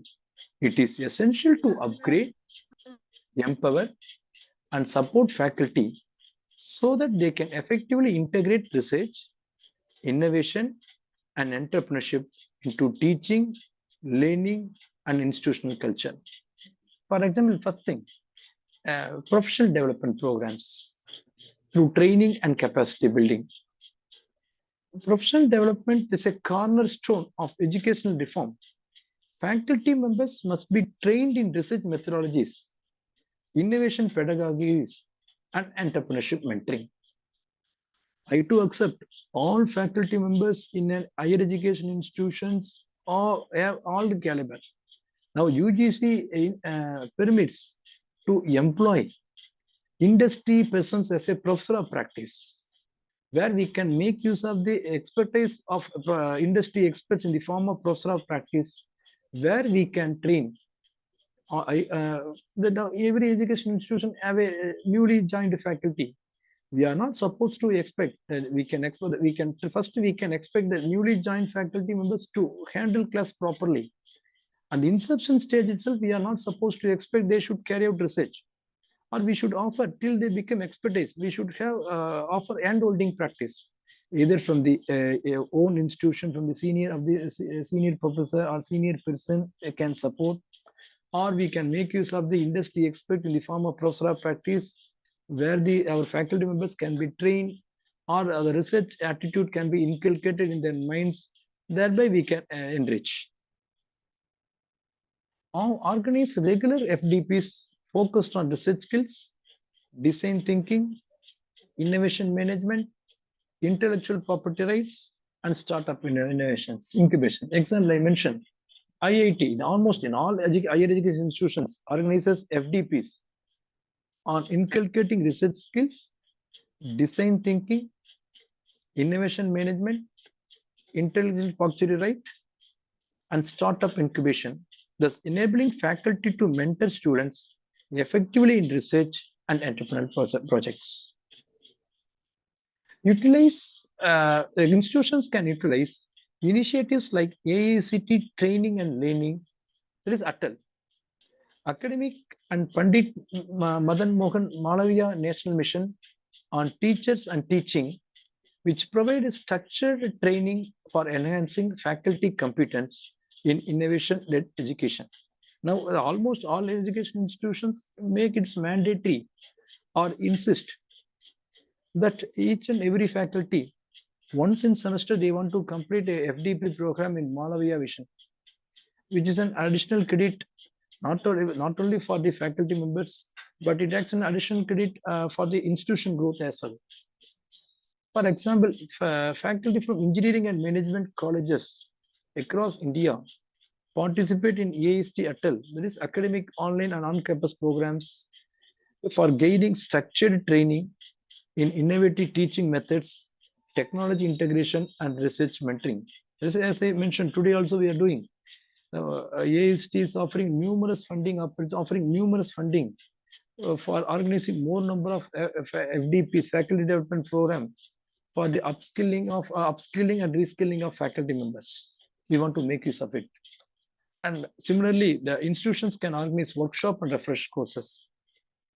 it is essential to upgrade, empower, and support faculty so that they can effectively integrate research, innovation, and entrepreneurship into teaching, learning, and institutional culture. For example, first thing, professional development programs through training and capacity building. Professional development is a cornerstone of educational reform. Faculty members must be trained in research methodologies, innovation pedagogies, and entrepreneurship mentoring. I too accept all faculty members in an higher education institutions or have all the caliber. Now UGC permits to employ industry persons as a professor of practice, where we can make use of the expertise of industry experts in the form of professor of practice, where we can train. Every education institution have a newly joined faculty. We are not supposed to expect that we can expect that we can expect the newly joined faculty members to handle class properly. At the inception stage itself, we are not supposed to expect they should carry out research, or we should offer till they become expertise. We should have offer hand-holding practice, either from the own institution, from the senior professor or senior person can support, or we can make use of the industry expert in the form of professor of practice, where our faculty members can be trained, or the research attitude can be inculcated in their minds. Thereby, we can enrich. Organize regular FDPs focused on research skills, design thinking, innovation management, intellectual property rights, and startup innovations, incubation. Example I mentioned, IIT, almost in all higher education institutions, organizes FDPs on inculcating research skills, design thinking, innovation management, intellectual property right, and startup incubation, thus enabling faculty to mentor students effectively in research and entrepreneurial projects. Institutions can utilize initiatives like AICT training and learning, that is ATAL, Academic and Pandit Madan Mohan Malaviya National Mission on Teachers and Teaching, which provide structured training for enhancing faculty competence in innovation-led education. Now, almost all education institutions make it mandatory or insist that each and every faculty, once in semester, they want to complete a FDP program in Malaviya Vision, which is an additional credit not only for the faculty members, but it acts an additional credit for the institution growth as well. For example, faculty from engineering and management colleges across India participate in AIST ATAL, that is academic online and on-campus programs for gaining structured training in innovative teaching methods, technology integration, and research mentoring. As I mentioned, today also we are doing. AIST is offering numerous funding for organizing more number of FDPs, faculty development program, for the upskilling and reskilling of faculty members. We want to make use of it. And similarly, the institutions can organize workshop and refresh courses,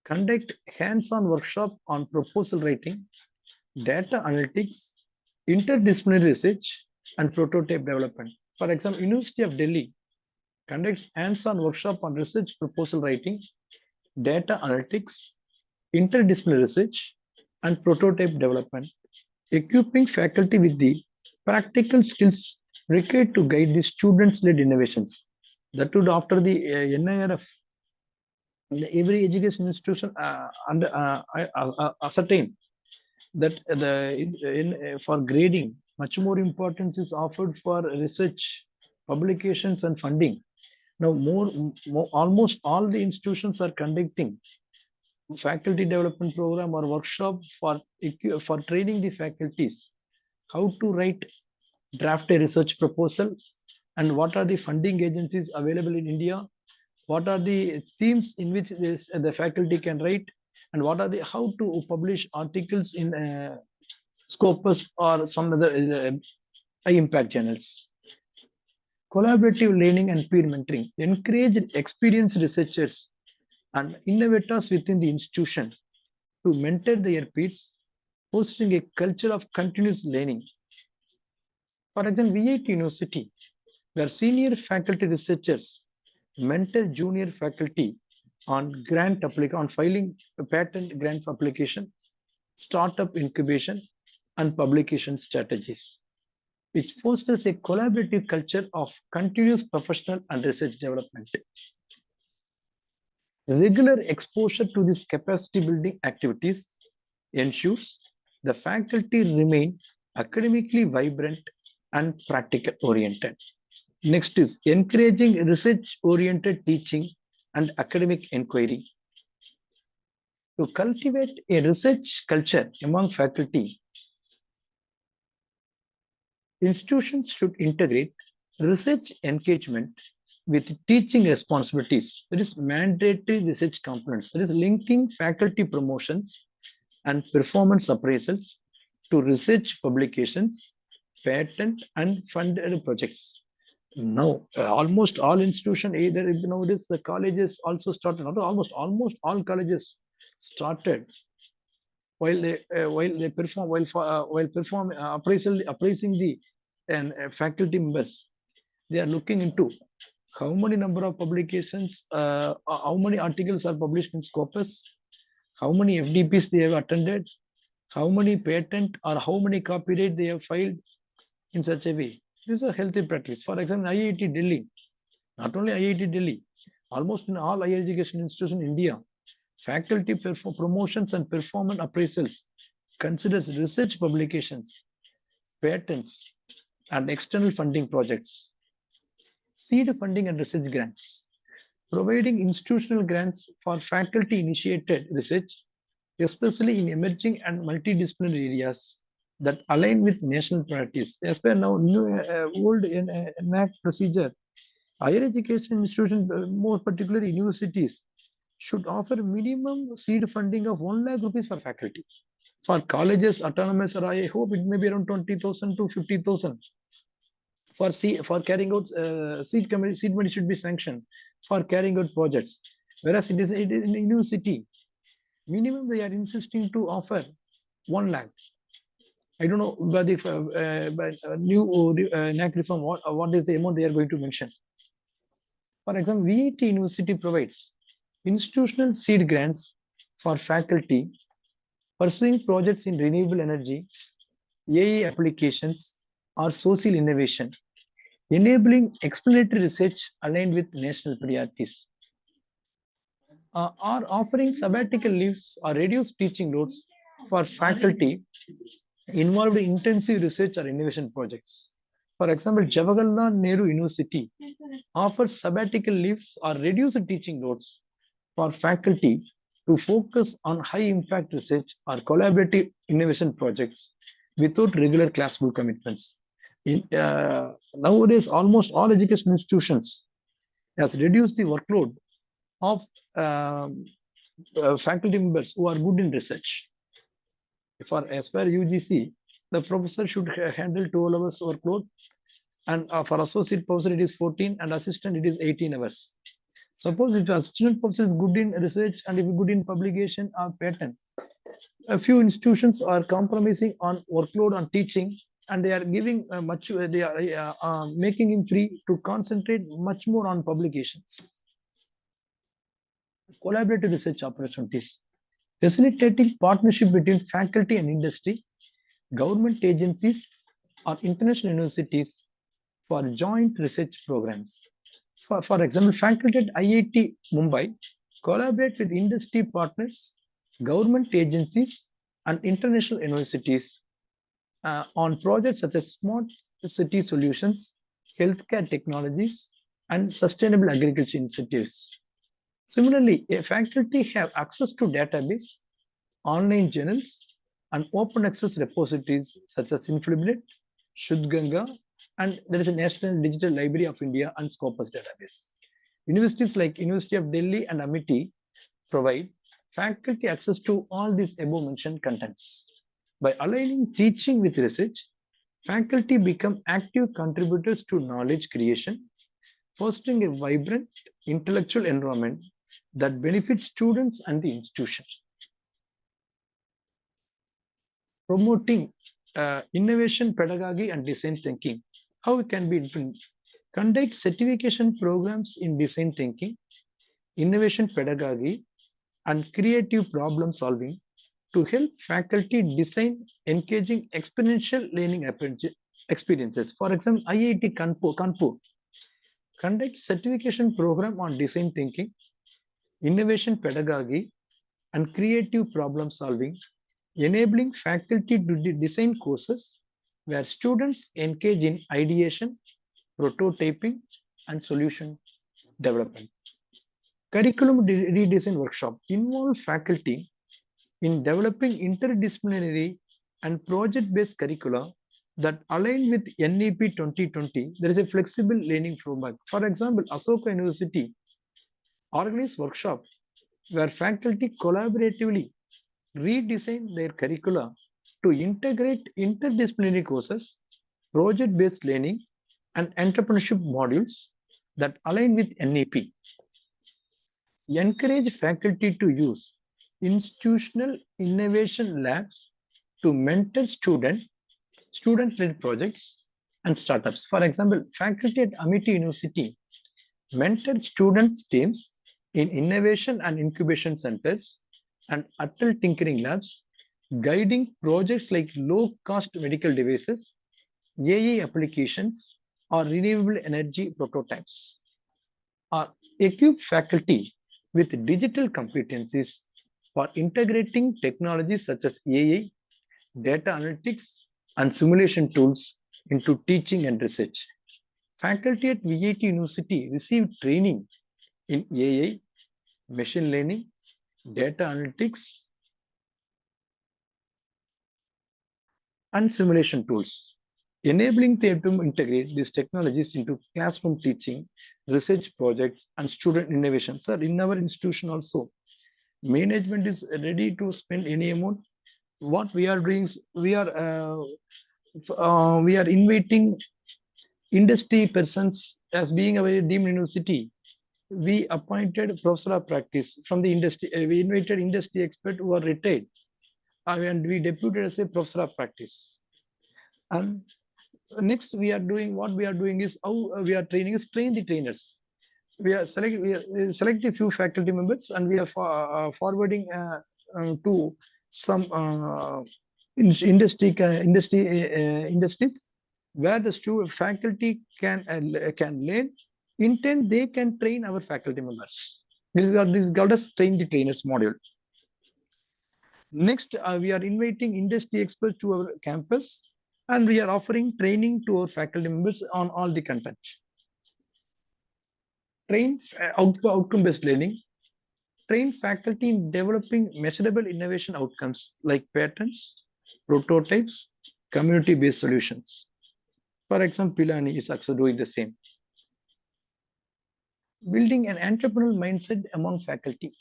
conduct hands-on workshop on proposal writing, data analytics, interdisciplinary research, and prototype development. For example, University of Delhi conducts hands-on workshop on research proposal writing, data analytics, interdisciplinary research, and prototype development, equipping faculty with the practical skills required to guide the students-led innovations. That would, after the NIRF, every education institution ascertain that for grading, much more importance is offered for research, publications, and funding. Now, almost all the institutions are conducting faculty development program or workshop for training the faculties how to draft a research proposal, and what are the funding agencies available in India, what are the themes in which the faculty can write, and what are how to publish articles in Scopus or some other high impact journals. Collaborative learning and peer mentoring encourage experienced researchers and innovators within the institution to mentor their peers, fostering a culture of continuous learning. For example, VIT University, where senior faculty researchers mentor junior faculty on filing a patent grant application, startup incubation, and publication strategies, which fosters a collaborative culture of continuous professional and research development. Regular exposure to these capacity building activities ensures the faculty remain academically vibrant and practical oriented. Next is encouraging research oriented teaching and academic inquiry. To cultivate a research culture among faculty, institutions should integrate research engagement with teaching responsibilities. That is mandatory research components. That is linking faculty promotions and performance appraisals to research publications, patent and funded projects. Now, almost all institutions, either nowadays the colleges also started. Not almost all colleges started while they appraising the faculty members. They are looking into how many number of publications, how many articles are published in Scopus, how many FDPs they have attended, how many patent or how many copyright they have filed in such a way. This is a healthy practice. For example, IIT Delhi, not only IIT Delhi, almost in all higher education institutions in India, faculty promotions and performance appraisals considers research publications, patents, and external funding projects. Seed funding and research grants, providing institutional grants for faculty-initiated research, especially in emerging and multidisciplinary areas that align with national priorities. As per now, new old NAC procedure, higher education institutions, more particularly universities, should offer minimum seed funding of 1 lakh rupees for faculty. For colleges, autonomous, or I hope it may be around 20,000 to 50,000. For carrying out seed money should be sanctioned for carrying out projects. Whereas it is in university, minimum they are insisting to offer 1 lakh. I don't know by the new NAC reform what is the amount they are going to mention. For example, VET University provides institutional seed grants for faculty pursuing projects in renewable energy, AI applications, or social innovation, enabling explanatory research aligned with national priorities. Or offering sabbatical leaves or reduced teaching loads for faculty involved in intensive research or innovation projects. For example, Jawaharlal Nehru University offers sabbatical leaves or reduced teaching loads for faculty to focus on high impact research or collaborative innovation projects without regular classroom commitments. Nowadays, almost all education institutions has reduced the workload of faculty members who are good in research. As per UGC, the professor should handle 12 hours workload, and for associate professor it is 14, and assistant it is 18 hours. Suppose if the assistant professor is good in research and if good in publication or patent, a few institutions are compromising on workload on teaching, and they are giving they are making him free to concentrate much more on publications. Collaborative research opportunities, facilitating partnership between faculty and industry, government agencies, or international universities for joint research programs. For example, faculty at IIT Mumbai collaborate with industry partners, government agencies, and international universities on projects such as smart city solutions, healthcare technologies, and sustainable agriculture initiatives. Similarly, a faculty have access to database, online journals, and open access repositories such as Inflibinet, Shudganga, and there is a National Digital Library of India and Scopus database. Universities like University of Delhi and Amity provide faculty access to all these above mentioned contents. By aligning teaching with research, faculty become active contributors to knowledge creation, fostering a vibrant intellectual environment that benefits students and the institution. Promoting innovation, pedagogy, and design thinking. How it can be implemented? Conduct certification programs in design thinking, innovation pedagogy, and creative problem solving to help faculty design engaging experiential learning experiences. For example, IIT Kanpur conducts certification program on design thinking, innovation pedagogy, and creative problem solving, enabling faculty to design courses where students engage in ideation, prototyping, and solution development. Curriculum redesign workshop involve faculty in developing interdisciplinary and project-based curricula that align with NEP 2020. There is a flexible learning framework. For example, Asoka University organized workshop where faculty collaboratively redesign their curricula to integrate interdisciplinary courses, project-based learning, and entrepreneurship modules that align with NEP. Encourage faculty to use institutional innovation labs to mentor student-led projects and startups. For example, faculty at Amity University mentor students teams in innovation and incubation centers and Atal tinkering labs, guiding projects like low-cost medical devices, AI applications, or renewable energy prototypes. Equip faculty with digital competencies for integrating technologies such as AI, data analytics, and simulation tools into teaching and research. Faculty at VIT University received training in AI, machine learning, data analytics, and simulation tools, enabling them to integrate these technologies into classroom teaching, research projects, and student innovation. Sir, in our institution also, management is ready to spend any amount. What we are doing is we are inviting industry persons as being a very deemed university. We appointed professor of practice from the industry. We invited industry expert who are retired, and we deputed as a professor of practice. And next, we are doing what we are doing is how we are training is train the trainers. We are select a few faculty members, and we are forwarding to some industries where the student faculty can learn. Intent they can train our faculty members. This is called as train the trainers module. Next, we are inviting industry experts to our campus, and we are offering training to our faculty members on all the content. Train outcome-based learning. Train faculty in developing measurable innovation outcomes like patents, prototypes, community-based solutions. For example, Pilani is also doing the same. Building an entrepreneurial mindset among faculty.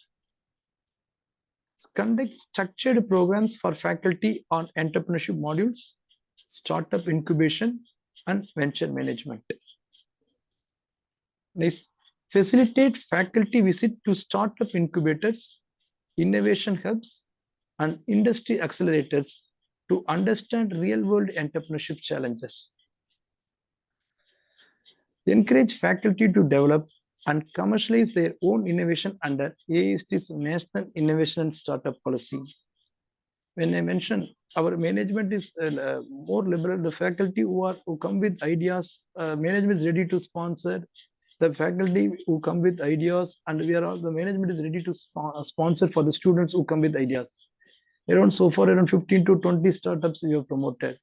Conduct structured programs for faculty on entrepreneurship modules, startup incubation, and venture management. Next, facilitate faculty visit to startup incubators, innovation hubs, and industry accelerators to understand real-world entrepreneurship challenges. Encourage faculty to develop and commercialize their own innovation under AIST's National Innovation and Startup Policy. When I mentioned our management is more liberal, the faculty who come with ideas, management is ready to sponsor. The faculty who come with ideas, and the management is ready to sponsor for the students who come with ideas. So far around 15 to 20 startups we have promoted.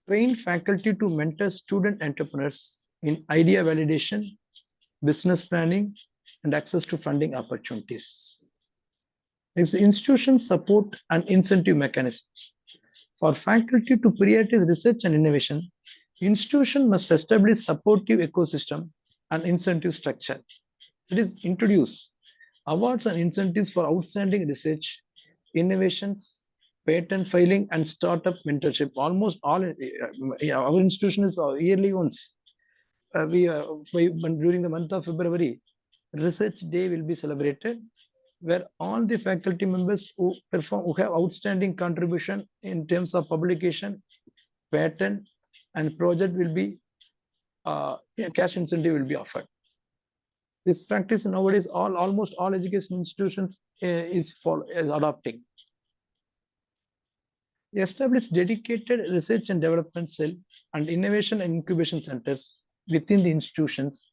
Train faculty to mentor student entrepreneurs in idea validation, business planning, and access to funding opportunities. Next, institution support and incentive mechanisms. For faculty to prioritize research and innovation, institution must establish supportive ecosystem and incentive structure. It is introduce awards and incentives for outstanding research, innovations, patent filing, and startup mentorship. Almost all our institution is yearly once. During the month of February, Research Day will be celebrated, where all the faculty members who have outstanding contribution in terms of publication, patent, and project will be cash incentive will be offered. This practice nowadays almost all education institutions is adopting. Establish dedicated research and development cell and innovation and incubation centers within the institutions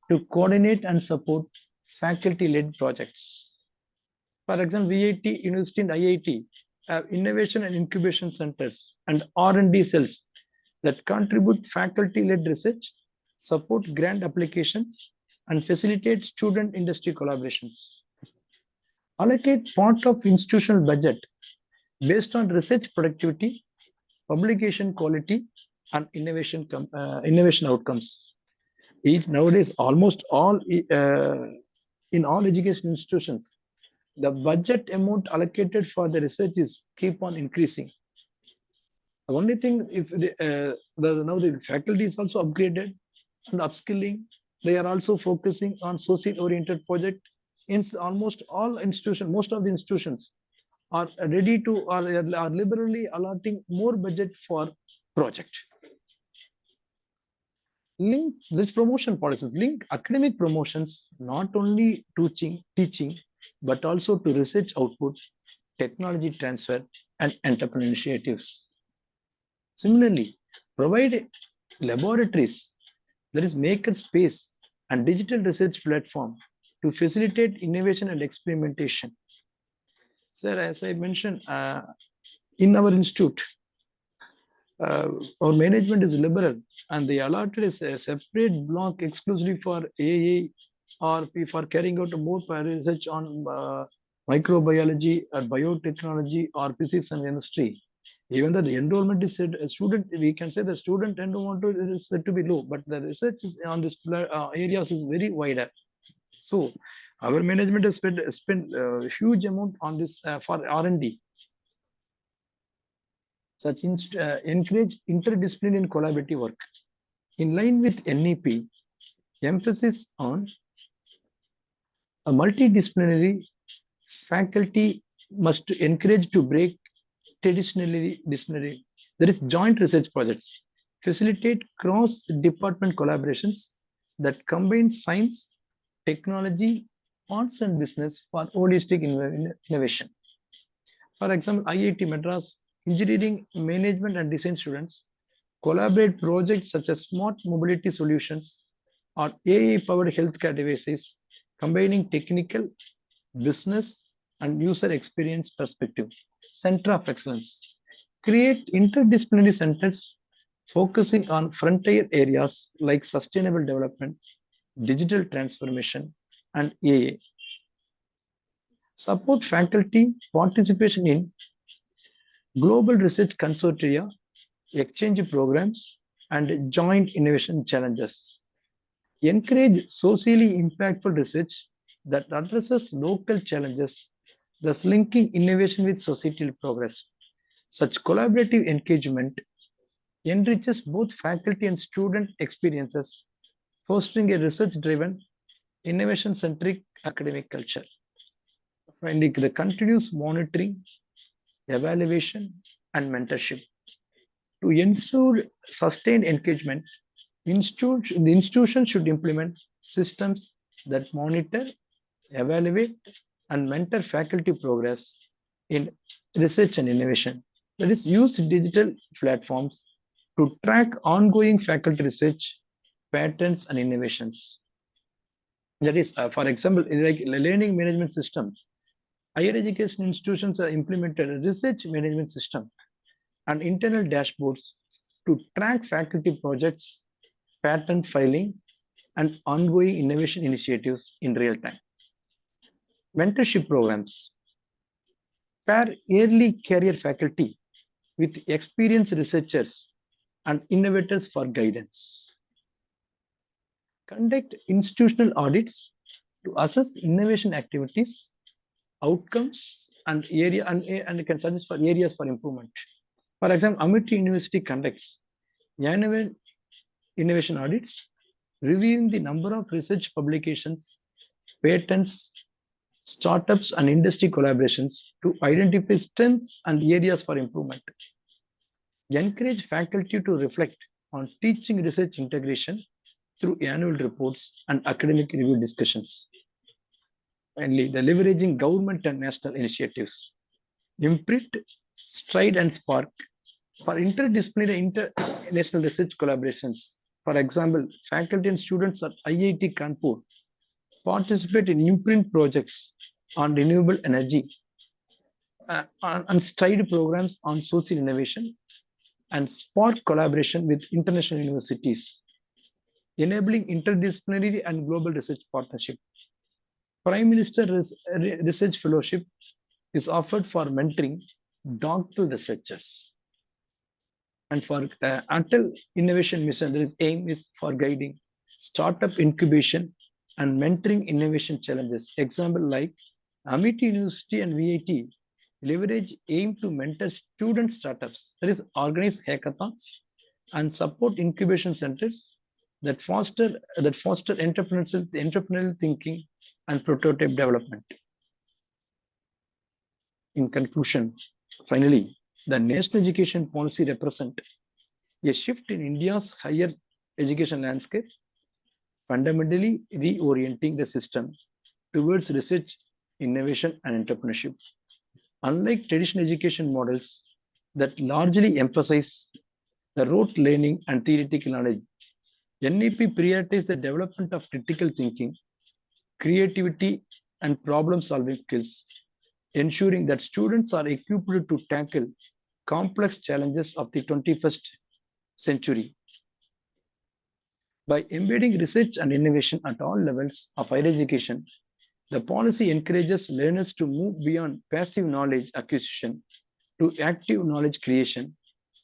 to coordinate and support faculty-led projects. For example, VIT University and IIT have innovation and incubation centers and R&D cells that contribute faculty-led research, support grant applications, and facilitate student industry collaborations. Allocate part of institutional budget based on research productivity, publication quality, and innovation outcomes. Nowadays, almost all in all education institutions, the budget amount allocated for the research is keep on increasing. The only thing, if now the faculty is also upgraded and upskilling, they are also focusing on social-oriented project. In almost all institutions, most of the institutions are ready to are liberally allotting more budget for project. Link this promotion policies, link academic promotions not only to teaching, but also to research output, technology transfer, and entrepreneurial initiatives. Similarly, provide laboratories, that is maker space and digital research platform to facilitate innovation and experimentation. Sir, as I mentioned, in our institute, our management is liberal and they allotted a separate block exclusively for AA or for carrying out more research on microbiology or biotechnology or physics and chemistry. Even though the enrollment is said, a student, we can say the student enrollment is said to be low, but the research is on this areas is very wider. So our management has spent a huge amount on this for R&D. Such encourage interdisciplinary and collaborative work. In line with NEP, emphasis on a multidisciplinary faculty must encourage to break traditionally disciplinary. There is joint research projects, facilitate cross-department collaborations that combine science, technology, arts and business for holistic innovation. For example, IIT Madras engineering, management and design students collaborate projects such as smart mobility solutions or AI-powered healthcare devices, combining technical, business, and user experience perspective. Center of Excellence. Create interdisciplinary centers focusing on frontier areas like sustainable development, digital transformation, and AI. Support faculty participation in global research consortia, exchange programs, and joint innovation challenges. Encourage socially impactful research that addresses local challenges, thus linking innovation with societal progress. Such collaborative engagement enriches both faculty and student experiences, fostering a research-driven, innovation-centric academic culture. Finally, the continuous monitoring, evaluation, and mentorship. To ensure sustained engagement, the institution should implement systems that monitor, evaluate, and mentor faculty progress in research and innovation. That is, use digital platforms to track ongoing faculty research, patterns, and innovations. That is, for example, like learning management system, higher education institutions are implemented a research management system and internal dashboards to track faculty projects, patent filing, and ongoing innovation initiatives in real time. Mentorship programs pair early career faculty with experienced researchers and innovators for guidance. Conduct institutional audits to assess innovation activities, outcomes, and can suggest for areas for improvement. For example, Amity University conducts annual innovation audits, reviewing the number of research publications, patents, startups, and industry collaborations to identify strengths and areas for improvement. Encourage faculty to reflect on teaching research integration through annual reports and academic review discussions. Finally, the leveraging government and national initiatives. Imprint, Stride, and Spark for interdisciplinary international research collaborations. For example, faculty and students at IIT Kanpur participate in imprint projects on renewable energy and Stride programs on social innovation and Spark collaboration with international universities, enabling interdisciplinary and global research partnership. Prime Minister Research Fellowship is offered for mentoring doctoral researchers. And for Atal Innovation Mission, there is aim is for guiding startup incubation and mentoring innovation challenges. Example like Amity University and VIT leverage aim to mentor student startups, that is organize hackathons and support incubation centers that foster entrepreneurial thinking and prototype development. In conclusion, finally, the national education policy represents a shift in India's higher education landscape, fundamentally reorienting the system towards research, innovation, and entrepreneurship. Unlike traditional education models that largely emphasize the rote learning and theoretical knowledge, NEP prioritizes the development of critical thinking, creativity, and problem-solving skills, ensuring that students are equipped to tackle complex challenges of the 21st century. By embedding research and innovation at all levels of higher education, the policy encourages learners to move beyond passive knowledge acquisition to active knowledge creation,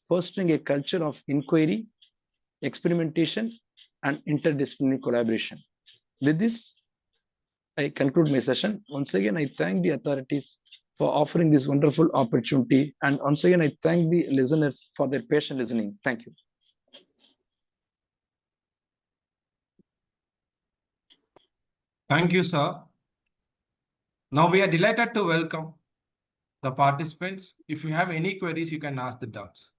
fostering a culture of inquiry, experimentation, and interdisciplinary collaboration. With this, I conclude my session. Once again, I thank the authorities for offering this wonderful opportunity. And once again, I thank the listeners for their patient listening. Thank you. Thank you, sir. Now we are delighted to welcome the participants. If you have any queries, you can ask the doubts.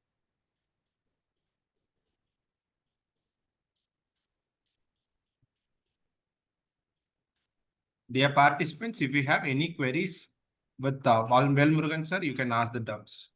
Dear participants, if you have any queries with Velmurugan sir, you can ask the doubts.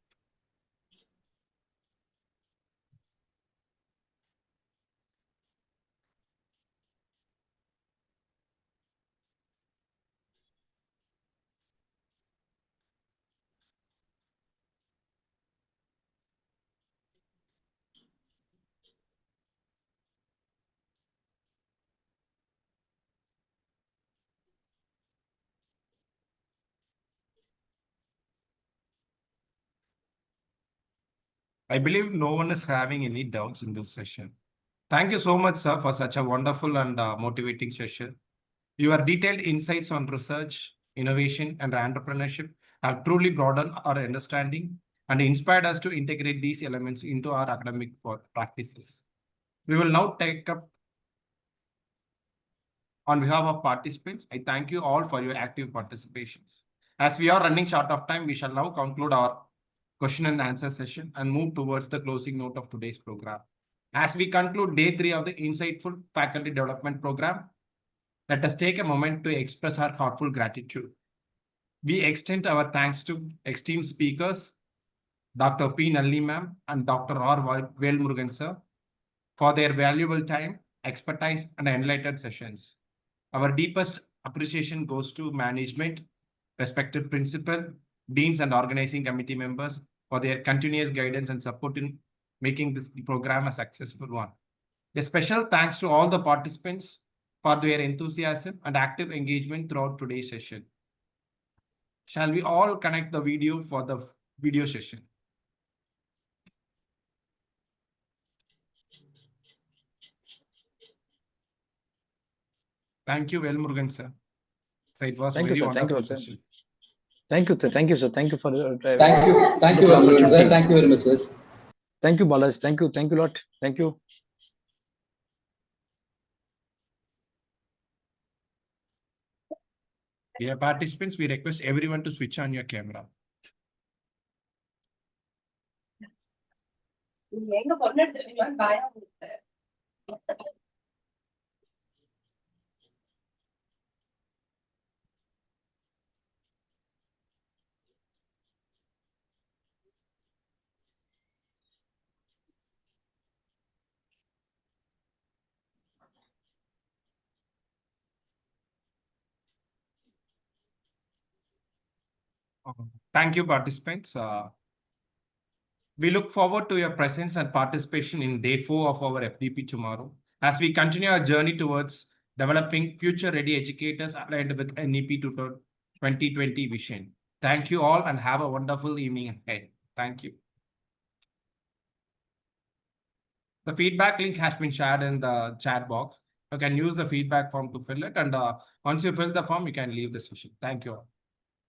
I believe no one is having any doubts in this session. Thank you so much, sir, for such a wonderful and motivating session. Your detailed insights on research, innovation, and entrepreneurship have truly broadened our understanding and inspired us to integrate these elements into our academic practices. We will now take up, on behalf of participants, I thank you all for your active participations. As we are running short of time, we shall now conclude our question and answer session and move towards the closing note of today's program. As we conclude day 3 of the Insightful Faculty Development Program, let us take a moment to express our heartfelt gratitude. We extend our thanks to esteemed speakers, Dr. P. Nalli ma'am and Dr. R. Velmurugan sir, for their valuable time, expertise, and enlightened sessions. Our deepest appreciation goes to management, respected principal, deans, and organizing committee members for their continuous guidance and support in making this program a successful one. A special thanks to all the participants for their enthusiasm and active engagement throughout today's session. Shall we all connect the video for the video session? Thank you, Velmurugan sir. So it was very wonderful session. Thank you, sir. Thank you, sir. Thank you for thank you, Velmurugan sir. Thank you very much, sir. Thank you, Balaj. Thank you a lot. Thank you. Dear participants, we request everyone to switch on your camera. Thank you, participants. We look forward to your presence and participation in day 4 of our FDP tomorrow, as we continue our journey towards developing future-ready educators aligned with NEP 2020 vision. Thank you all and have a wonderful evening ahead. Thank you. The feedback link has been shared in the chat box. You can use the feedback form to fill it, and once you fill the form, you can leave the session. Thank you all.